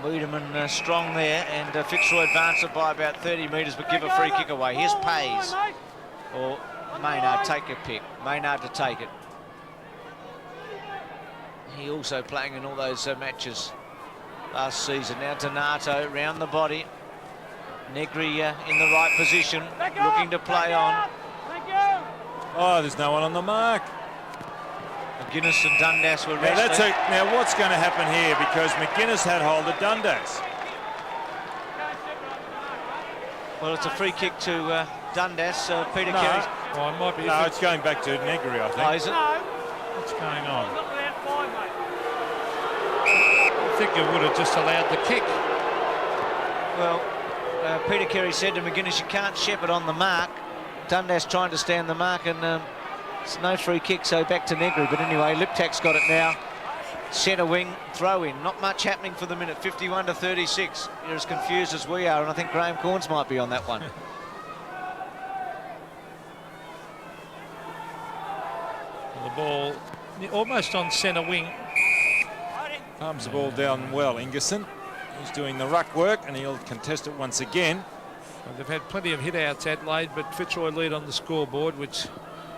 Wiedemann strong there, and Fitzroy advanced it by about 30 metres but give a free kick away. Here's Pays, or Maynard, take a pick. Maynard to take it. He also playing in all those matches last season. Now Donato round the body. Negri in the right position, looking to play on. Oh, there's no one on the mark. McGuinness and Dundas were wrestling. Now what's going to happen here, because McGuinness had hold of Dundas. Well, it's a free kick to Dundas. Peter Carey. Oh, it might be. No, it's going back to Negri, I think. Oh, is it? What's going on? I think it would have just allowed the kick. Well, Peter Carey said to McGuinness, you can't shepherd on the mark. Dundas trying to stand the mark, and it's no free kick, so back to Negri. But anyway, Liptak's got it now. Centre wing, throw in. Not much happening for the minute. 51 to 36. You're as confused as we are, and I think Graham Corns might be on that one. The ball almost on centre wing. Palms the ball down well, Ingerson. He's doing the ruck work, and he'll contest it once again. Well, they've had plenty of hit-outs, Adelaide, but Fitzroy lead on the scoreboard, which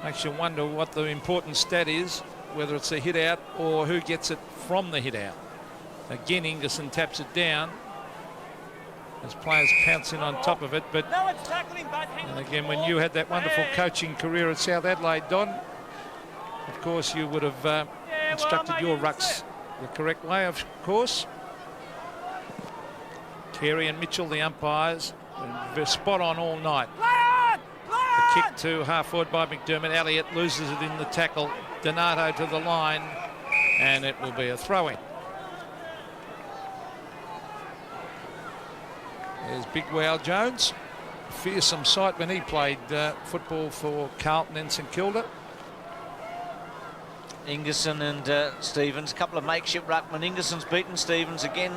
makes you wonder what the important stat is, whether it's a hit-out or who gets it from the hit-out. Again, Ingerson taps it down as players pounce in on top of it, but and again, when you had that wonderful coaching career at South Adelaide, Don, of course, you would have instructed your rucks the correct way, of course. Carey and Mitchell, the umpires, they're spot on all night. The kick to half forward by McDermott. Elliott loses it in the tackle. Donato to the line, and it will be a throw-in. There's Big Wow Jones. Fearsome sight when he played football for Carlton and St Kilda. Ingerson and Stevens, a couple of makeshift ruckmen. Ingerson's beaten Stevens again.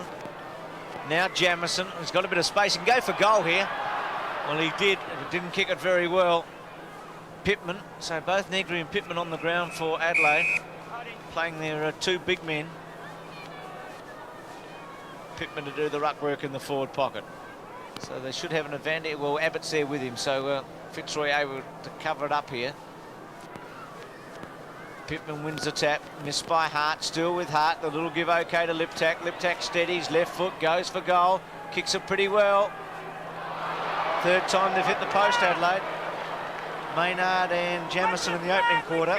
Now Jamieson has got a bit of space and go for goal here. Well, he did, but didn't kick it very well. Pittman, so both Negri and Pittman on the ground for Adelaide, playing their 2 big men. Pittman to do the ruck work in the forward pocket. So they should have an advantage. Well, Abbott's there with him, so Fitzroy able to cover it up here. Pittman wins the tap, missed by Hart, still with Hart, the little give okay to Liptak. Liptak steadies, left foot, goes for goal, kicks it pretty well. 3rd time they've hit the post, Adelaide. Maynard and Jamieson in the opening quarter.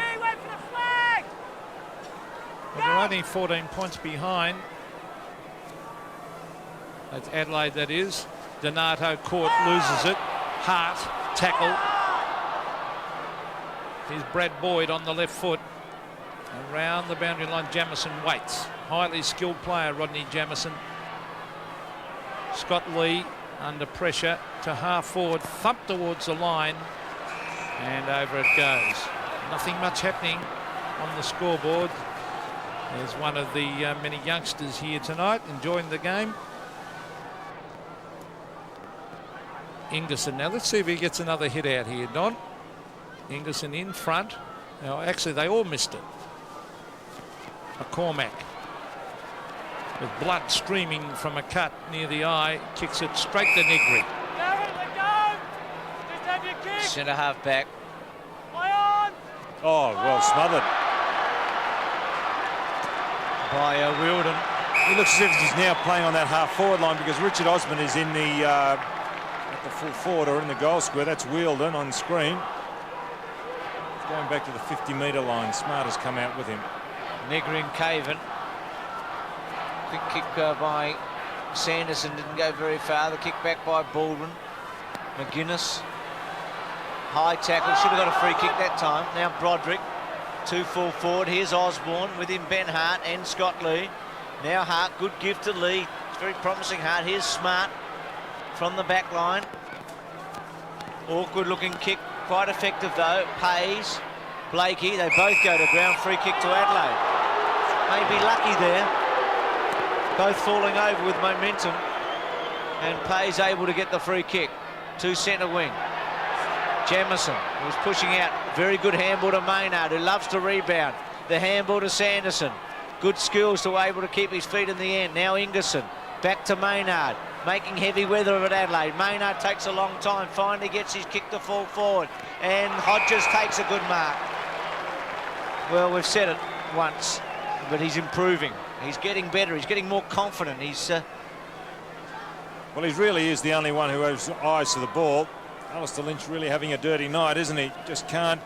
Well, they're only 14 points behind. That's Adelaide, that is. Donato caught, loses it. Hart, tackle. Here's Brad Boyd on the left foot. Around the boundary line, Jamieson waits. Highly skilled player, Rodney Jamieson. Scott Lee under pressure to half forward, thump towards the line, and over it goes. Nothing much happening. on the scoreboard. There's one of the many youngsters here tonight enjoying the game. Ingerson. Now let's see if he gets another hit out here, Don. Ingerson in front. Now actually they all missed it. McCormack, with blood streaming from a cut near the eye, kicks it straight to Negri. Centre half back. Oh, well smothered by Wilden. He looks as if he's now playing on that half-forward line because Richard Osman is in the at the full forward or in the goal square. That's Wilden on screen. He's going back to the 50-metre line. Smart has come out with him. Negri and Caven. Quick kick by Sanderson, didn't go very far. The kick back by Baldwin. McGuinness. High tackle, should have got a free kick that time. Now Broderick, 2 full forward. Here's Osborne, with him Ben Hart and Scott Lee. Now Hart, good gift to Lee. It's very promising Hart. Here's Smart from the back line. Awkward looking kick, quite effective though. Pays, Blakey, they both go to ground. Free kick to Adelaide. Maybe lucky there. Both falling over with momentum. And Pays able to get the free kick to centre wing. Jamison was pushing out. Very good handball to Maynard, who loves to rebound. The handball to Sanderson. Good skills to able to keep his feet in the end. Now Ingerson. Back to Maynard. Making heavy weather of it, Adelaide. Maynard takes a long time. Finally gets his kick to fall forward. And Hodges takes a good mark. Well, we've said it once, but he's improving. He's getting better. He's getting more confident. He's... Well, he really is the only one who has eyes to the ball. Alistair Lynch really having a dirty night, isn't he? Just can't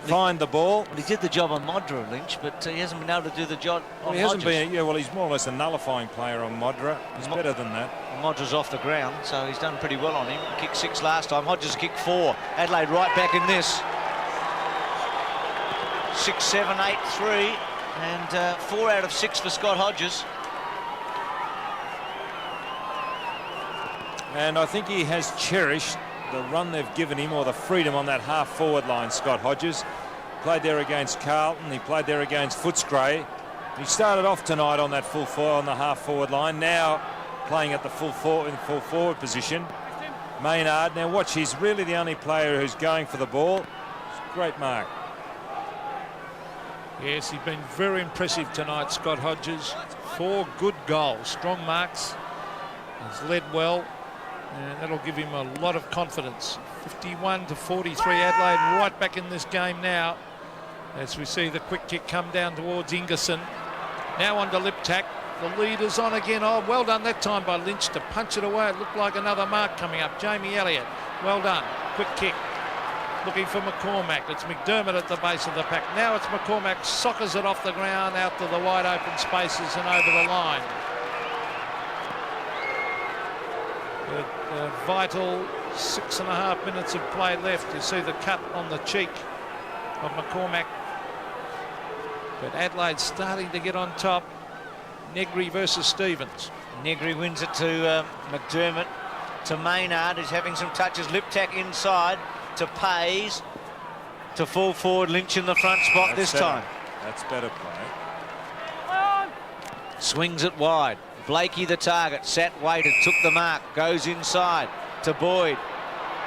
find the ball. Well, he did the job on Modra, Lynch, but he hasn't been able to do the job on he hasn't Hodges. been. Yeah, well, he's more or less a nullifying player on Modra. He's better than that. Modra's off the ground, so he's done pretty well on him. Kicked 6 last time. Hodges kicked 4. Adelaide right back in this. 6, 7, 8, 3, and 4 out of 6 for Scott Hodges. And I think he has cherished the run they've given him, or the freedom on that half-forward line, Scott Hodges. Played there against Carlton, he played there against Footscray. He started off tonight on that full forward, on the half-forward line, now playing at the full forward position. Maynard, now watch, he's really the only player who's going for the ball. It's a great mark. Yes, he's been very impressive tonight, Scott Hodges. 4 good goals, strong marks. He's led well. And that'll give him a lot of confidence. 51-43 Adelaide right back in this game now, as we see the quick kick come down towards Ingerson. Now on to Liptak. The leader's on again. Oh, well done that time by Lynch to punch it away. It looked like another mark coming up. Jamie Elliott, well done. Quick kick. Looking for McCormack. It's McDermott at the base of the pack. Now it's McCormack, soccers it off the ground out to the wide open spaces and over the line. A vital 6.5 minutes of play left. You see the cut on the cheek of McCormack. But Adelaide's starting to get on top. Negri versus Stevens. Negri wins it to McDermott. To Maynard, who's having some touches. Liptak inside to Pays. To full forward, Lynch in the front spot. That's this better. time. That's better play. Swings it wide. Blakey the target, sat, waited, took the mark, goes inside to Boyd,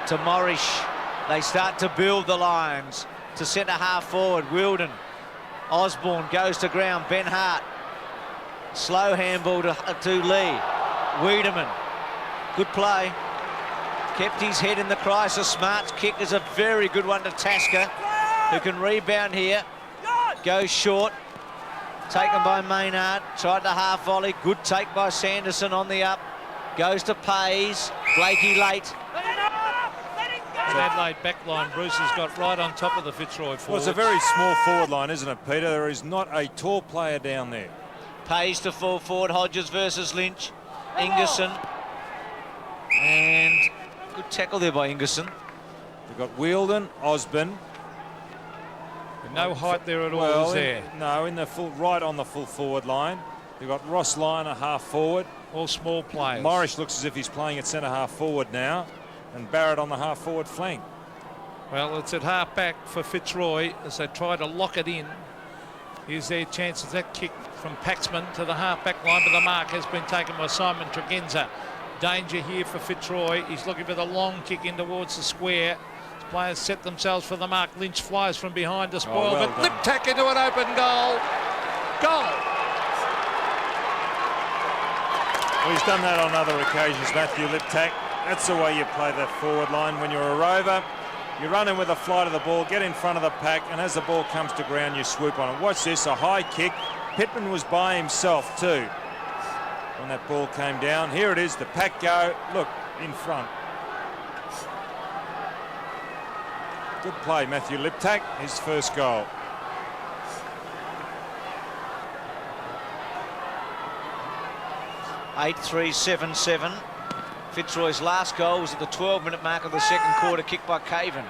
to Morrish. They start to build the lines to centre half forward. Wilden, Osborne goes to ground. Ben Hart, slow handball to Lee. Wiedemann, good play. Kept his head in the crisis. Smart's kick is a very good one to Tasker, who can rebound here. Goes short. Taken by Maynard, tried to half volley, good take by Sanderson on the up, goes to Pays, Blakey late. Adelaide backline, Bruce has got right on top of the Fitzroy forward. Well, it's a very small forward line, isn't it, Peter? There is not a tall player down there. Pays to full forward, Hodges versus Lynch, Ingerson, and good tackle there by Ingerson. They've got Wielden, Osborne. No height there at all, is there? No, in the right on the full forward line. They've got Ross Lyon, half forward. All small players. Morrish looks as if he's playing at centre half forward now. And Barrett on the half forward flank. Well, it's at half-back for Fitzroy as they try to lock it in. Here's their chances. That kick from Paxman to the half-back line, but the mark has been taken by Simon Tregenza. Danger here for Fitzroy. He's looking for the long kick in towards the square. Players set themselves for the mark. Lynch flies from behind to spoil, but Liptak into an open goal. Goal! Well, he's done that on other occasions, Matthew Liptak. That's the way you play that forward line when you're a rover. You run in with a flight of the ball, get in front of the pack, and as the ball comes to ground, you swoop on it. Watch this, a high kick. Pittman was by himself too when that ball came down. Here it is, the pack go. Look, in front. Good play, Matthew Liptak, his first goal. Eight, 3-7-7. Fitzroy's last goal was at the 12-minute mark of the second quarter, kicked by Caven.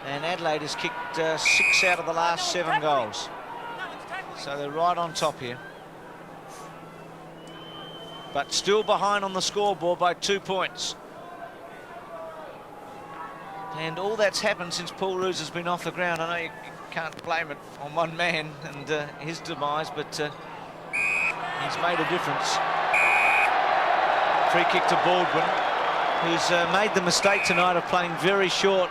And Adelaide has kicked 6 out of the last 7 goals. So they're right on top here. But still behind on the scoreboard by 2 points. And all that's happened since Paul Roos has been off the ground. I know you can't blame it on one man and his demise, but he's made a difference. Free kick to Baldwin, who's made the mistake tonight of playing very short.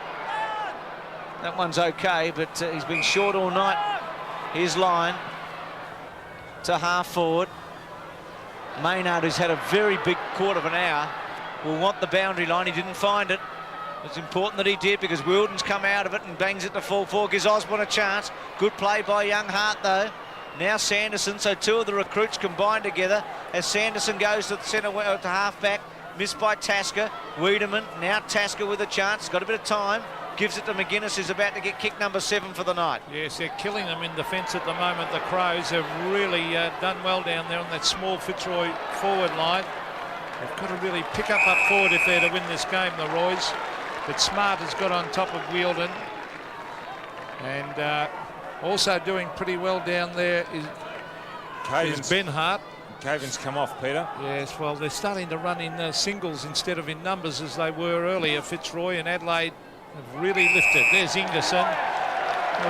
That one's okay, but he's been short all night. Here's Lyon to half forward. Maynard, who's had a very big quarter of an hour, will want the boundary line. He didn't find it. It's important that he did because Wilden's come out of it and bangs it to full forward, gives Osborne a chance. Good play by young Hart though. Now Sanderson, so 2 of the recruits combined together as Sanderson goes to the centre to half-back, missed by Tasker. Wiedemann, now Tasker with a chance, got a bit of time, gives it to McGuinness, who's about to get kick number 7 for the night. Yes, they're killing them in defence at the moment. The Crows have really done well down there on that small Fitzroy forward line. They've got to really pick up forward if they're to win this game, the Roys. But Smart has got on top of Wielden. And also doing pretty well down there is Ben Hart. Caven's come off, Peter. Yes, well, they're starting to run in singles instead of in numbers as they were earlier. Fitzroy and Adelaide have really lifted. There's Ingerson.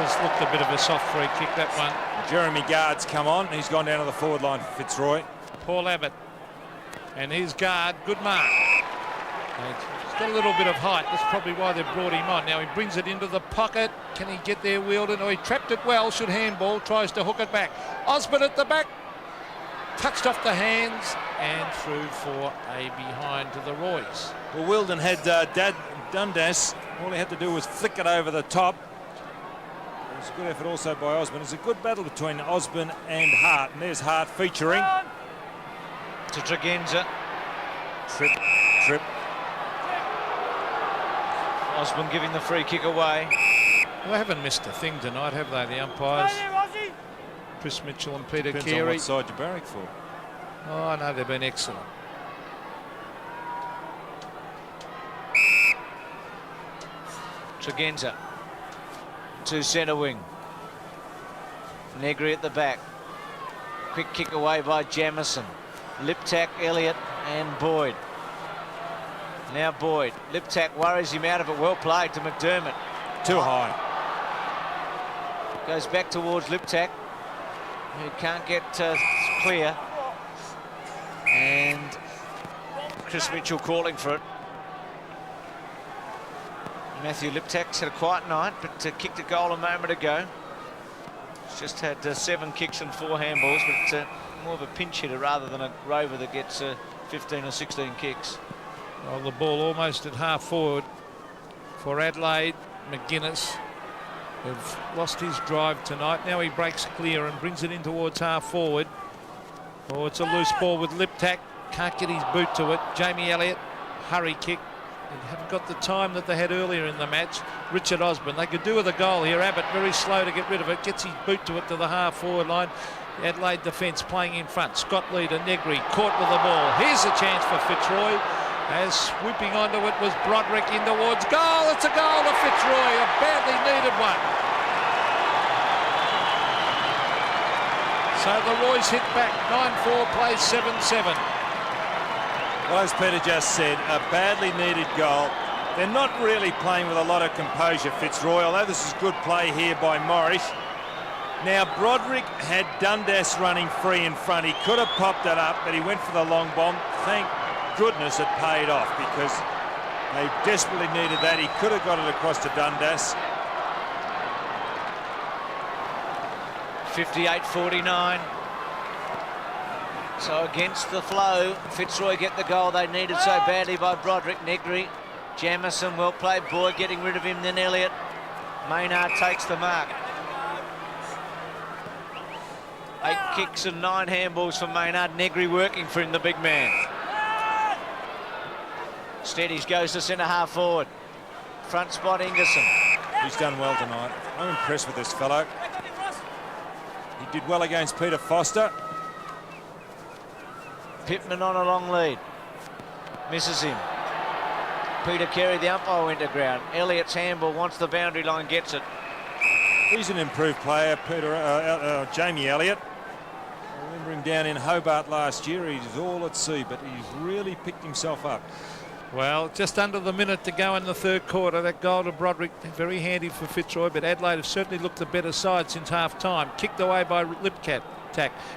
It's looked a bit of a soft free kick, that one. Jeremy Gard's come on. He's gone down to the forward line for Fitzroy. Paul Abbott. And his guard, good mark. He's got a little bit of height. That's probably why they've brought him on. Now he brings it into the pocket. Can he get there, Wielden? Oh, he trapped it well. Should handball. Tries to hook it back. Osborne at the back. Touched off the hands and through for a behind to the Roys. Well, Wielden had Dundas. All he had to do was flick it over the top. It was a good effort also by Osborne. It's a good battle between Osborne and Hart. And there's Hart featuring. To Tregenza. Trip. Osborne giving the free kick away. They haven't missed a thing tonight, have they, the umpires? Chris Mitchell and Peter Depends Carey. on what side you barrack for. Oh, no, they've been excellent. Tregenza to centre wing. Negri at the back. Quick kick away by Jamison. Liptak, Elliott and Boyd. Now Boyd. Liptak worries him out of it. Well played to McDermott. Too high. Goes back towards Liptak, who can't get clear. And Chris Mitchell calling for it. Matthew Liptak's had a quiet night, but kicked a goal a moment ago. He's just had 7 kicks and 4 handballs, but more of a pinch hitter rather than a rover that gets 15 or 16 kicks. Well, the ball almost at half forward for Adelaide. McGuinness have lost his drive tonight. Now he breaks clear and brings it in towards half forward. Oh, it's a loose ball with Liptak. Can't get his boot to it. Jamie Elliott, hurry kick. They haven't got the time that they had earlier in the match. Richard Osborne, they could do with a goal here. Abbott very slow to get rid of it. Gets his boot to it to the half forward line. The Adelaide defence playing in front. Scott Leader, Negri caught with the ball. Here's a chance for Fitzroy. As swooping onto it was Broderick in towards goal. It's a goal to Fitzroy, a badly needed one. So the Roys hit back. 9-4 plays 7-7. Well, as Peter just said, a badly needed goal. They're not really playing with a lot of composure, Fitzroy, although this is good play here by Morris. Now, Broderick had Dundas running free in front. He could have popped it up, but he went for the long bomb. Thank goodness it paid off, because they desperately needed that. He could have got it across to Dundas. 58-49. So against the flow, Fitzroy get the goal they needed so badly by Broderick. Negri, Jamison, well played. Boyd getting rid of him, then Elliott. Maynard takes the mark. 8 kicks and 9 handballs for Maynard. Negri working for him, the big man. Steadies, goes to centre half forward. Front spot, Ingerson. He's done well tonight. I'm impressed with this fellow. He did well against Peter Foster. Pittman on a long lead. Misses him. Peter Carey, the umpire, went to ground. Elliott's handball, wants the boundary line, gets it. He's an improved player, Jamie Elliott. I remember him down in Hobart last year. He was all at sea, but he's really picked himself up. Well, just under the minute to go in the third quarter. That goal to Broderick, very handy for Fitzroy, but Adelaide have certainly looked the better side since half-time. Kicked away by Lipcat.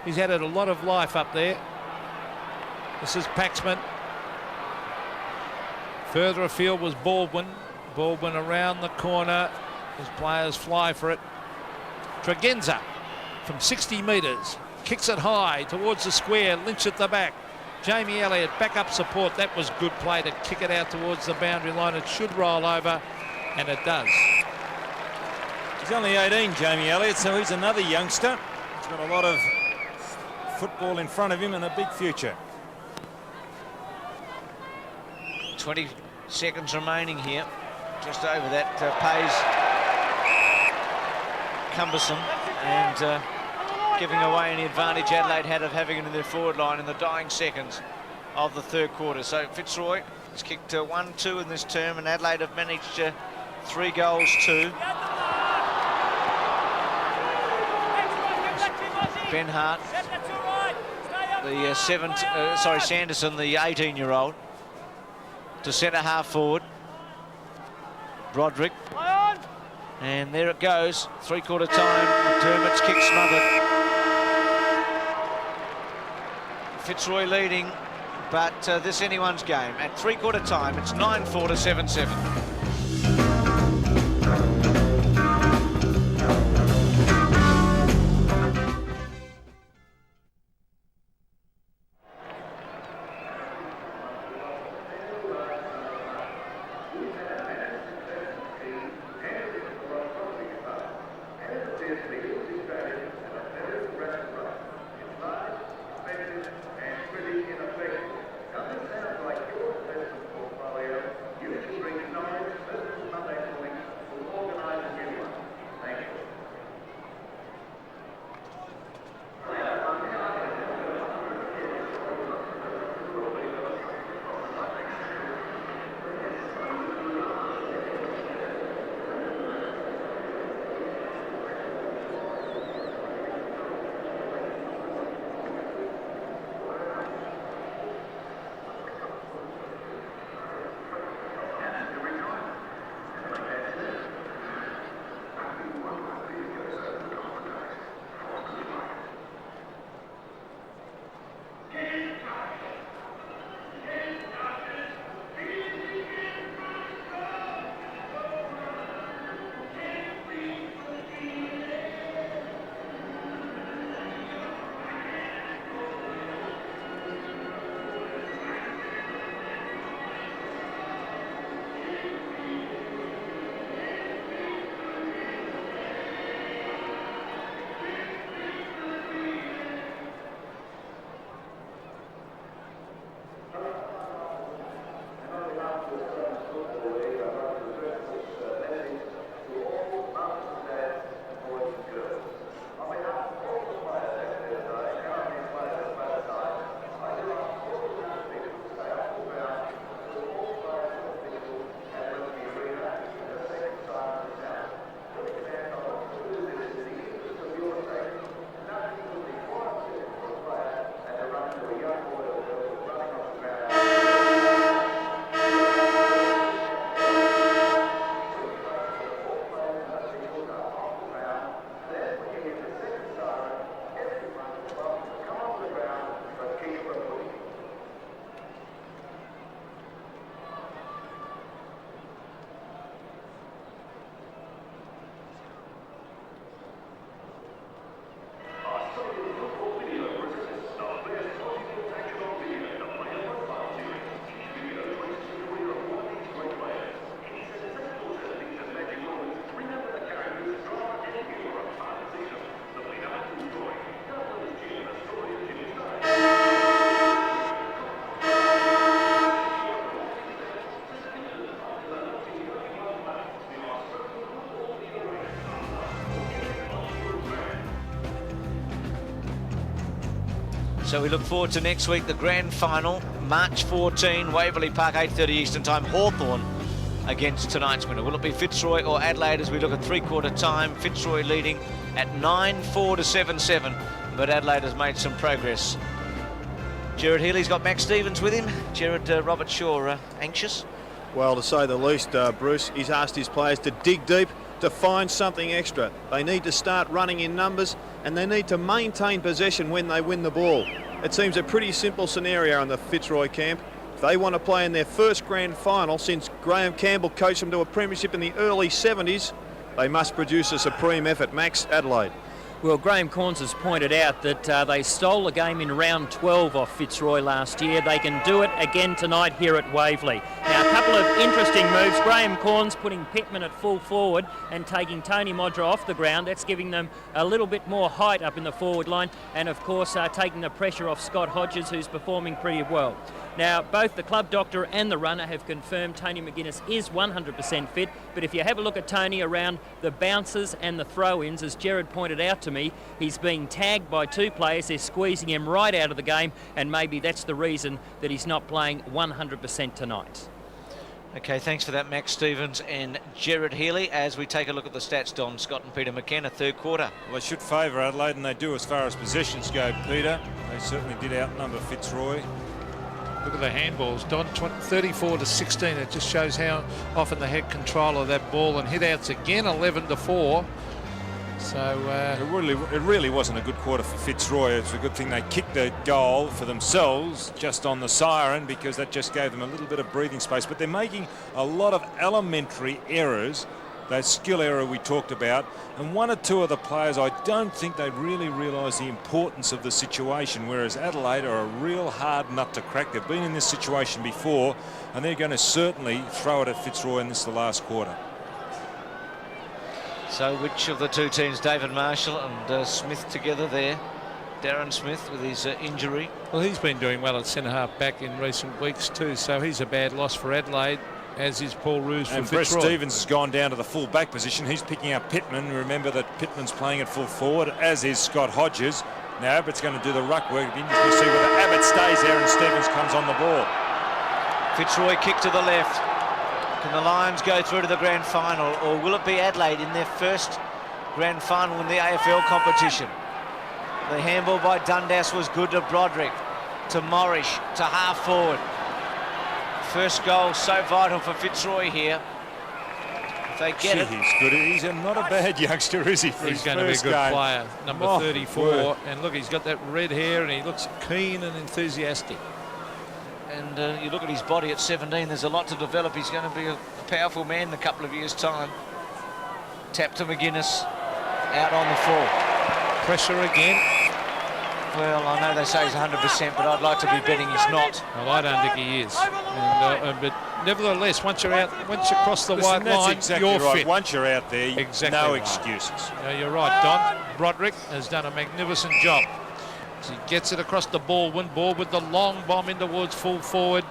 He's added a lot of life up there. This is Paxman. Further afield was Baldwin. Baldwin around the corner. His players fly for it. Tregenza from 60 metres. Kicks it high towards the square. Lynch at the back. Jamie Elliott, backup support. That was good play to kick it out towards the boundary line. It should roll over, and it does. He's only 18, Jamie Elliott, so he's another youngster. He's got a lot of football in front of him and a big future. 20 seconds remaining here. Just over that pays cumbersome, and giving away any advantage Adelaide had of having it in their forward line in the dying seconds of the third quarter. So Fitzroy has kicked 1-2 in this term, and Adelaide have managed 3 goals to. Ben Hart, the Sanderson, the 18-year-old, to centre half forward. Broderick, and there it goes. 3/4 time. McDermott's kick smothered. Fitzroy leading, but this anyone's game. At 3/4 time, it's 9-4 to 7-7. Now this sounds like your investment portfolio. You should reach 9 So we look forward to next week, the grand final, March 14, Waverley Park, 8:30 Eastern Time, Hawthorn against tonight's winner. Will it be Fitzroy or Adelaide as we look at three-quarter time? Fitzroy leading at 9-4 to 7-7, but Adelaide has made some progress. Gerard Healy's got Max Stevens with him. Gerard, Robert Shaw, anxious? Well, to say the least, Bruce, he's asked his players to dig deep, to find something extra. They need to start running in numbers, and they need to maintain possession when they win the ball. It seems a pretty simple scenario in the Fitzroy camp. If they want to play in their first grand final since Graham Campbell coached them to a premiership in the early 70s, they must produce a supreme effort. Max, Adelaide. Well, Graham Corns has pointed out that they stole a game in round 12 off Fitzroy last year. They can do it again tonight here at Waverley. Now, a couple of interesting moves. Graham Corns putting Pittman at full forward and taking Tony Modra off the ground. That's giving them a little bit more height up in the forward line. And, of course, taking the pressure off Scott Hodges, who's performing pretty well. Now, both the club doctor and the runner have confirmed Tony McGuinness is 100% fit, but if you have a look at Tony around the bounces and the throw-ins, as Gerard pointed out to me, he's being tagged by two players. They're squeezing him right out of the game, and maybe that's the reason that he's not playing 100% tonight. Okay, thanks for that, Max Stevens and Gerard Healy. As we take a look at the stats, Don Scott and Peter McKenna, third quarter. Well, they should favour Adelaide, and they do as far as possessions go, Peter. They certainly did outnumber Fitzroy. Look at the handballs, Don, 34 to 16. It just shows how often they had control of that ball, and hit outs again, 11 to 4. So it really wasn't a good quarter for Fitzroy. It's a good thing they kicked the goal for themselves just on the siren, because that just gave them a little bit of breathing space. But they're making a lot of elementary errors. That skill error we talked about, and one or two of the players, I don't think they really realise the importance of the situation, whereas Adelaide are a real hard nut to crack. They've been in this situation before, and they're going to certainly throw it at Fitzroy in this the last quarter. So which of the two teams, David Marshall and Smith together there? Darren Smith with his injury. Well, he's been doing well at centre-half back in recent weeks too, so he's a bad loss for Adelaide, as is Paul Roos for Fitzroy. And Brett Stevens has gone down to the full back position. He's picking up Pittman. Remember that Pittman's playing at full forward, as is Scott Hodges. Now Abbott's going to do the ruck work. It'll be interesting to see whether Abbott stays there and Stevens comes on the ball. Fitzroy kick to the left. Can the Lions go through to the grand final, or will it be Adelaide in their first grand final in the AFL competition? The handball by Dundas was good to Broderick, to Morrish, to half forward. First goal so vital for Fitzroy here. If they get it. He's good. He's not a bad youngster, is he? He's going to be a good player, number 34. Word. And look, he's got that red hair and he looks keen and enthusiastic. And you look at his body at 17, there's a lot to develop. He's going to be a powerful man in a couple of years' time. Tap to McGuinness, out on the full. Pressure again. Well, I know they say he's 100%, but I'd like to be betting he's not. Well, I don't think he is. And, but nevertheless, once you're out, once you cross the white line, exactly you're right. fit. Once you're out there, exactly no right. excuses. No, you're right, Don. Broderick has done a magnificent job. As he gets it across the ball with the long bomb in towards full forward.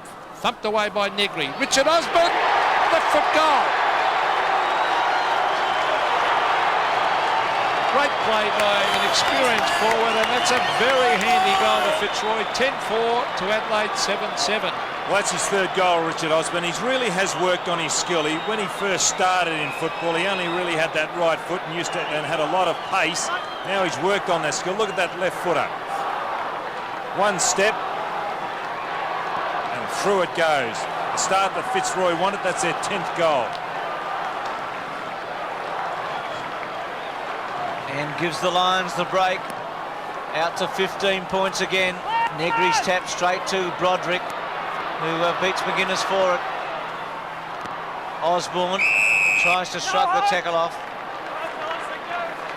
Thumped away by Negri. Richard Osborne, left foot goal. Great play by an experienced forward, and that's a very handy goal to Fitzroy. 10-4 to Adelaide, 7-7. Well, that's his third goal, Richard Osborne. He really has worked on his skill. When he first started in football, he only really had that right foot and had a lot of pace. Now he's worked on that skill. Look at that left footer. One step, and through it goes. The start that Fitzroy wanted, that's their 10th goal. And gives the Lions the break. Out to 15 points again. Negri's tap straight to Broderick, who beats McGuinness for it. Osborne tries to shrug the tackle off.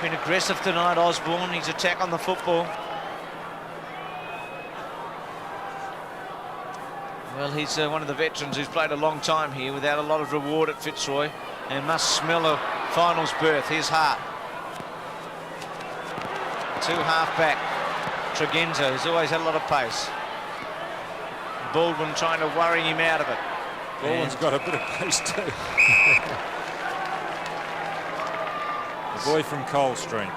Been aggressive tonight, Osborne. He's attack on the football. Well, he's one of the veterans who's played a long time here without a lot of reward at Fitzroy and must smell a finals berth. Here's Hart. Two half-back. Tregenza, who's always had a lot of pace. Baldwin trying to worry him out of it. Baldwin's got a bit of pace too. The boy from Coldstream.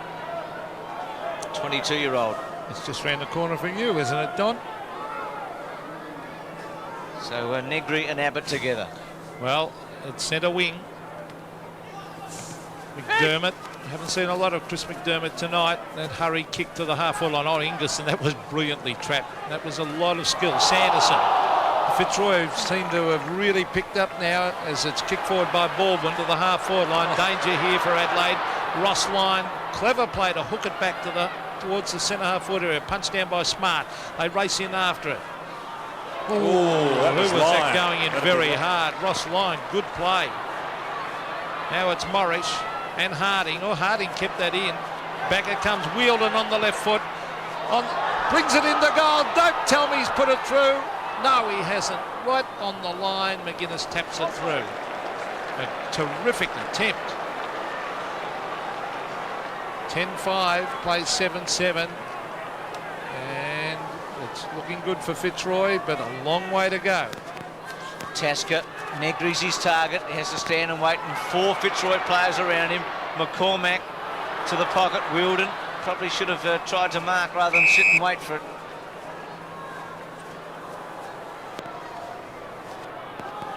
22-year-old. It's just round the corner for you, isn't it, Don? So Negri and Abbott together. Well, it's centre wing. McDermott. Haven't seen a lot of Chris McDermott tonight. That hurry kick to the half-forward line on Inglis, and that was brilliantly trapped. That was a lot of skill. Sanderson. Fitzroy seem to have really picked up now as it's kicked forward by Baldwin to the half-forward line. Danger here for Adelaide. Ross Lyon, clever play to hook it back towards the centre half-forward area. Punched down by Smart. They race in after it. Ooh, that who was was that Lyon. going in very hard? Ross Lyon, good play. Now it's Morris and Harding. Oh, Harding kept that in. Back it comes Wielden on the left foot. Brings it into goal. Don't tell me he's put it through. No, he hasn't. Right on the line, McGuinness taps it through. A terrific attempt. 10-5, plays 7-7. And it's looking good for Fitzroy, but a long way to go. Tasker, Negri's his target. He has to stand and wait, and 4 Fitzroy players around him. McCormack to the pocket. Wielden probably should have tried to mark rather than sit and wait for it.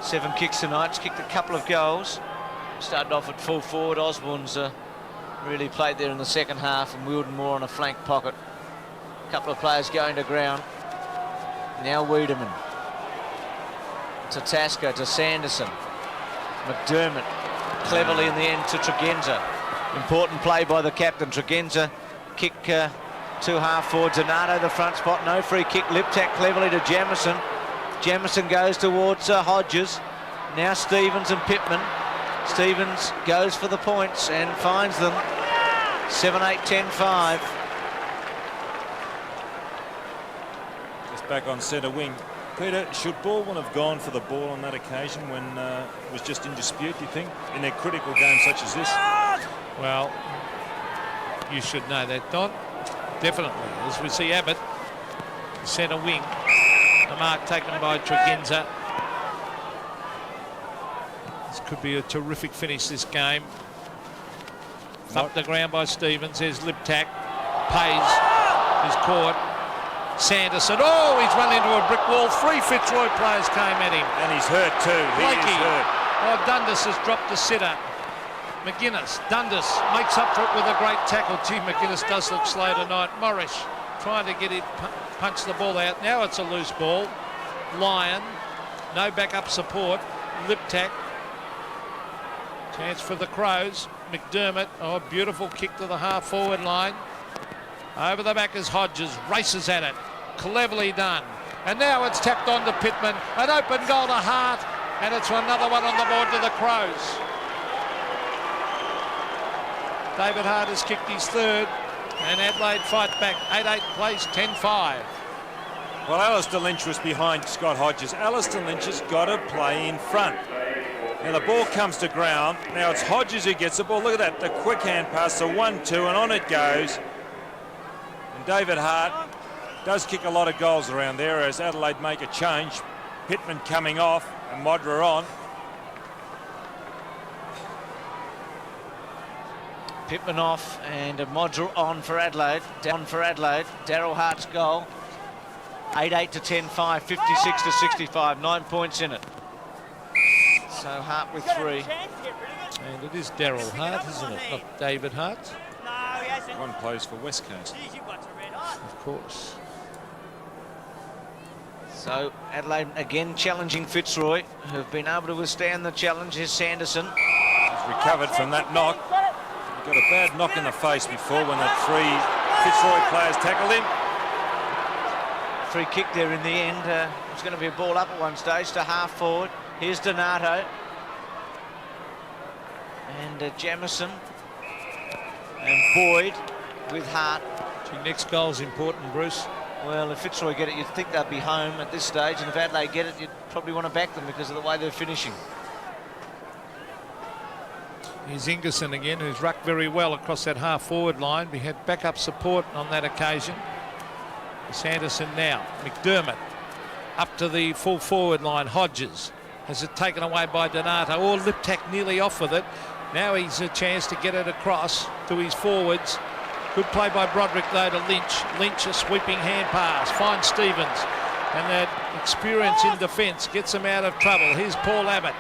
Seven kicks tonight. He's kicked a couple of goals. Started off at full forward. Osborne's really played there in the second half, and Wielden more on a flank pocket. A couple of players going to ground. Now Wiedemann. To Tasker, to Sanderson. McDermott cleverly in the end to Tregenza. Important play by the captain. Tregenza kick to half forward. Donato the front spot. No free kick. Liptak cleverly to Jamieson. Jamieson goes towards Hodges. Now Stevens and Pittman. Stevens goes for the points and finds them. 7-8, 10-5. Just back on centre wing. Peter, should Baldwin have gone for the ball on that occasion when it was just in dispute, do you think, in a critical game such as this? Well, you should know that, Don. Definitely. As we see Abbott, centre wing. The mark taken by Tregenza. This could be a terrific finish, this game. Thumped the ground by Stevens. There's Liptak. Pays. He's caught. Sanderson. Oh, he's run into a brick wall. 3 Fitzroy players came at him. And he's hurt too. He is hurt. Oh, Dundas has dropped the sitter. McGuinness. Dundas makes up for it with a great tackle. Gee, McGuinness does look slow tonight. Morris trying to get it, punch the ball out. Now it's a loose ball. Lyon. No backup support. Liptak. Chance for the Crows. McDermott. Oh, beautiful kick to the half-forward line. Over the back is Hodges. Races at it. Cleverly done. And now it's tapped on to Pittman. An open goal to Hart. And it's another one on the board to the Crows. David Hart has kicked his third. And Adelaide fight back. 8-8 plays 10-5. Well, Alistair Lynch was behind Scott Hodges. Alistair Lynch has got to play in front. Now the ball comes to ground. Now it's Hodges who gets the ball. Look at that. The quick hand pass. The 1-2 and on it goes. And David Hart does kick a lot of goals around there as Adelaide make a change. Pittman coming off and Modra on. Pittman off and Modra on for Adelaide. Down for Adelaide. Daryl Hart's goal. 8-8 to 10-5, 56 to 65, 9 points in it. So Hart with 3. And it is Daryl Hart, isn't it? Not David Hart. One plays for West Coast. Of course. So Adelaide again challenging Fitzroy, who've been able to withstand the challenge. Here's Sanderson. He's recovered from that knock. He got a bad knock in the face before when the 3 Fitzroy players tackled him. Free kick there in the end. It's going to be a ball up at one stage to half forward. Here's Donato. And Jamieson. And Boyd with Hart. Next goal's important, Bruce. Well, if Fitzroy get it, you'd think they'd be home at this stage. And if Adelaide get it, you'd probably want to back them because of the way they're finishing. Here's Ingerson again, who's rucked very well across that half-forward line. We had backup support on that occasion. Sanderson now. McDermott up to the full forward line. Hodges has it taken away by Donato. Or Liptak nearly off with it. Now he's a chance to get it across to his forwards. Good play by Broderick though to Lynch. Lynch a sweeping hand pass, finds Stevens, and that experience in defence gets him out of trouble. Here's Paul Abbott,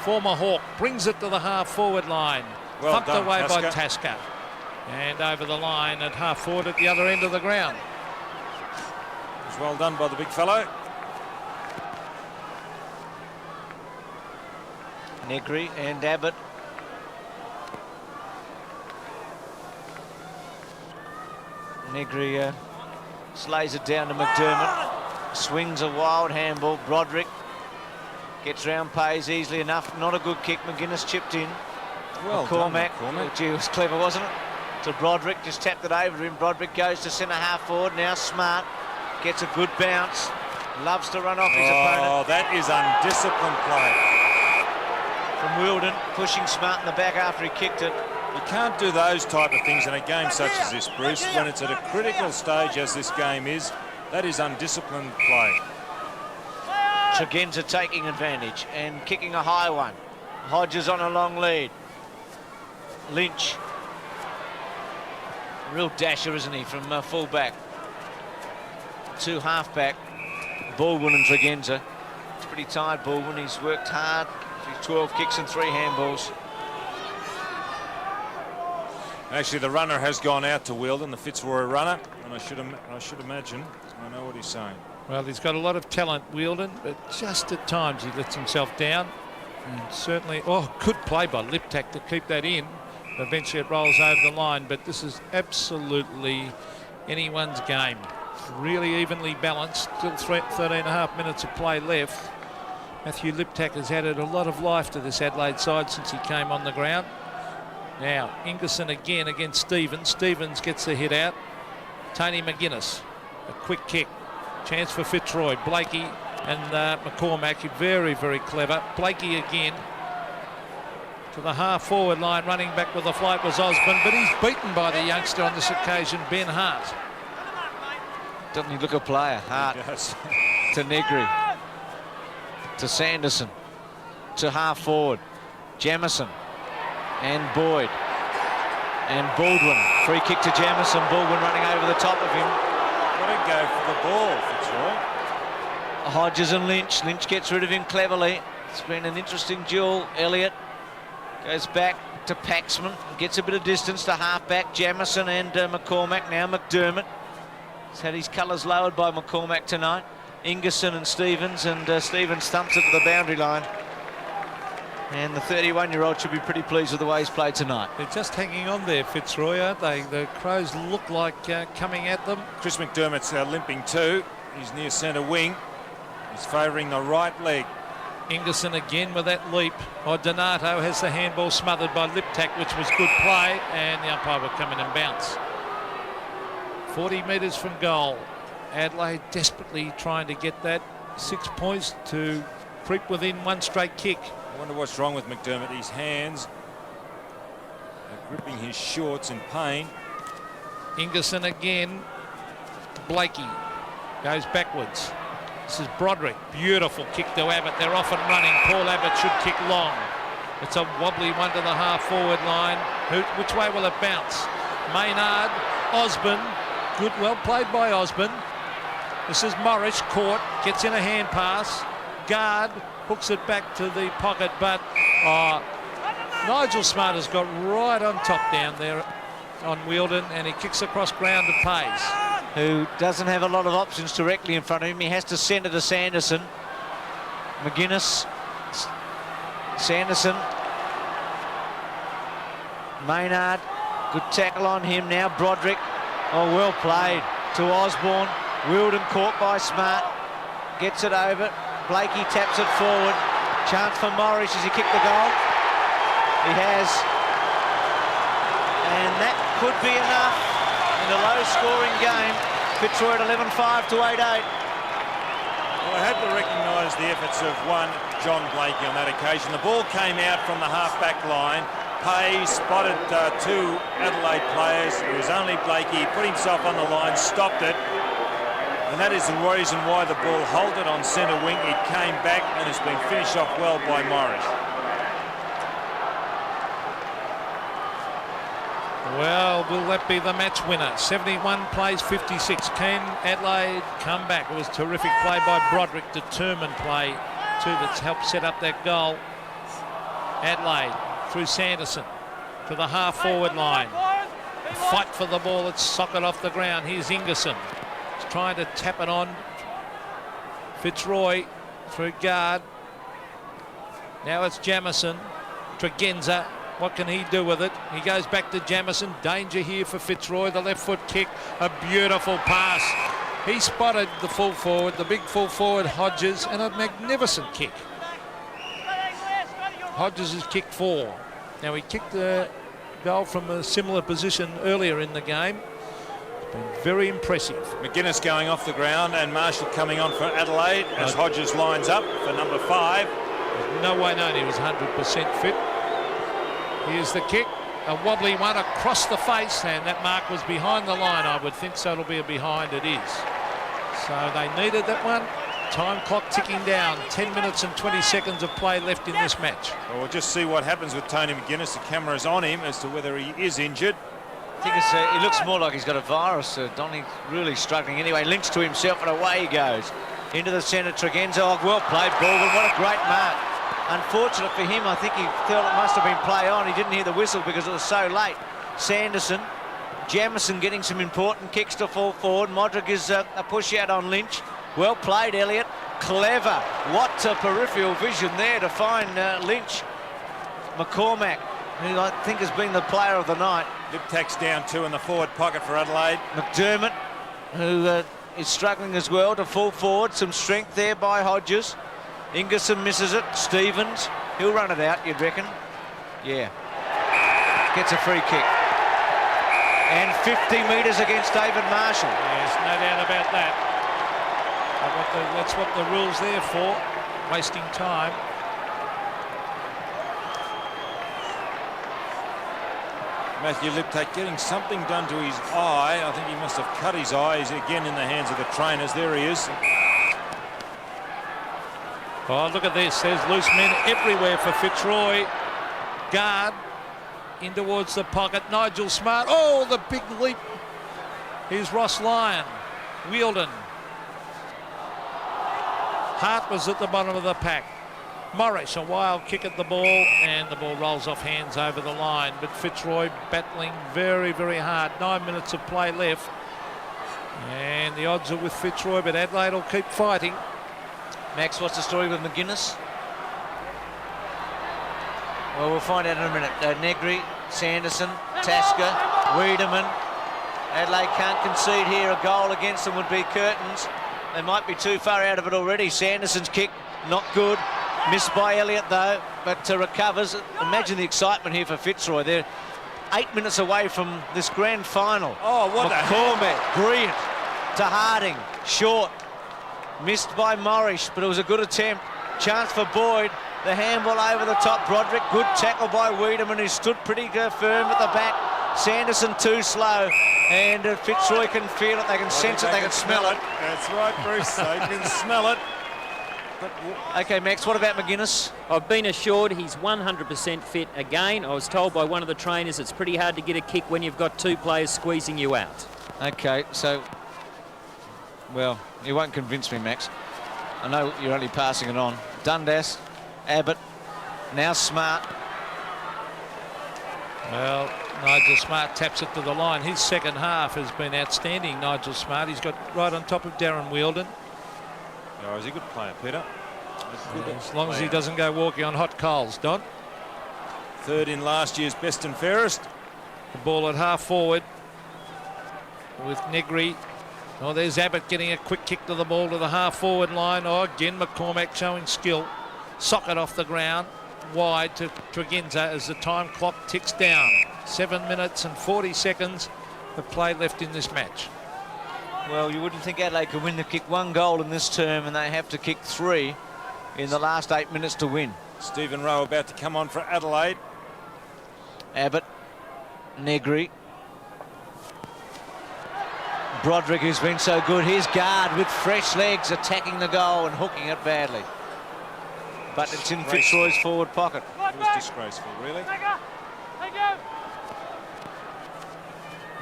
former Hawk, brings it to the half-forward line. Well Thumped done, away by Tasker. Tasker. And over the line at half-forward at the other end of the ground. It was well done by the big fellow. Negri and Abbott. Negri slays it down to McDermott. Swings a wild handball. Broderick gets round, pays easily enough. Not a good kick. McGuinness chipped in. Well McCormack. done, McCormack. Oh, gee, it was clever, wasn't it? To Broderick, just tapped it over him. Broderick goes to centre half forward. Now Smart gets a good bounce. Loves to run off his opponent. Oh, that is undisciplined play. From Wilden, pushing Smart in the back after he kicked it. You can't do those type of things in a game such as this, Bruce, when it's at a critical stage as this game is. That is undisciplined play. Tregenza taking advantage and kicking a high one. Hodges on a long lead. Lynch. Real dasher, isn't he, from full-back to half-back. Baldwin and Tregenza. It's pretty tired, Baldwin. He's worked hard. He's 12 kicks and 3 handballs. Actually, the runner has gone out to Wielden, the Fitzroy runner, and I should imagine I know what he's saying. Well, he's got a lot of talent, Wielden, but just at times he lets himself down. And certainly, oh, good play by Liptak to keep that in. Eventually it rolls over the line, but this is absolutely anyone's game. Really evenly balanced, still 13.5 minutes of play left. Matthew Liptak has added a lot of life to this Adelaide side since he came on the ground. Now, Ingerson again against Stevens. Stevens gets the hit out. Tony McGuinness, a quick kick. Chance for Fitzroy. Blakey and McCormack, very, very clever. Blakey again to the half-forward line. Running back with the flight was Osborne, but he's beaten by the youngster on this occasion, Ben Hart. Doesn't he look a player? Hart to Negri. To Sanderson. To half-forward. Jamison. And Boyd. And Baldwin. Free kick to Jamison. Baldwin running over the top of him. Got to go for the ball, Fitzroy. Hodges and Lynch. Lynch gets rid of him cleverly. It's been an interesting duel. Elliott goes back to Paxman. Gets a bit of distance to half-back. Jamison and McCormack. Now McDermott. He's had his colours lowered by McCormack tonight. Ingerson and Stevens. And Stevens thumps it to the boundary line. And the 31-year-old should be pretty pleased with the way he's played tonight. They're just hanging on there, Fitzroy, aren't they? The Crows look like coming at them. Chris McDermott's limping too. He's near centre wing. He's favouring the right leg. Ingerson again with that leap. Donato has the handball smothered by Liptak, which was good play, and the umpire will come in and bounce. 40 metres from goal. Adelaide desperately trying to get that 6 points to creep within one straight kick. I wonder what's wrong with McDermott. His hands are gripping his shorts in pain. Ingerson again. Blakey goes backwards. This is Broderick. Beautiful kick to Abbott. They're off and running. Paul Abbott should kick long. It's a wobbly one to the half-forward line. Which way will it bounce? Maynard, Osborne. Good, well played by Osborne. This is Morris, caught, gets in a hand pass. Guard hooks it back to the pocket, but Nigel Smart has got right on top down there on Wielden, and he kicks across ground to Pays. Who doesn't have a lot of options directly in front of him. He has to send it to Sanderson. McGuinness. Sanderson. Maynard. Good tackle on him now. Broderick. Oh, well played to Osborne. Wielden caught by Smart. Gets it over. Blakey taps it forward. Chance for Morris as he kicked the goal. He has. And that could be enough in a low-scoring game. Fitzroy at 11-5 to 8-8. Well, I had to recognise the efforts of one John Blakey on that occasion. The ball came out from the half-back line. Pays spotted two Adelaide players. It was only Blakey. He put himself on the line, stopped it. And that is the reason why the ball halted on centre wing. It came back and has been finished off well by Morris. Well, will that be the match winner? 71 plays 56. Can Adelaide come back? It was terrific play by Broderick, determined play too, that's helped set up that goal. Adelaide through Sanderson to the half-forward line. A fight for the ball. It's socket off the ground. Here's Ingerson. He's trying to tap it on. Fitzroy through guard. Now it's Jamison. Tregenza. What can he do with it? He goes back to Jamison. Danger here for Fitzroy. The left foot kick. A beautiful pass. He spotted the full forward, the big full forward Hodges, and a magnificent kick. Hodges has kicked 4. Now he kicked the goal from a similar position earlier in the game. It's been very impressive. McGuinness going off the ground and Marshall coming on for Adelaide as Hodges lines up for number 5. There's no way known he was 100% fit. Here's the kick, a wobbly one across the face, and that mark was behind the line. I would think so. It'll be a behind. It is. So they needed that one. Time clock ticking down. 10 minutes and 20 seconds of play left in this match. Well, we'll just see what happens with Tony McGuinness. The camera's on him as to whether he is injured. I think he looks more like he's got a virus. Donny's really struggling. Anyway, Lynch to himself, and away he goes. Into the centre, Tregenza. Oh, well played, Baldwin. What a great mark. Unfortunate for him, I think he felt it must have been play on. He didn't hear the whistle because it was so late. Sanderson, Jamison getting some important kicks to fall forward. Modric is a push out on Lynch. Well played, Elliott. Clever. What a peripheral vision there to find Lynch. McCormack, who I think has been the player of the night. Liptak's down 2 in the forward pocket for Adelaide. McDermott, who is struggling as well to fall forward. Some strength there by Hodges. Ingerson misses it. Stevens, he'll run it out, you'd reckon. Yeah. Gets a free kick. And 50 metres against David Marshall. Yes, no doubt about that. That's what the rule's there for, wasting time. Matthew Liptak getting something done to his eye. I think he must have cut his eye. He's again in the hands of the trainers. There he is. Oh, look at this. There's loose men everywhere for Fitzroy. Guard in towards the pocket. Nigel Smart. Oh, the big leap. Here's Ross Lyon. Wielden. Hart was at the bottom of the pack. Morris, a wild kick at the ball, and the ball rolls off hands over the line. But Fitzroy battling very, very hard. 9 minutes of play left. And the odds are with Fitzroy, but Adelaide will keep fighting. Max, what's the story with McGuinness? Well, we'll find out in a minute. Negri, Sanderson, Tasker, Wiedemann. Adelaide can't concede here. A goal against them would be curtains. They might be too far out of it already. Sanderson's kick, not good. Missed by Elliott, though, but recovers. Imagine the excitement here for Fitzroy. They're 8 minutes away from this grand final. Oh, what McCormack, brilliant. To Harding, short. Missed by Morris, but it was a good attempt. Chance for Boyd. The handball over the top. Broderick, good tackle by Wiedemann, who stood pretty firm at the back. Sanderson too slow, and Fitzroy can feel it. They can sense it. They can smell it. That's right, Bruce. They can smell it. Okay, Max, what about McGuinness? I've been assured he's 100% fit again. I was told by one of the trainers it's pretty hard to get a kick when you've got 2 players squeezing you out. Okay, so, well, you won't convince me, Max. I know you're only passing it on. Dundas, Abbott, now Smart. Well, Nigel Smart taps it to the line. His second half has been outstanding, Nigel Smart. He's got right on top of Darren Wielden. Oh, he's a good player, Peter. As long as he doesn't go walking on hot coals, Don. 3rd in last year's best and fairest. The ball at half forward with Negri. Oh, there's Abbott getting a quick kick to the ball to the half forward line. Oh, again, McCormack showing skill. Socket off the ground. Wide to Tregenza as the time clock ticks down. 7 minutes and 40 seconds of play left in this match. Well, you wouldn't think Adelaide could win to kick 1 goal in this term, and they have to kick 3 in the last 8 minutes to win. Stephen Rowe about to come on for Adelaide. Abbott, Negri. Broderick, who's been so good. His guard with fresh legs attacking the goal and hooking it badly. But it's in Fitzroy's forward pocket. It was disgraceful, really.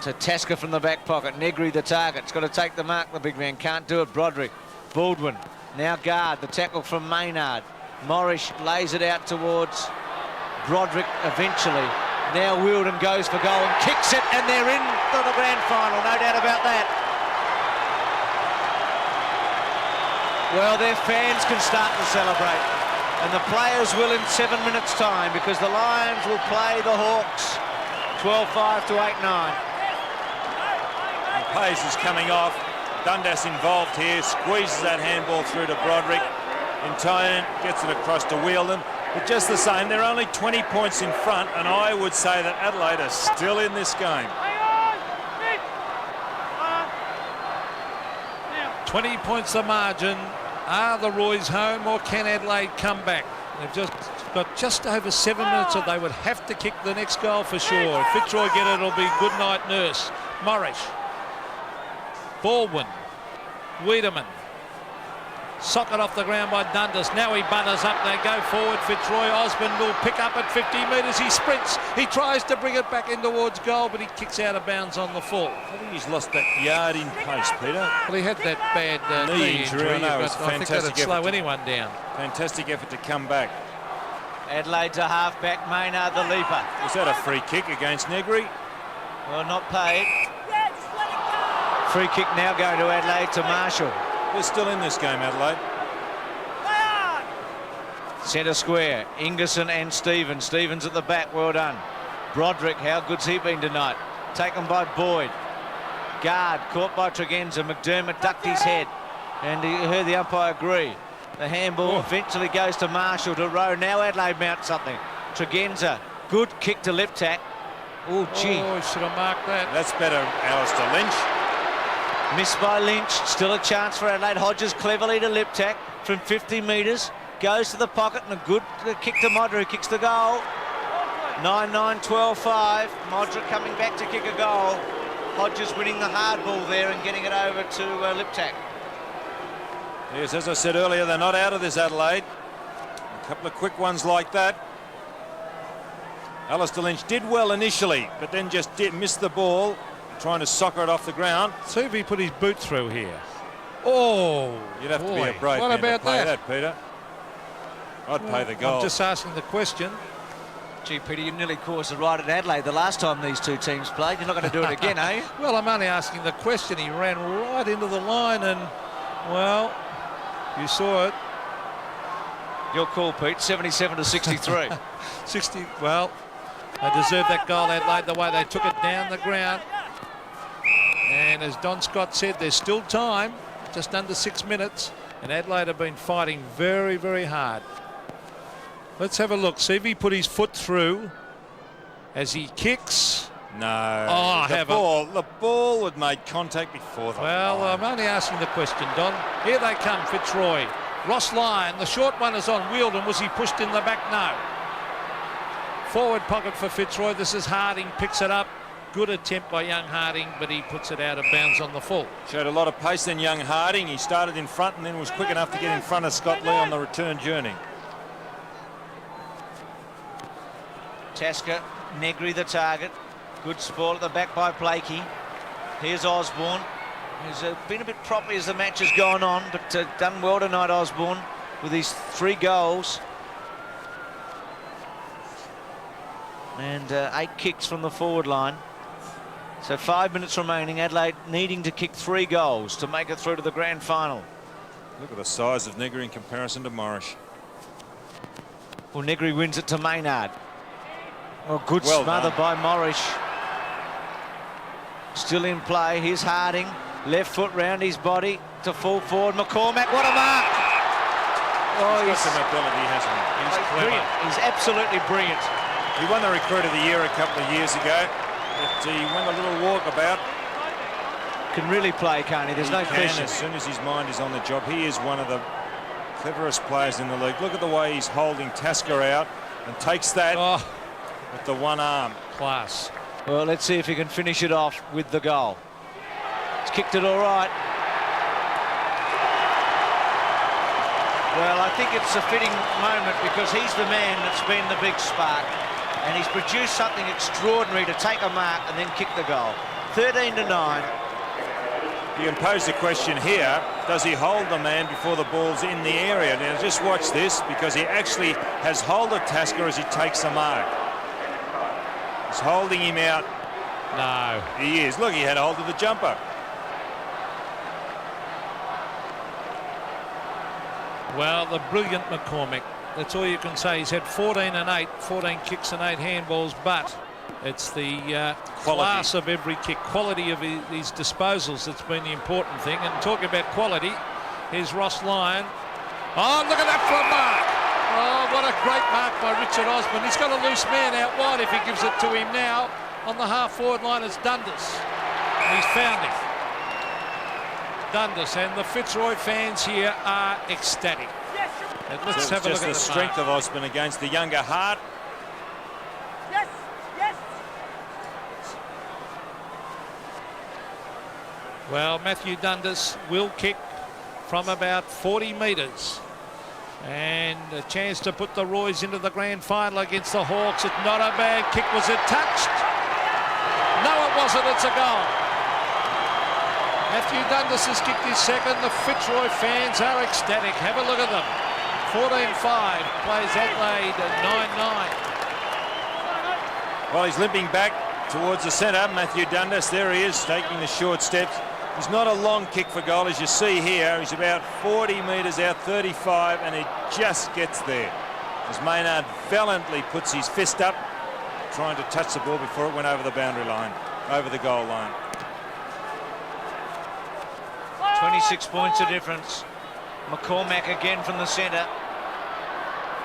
to Tasker from the back pocket. Negri the target. It's got to take the mark. The big man can't do it. Broderick. Baldwin. Now guard. The tackle from Maynard. Morris lays it out towards Broderick eventually. Now Wilden goes for goal and kicks it, and they're in for the grand final, no doubt about that. Well, their fans can start to celebrate, and the players will in 7 minutes' time, because the Lions will play the Hawks 12-5 to 8-9. Pace is coming off. Dundas involved here, squeezes that handball through to Broderick. In time, gets it across to Wheeldon. But just the same, they're only 20 points in front, and I would say that Adelaide are still in this game. 20 points the margin. Are the Roys home, or can Adelaide come back? They've just got just over 7 minutes, so they would have to kick the next goal for sure. If Fitzroy get it, it'll be good night nurse. Morris. Baldwin. Wiedemann. Socket off the ground by Dundas. Now he butters up. They go forward. Fitzroy. Osborne will pick up at 50 metres. He sprints. He tries to bring it back in towards goal, but he kicks out of bounds on the full. I think he's lost that yard in pace, Peter. Well, he had that bad knee injury. I think that'd slow anyone down. Fantastic effort to come back. Adelaide's a half-back. Maynard the leaper. Was that a free kick against Negri? Well, not paid. Free kick now going to Adelaide to Marshall. They're still in this game, Adelaide. Centre square, Ingerson and Stevens. Stevens at the back, well done. Broderick, how good's he been tonight? Taken by Boyd. Guard, caught by Tregenza. McDermott ducked his head, and he heard the umpire agree. The handball eventually goes to Marshall, to Rowe. Now Adelaide mounts something. Tregenza, good kick to lip tack. Oh, gee. Oh, should have marked that. That's better, Alistair Lynch. Missed by Lynch. Still a chance for Adelaide. Hodges cleverly to lip tack from 50 metres. Goes to the pocket, and a good kick to Modra, who kicks the goal. 9-9, 12-5. Modra coming back to kick a goal. Hodges winning the hard ball there and getting it over to lip tack. Yes, as I said earlier, they're not out of this, Adelaide. A couple of quick ones like that. Alistair Lynch did well initially, but then just missed the ball, trying to soccer it off the ground. See if he put his boot through here. Oh, you'd have to be a brave what man about to pay that, Peter? I'd pay the goal. I'm just asking the question. Gee, Peter, you nearly caused a ride at Adelaide the last time these two teams played. You're not going to do it again, are you? Well, I'm only asking the question. He ran right into the line, and, well, you saw it. Your call, Pete. 77 to 63. 60. Well, they deserved that goal, Adelaide, the way they took it down the ground. And as Don Scott said, there's still time, just under 6 minutes, and Adelaide have been fighting very, very hard. Let's have a look. See if he put his foot through as he kicks. No. Oh, the ball had made contact before the Well, line. I'm only asking the question, Don. Here they come, Fitzroy. Ross Lyon, the short one is on Wheeldon. Was he pushed in the back? No. Forward pocket for Fitzroy. This is Harding, picks it up. Good attempt by young Harding, but he puts it out of bounds on the full. Showed a lot of pace then, young Harding. He started in front and then was quick enough to get in front of Scott Lee on the return journey. Tasker, Negri the target. Good sport at the back by Blakey. Here's Osborne, who's been a bit proppy as the match has gone on, but done well tonight, Osborne, with his 3 goals. And 8 kicks from the forward line. So 5 minutes remaining. Adelaide needing to kick 3 goals to make it through to the grand final. Look at the size of Negri in comparison to Morris. Well, Negri wins it to Maynard. Well, good Well smother done. by Morris. Still in play. Here's Harding. Left foot round his body to fall forward. McCormack, what a mark! Oh, He's got some ability, hasn't he? He's brilliant. He's absolutely brilliant. He won the Recruit of the Year a couple of years ago, but he went a little walkabout. Can really play, can't he? There's no question. As soon as his mind is on the job, he is one of the cleverest players in the league. Look at the way he's holding Tasker out and takes that with the one arm. Class. Well, let's see if he can finish it off with the goal. He's kicked it all right. Well, I think it's a fitting moment because he's the man that's been the big spark, and he's produced something extraordinary to take a mark and then kick the goal. 13-9. You can pose the question here, does he hold the man before the ball's in the area? Now just watch this, because he actually has hold of Tasker as he takes the mark. He's holding him out. No. He is. Look, he had a hold of the jumper. Well, the brilliant McCormick. That's all you can say. He's had 14 and 8, 14 kicks and 8 handballs, but it's the class of every kick, quality of his disposals that's been the important thing. And talking about quality, here's Ross Lyon. Oh, look at that for a mark. Oh, what a great mark by Richard Osborne. He's got a loose man out wide if he gives it to him now. On the half-forward line is Dundas. And he's found him. Dundas, and the Fitzroy fans here are ecstatic. And let's have a look at the strength of Osborne against the younger Hart. Yes, yes. Well, Matthew Dundas will kick from about 40 metres. And a chance to put the Roys into the grand final against the Hawks. It's not a bad kick. Was it touched? No, it wasn't. It's a goal. Matthew Dundas has kicked his second. The Fitzroy fans are ecstatic. Have a look at them. 14-5 plays Adelaide at 9-9. Well, he's limping back towards the centre. Matthew Dundas, there he is, taking the short steps. He's not a long kick for goal, as you see here. He's about 40 metres out, 35, and he just gets there. As Maynard valiantly puts his fist up, trying to touch the ball before it went over the boundary line, over the goal line. 26 points of difference. McCormack again from the centre.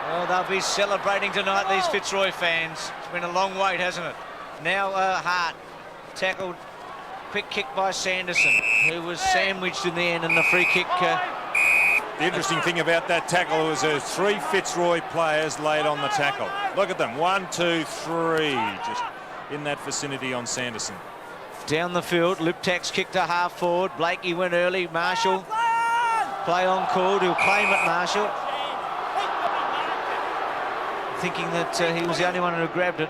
Well, they'll be celebrating tonight, these Fitzroy fans. It's been a long wait, hasn't it? Now Hart tackled. Quick kick by Sanderson, who was sandwiched in the end, and the free kick. The interesting thing about that tackle was there were 3 Fitzroy players laid on the tackle. Look at them, 1, 2, 3, just in that vicinity on Sanderson. Down the field, Liptak's kick to half forward. Blakey went early. Marshall, play on called. He'll claim it, Marshall. Thinking that he was the only one who grabbed it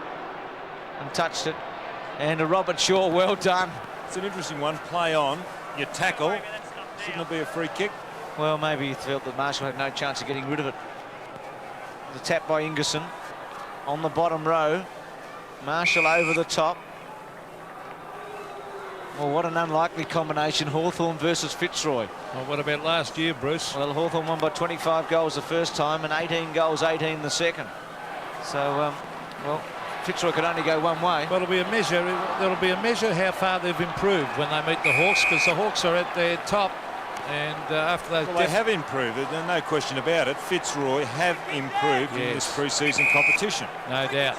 and touched it. And Robert Shaw, well done. It's an interesting one. Play on, you tackle. Shouldn't it be a free kick? Well, maybe he felt that Marshall had no chance of getting rid of it. The tap by Ingerson on the bottom row. Marshall over the top. Well, what an unlikely combination, Hawthorn versus Fitzroy. Well, what about last year, Bruce? Well, Hawthorn won by 25 goals the first time and 18 goals, 18 the second. So, well, Fitzroy could only go one way. Well, it'll be a measure. There'll be a measure how far they've improved when they meet the Hawks, because the Hawks are at their top. And after those, well, they have improved. There's no question about it. Fitzroy have improved in this pre-season competition. No doubt.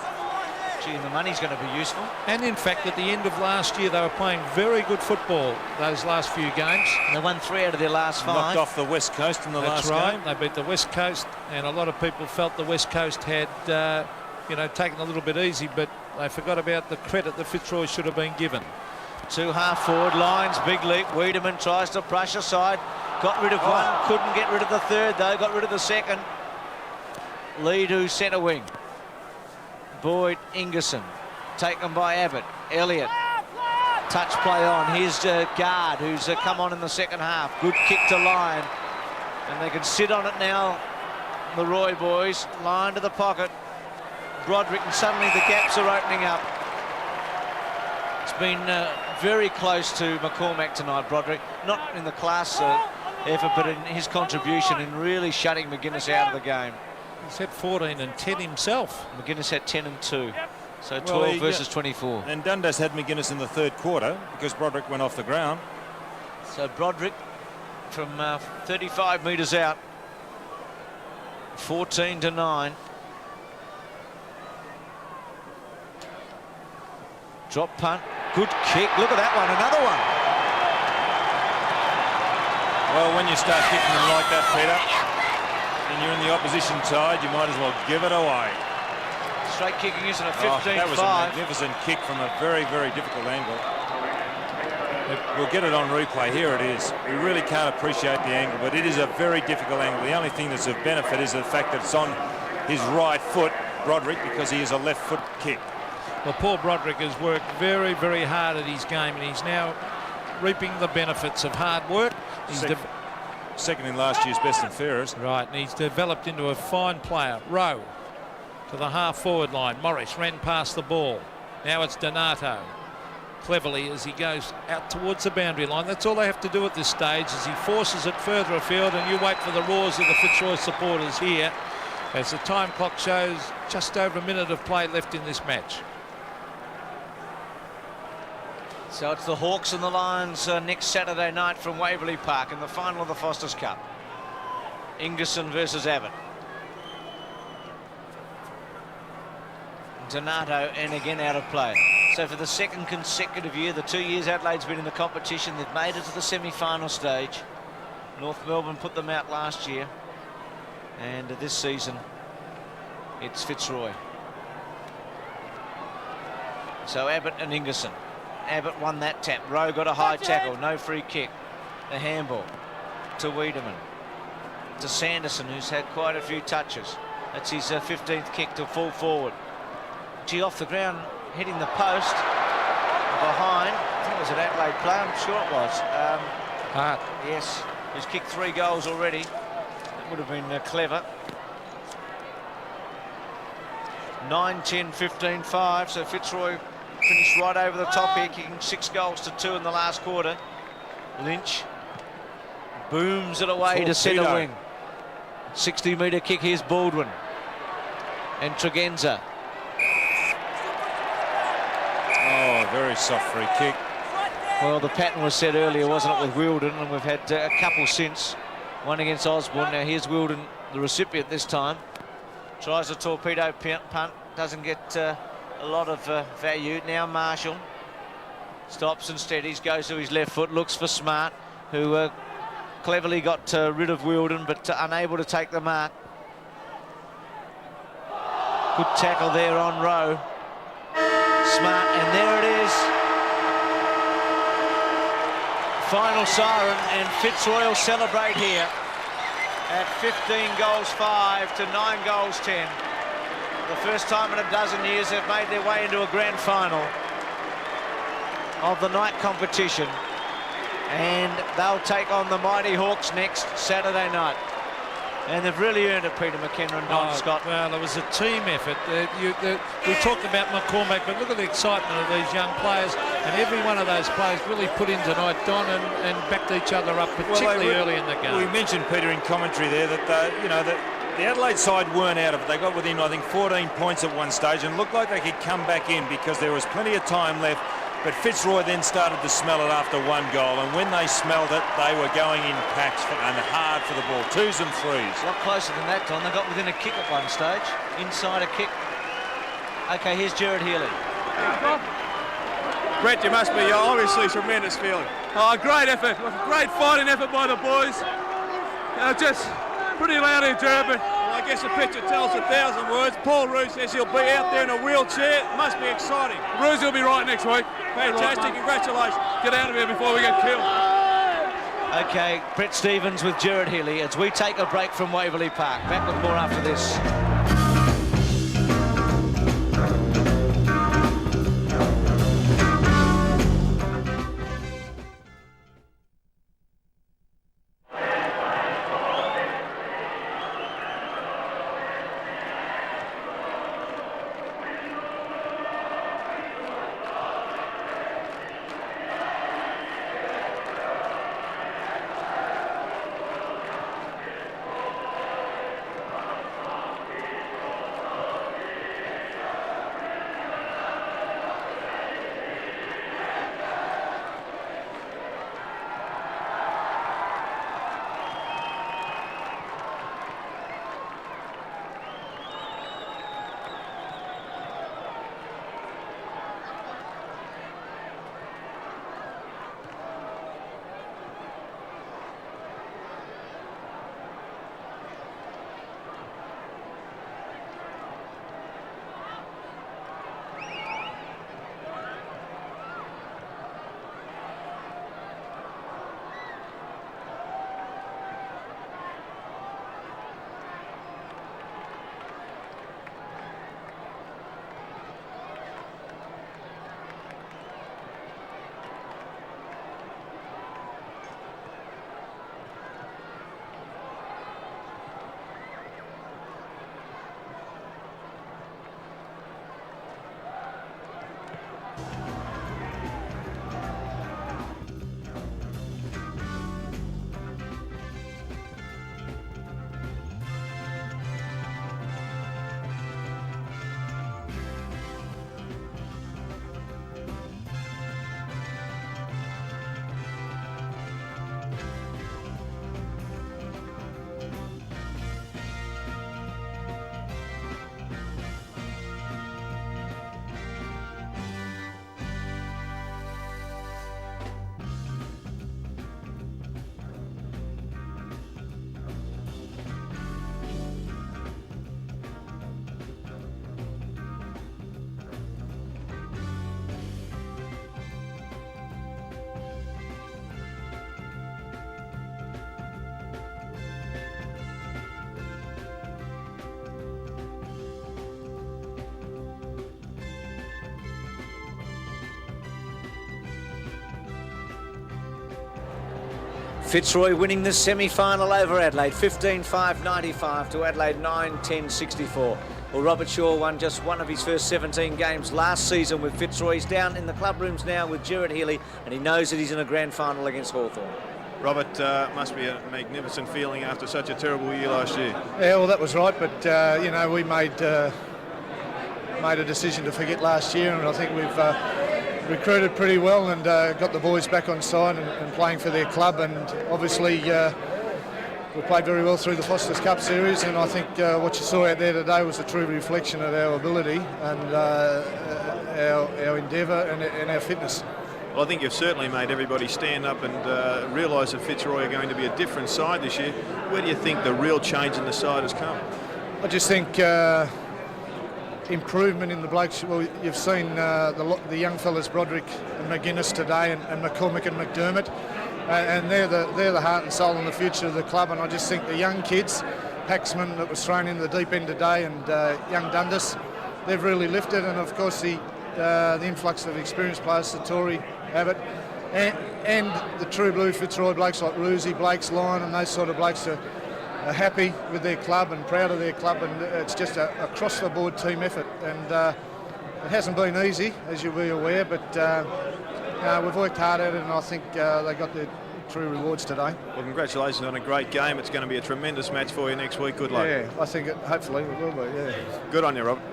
Gee, the money's going to be useful. And in fact, at the end of last year, they were playing very good football those last few games. And they won 3 out of their last 5. Knocked off the West Coast in the last game. They beat the West Coast, and a lot of people felt the West Coast had, you know, taken a little bit easy, but they forgot about the credit that Fitzroy should have been given. 2 half-forward lines, big leap. Wiedemann tries to brush aside. Got rid of one, couldn't get rid of the third, though. Got rid of the second. Lee to centre wing. Boyd, Ingerson, taken by Abbott. Elliott, touch play on. Here's Guard, who's come on in the second half. Good kick to Lyon, and they can sit on it now, the Roy boys. Lyon to the pocket. Broderick, and suddenly the gaps are opening up. It's been very close to McCormack tonight, Broderick. Not in the class effort, but in his contribution in really shutting McGuinness out of the game. He's had 14 and 10 himself. McGuinness had 10 and 2. So 12 versus 24. And Dundas had McGuinness in the third quarter because Broderick went off the ground. So Broderick from 35 metres out. 14-9. Drop punt. Good kick. Look at that one. Another one. Well, when you start kicking them like that, Peter, and you're in the opposition side, you might as well give it away. Straight kicking, isn't it? 15-5. That was a magnificent kick from a very, very difficult angle. We'll get it on replay. Here it is. We really can't appreciate the angle, but it is a very difficult angle. The only thing that's of benefit is the fact that it's on his right foot, Broderick, because he is a left foot kick. Well, Paul Broderick has worked very, very hard at his game, and he's now reaping the benefits of hard work. He's second in last year's best and fairest. Right, and he's developed into a fine player. Rowe to the half-forward line. Morris ran past the ball. Now it's Donato. Cleverly as he goes out towards the boundary line. That's all they have to do at this stage, is he forces it further afield, and you wait for the roars of the Fitzroy supporters here as the time clock shows just over a minute of play left in this match. So it's the Hawks and the Lions next Saturday night from Waverley Park in the final of the Foster's Cup. Ingerson versus Abbott. Donato and again out of play. So for the second consecutive year, the 2 years Adelaide's been in the competition, they've made it to the semi-final stage. North Melbourne put them out last year, and this season it's Fitzroy. So Abbott and Ingerson. Abbott won that tap. Rowe got a high tackle, no free kick. The handball to Wiedemann. To Sanderson, who's had quite a few touches. That's his 15th kick to full forward. Gee, off the ground, hitting the post. Behind, I think it was an Adelaide player, I'm sure it was. Hart. Yes, he's kicked 3 goals already. That would have been clever. 9, 10, 15, 5. So Fitzroy finished right over the top here, kicking 6 goals to 2 in the last quarter. Lynch booms it away to centre wing. 60-metre kick. Here's Baldwin and Tregenza. Oh, very soft free kick. Well, the pattern was set earlier, wasn't it, with Wilden, and we've had a couple since. One against Osborne. Now here's Wilden, the recipient this time. Tries a torpedo punt, doesn't get a lot of value. Now Marshall stops and steadies, goes to his left foot, looks for Smart, who cleverly got rid of Wilden, but unable to take the mark. Good tackle there on Rowe. Smart, and there it is. Final siren, and Fitzroy will celebrate here at 15 goals 5 to 9 goals 10. The first time in a dozen years they've made their way into a grand final of the night competition, and they'll take on the mighty Hawks next Saturday night. And they've really earned it, Peter McKenna and Don Scott. Well, it was a team effort. We talked about McCormack, but look at the excitement of these young players, and every one of those players really put in tonight, Don, and backed each other up, particularly early in the game. We mentioned, Peter, in commentary there that the Adelaide side weren't out of it. They got within, I think, 14 points at one stage and looked like they could come back in because there was plenty of time left. But Fitzroy then started to smell it after 1 goal, and when they smelled it, they were going in packs and hard for the ball. 2s and 3s. A lot closer than that, Don. They got within a kick at one stage. Inside a kick. OK, here's Gerard Healy. Brett, you must be obviously tremendous feeling. Oh, great effort. Great fighting effort by the boys. Just pretty loud here, Gerard, but I guess the picture tells 1,000 words. Paul Roos says he'll be out there in a wheelchair. It must be exciting. Roos will be right next week. Fantastic, congratulations. Get out of here before we get killed. OK, Brett Stevens with Gerard Healy as we take a break from Waverley Park. Back with more after this. Fitzroy winning this semi-final over Adelaide, 15-5-95 to Adelaide 9-10-64. Well, Robert Shaw won just one of his first 17 games last season with Fitzroy. He's down in the club rooms now with Gerard Healy, and he knows that he's in a grand final against Hawthorn. Robert, must be a magnificent feeling after such a terrible year last year. Yeah, well, that was right, but you know, we made a decision to forget last year, and I think we've recruited pretty well and got the boys back on side and playing for their club, and obviously we played very well through the Foster's Cup series, and I think what you saw out there today was a true reflection of our ability and our endeavour and our fitness. Well, I think you've certainly made everybody stand up and realise that Fitzroy are going to be a different side this year. Where do you think the real change in the side has come? I just think improvement in the blokes. Well, you've seen the young fellas, Broderick and McGuinness today, and McCormick and McDermott, and they're the heart and soul and the future of the club. And I just think the young kids, Paxman that was thrown in the deep end today, and young Dundas, they've really lifted. And of course the influx of experienced players, Satori, Abbott, and the true blue Fitzroy blokes like Roosie, Blake's Lyon, and those sort of blokes are happy with their club and proud of their club, and it's just a across-the-board team effort, and it hasn't been easy, as you'll be aware, but we've worked hard at it, and I think they got their true rewards today. Well, congratulations on a great game. It's going to be a tremendous match for you next week. Good luck. Yeah, I think hopefully it will be, yeah. Good on you, Robert.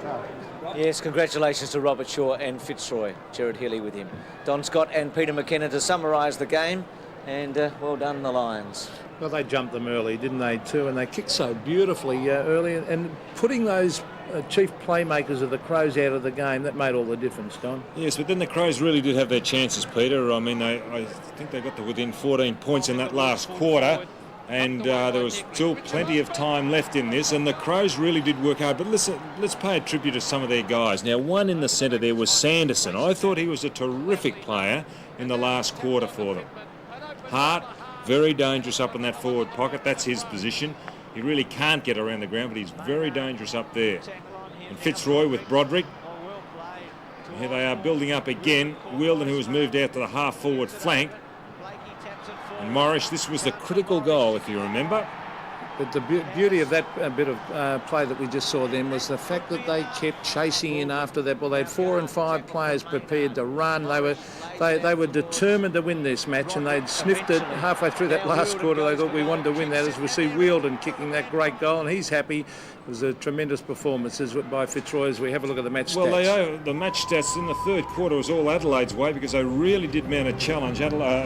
Yes, congratulations to Robert Shaw and Fitzroy. Gerard Healy with him. Don Scott and Peter McKenna to summarise the game, and well done, the Lions. Well, they jumped them early, didn't they, too? And they kicked so beautifully early. And putting those chief playmakers of the Crows out of the game, that made all the difference, Don. Yes, but then the Crows really did have their chances, Peter. I mean, I think they got to within 14 points in that last quarter. And there was still plenty of time left in this, and the Crows really did work hard. But listen, let's pay a tribute to some of their guys. Now, one in the centre there was Sanderson. I thought he was a terrific player in the last quarter for them. Hart, very dangerous up in that forward pocket. That's his position. He really can't get around the ground, but he's very dangerous up there. And Fitzroy with Broderick. And here they are building up again. Wielden, who was moved out to the half-forward flank. And Morris, this was the critical goal, if you remember. But the beauty of that bit of play that we just saw then was the fact that they kept chasing in after that. Well, they had 4 and 5 players prepared to run. They were determined to win this match, and they'd sniffed it halfway through that last quarter. They thought we wanted to win that, as we see Wielden kicking that great goal, and he's happy. It was a tremendous performance by Fitzroy as we have a look at the match stats. Well, the match stats in the third quarter was all Adelaide's way because they really did mount a challenge.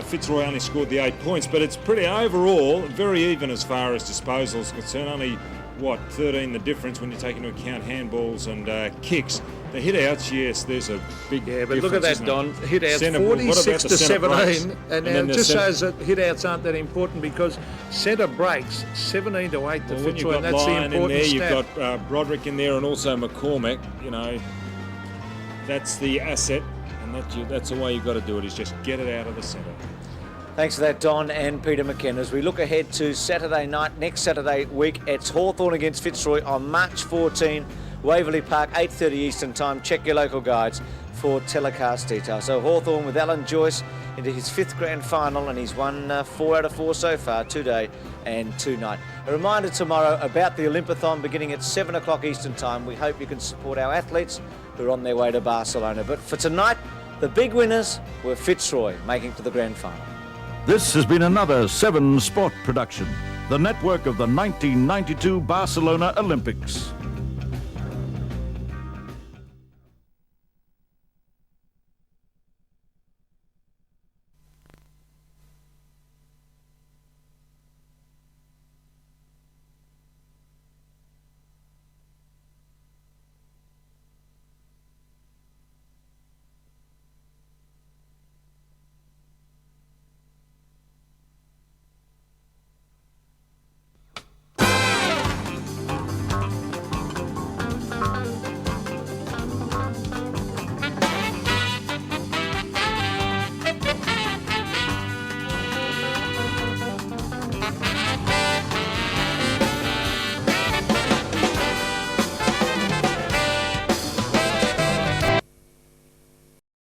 Fitzroy only scored the 8 points, but it's pretty overall very even as far as disposals concerned. Only, 13 the difference when you take into account handballs and kicks. The hit-outs, yes, there's a big difference. But look at that, Don. Hit-outs 46 to 17, and it just shows that hit-outs aren't that important because centre breaks 17 to 8 to Fitzroy, and that's the important in there, stat. You've got Broderick in there and also McCormick. You know, that's the asset, and that's the way you've got to do it, is just get it out of the centre. Thanks for that, Don and Peter McKenna. As we look ahead to Saturday night, next Saturday week, it's Hawthorn against Fitzroy on March 14, Waverley Park, 8:30 Eastern Time. Check your local guides for telecast details. So Hawthorn with Alan Joyce into his 5th grand final, and he's won 4 out of 4 so far, today and tonight. A reminder tomorrow about the Olympiathon beginning at 7 o'clock Eastern Time. We hope you can support our athletes who are on their way to Barcelona. But for tonight, the big winners were Fitzroy, making to the grand final. This has been another 7 Sport production, the network of the 1992 Barcelona Olympics.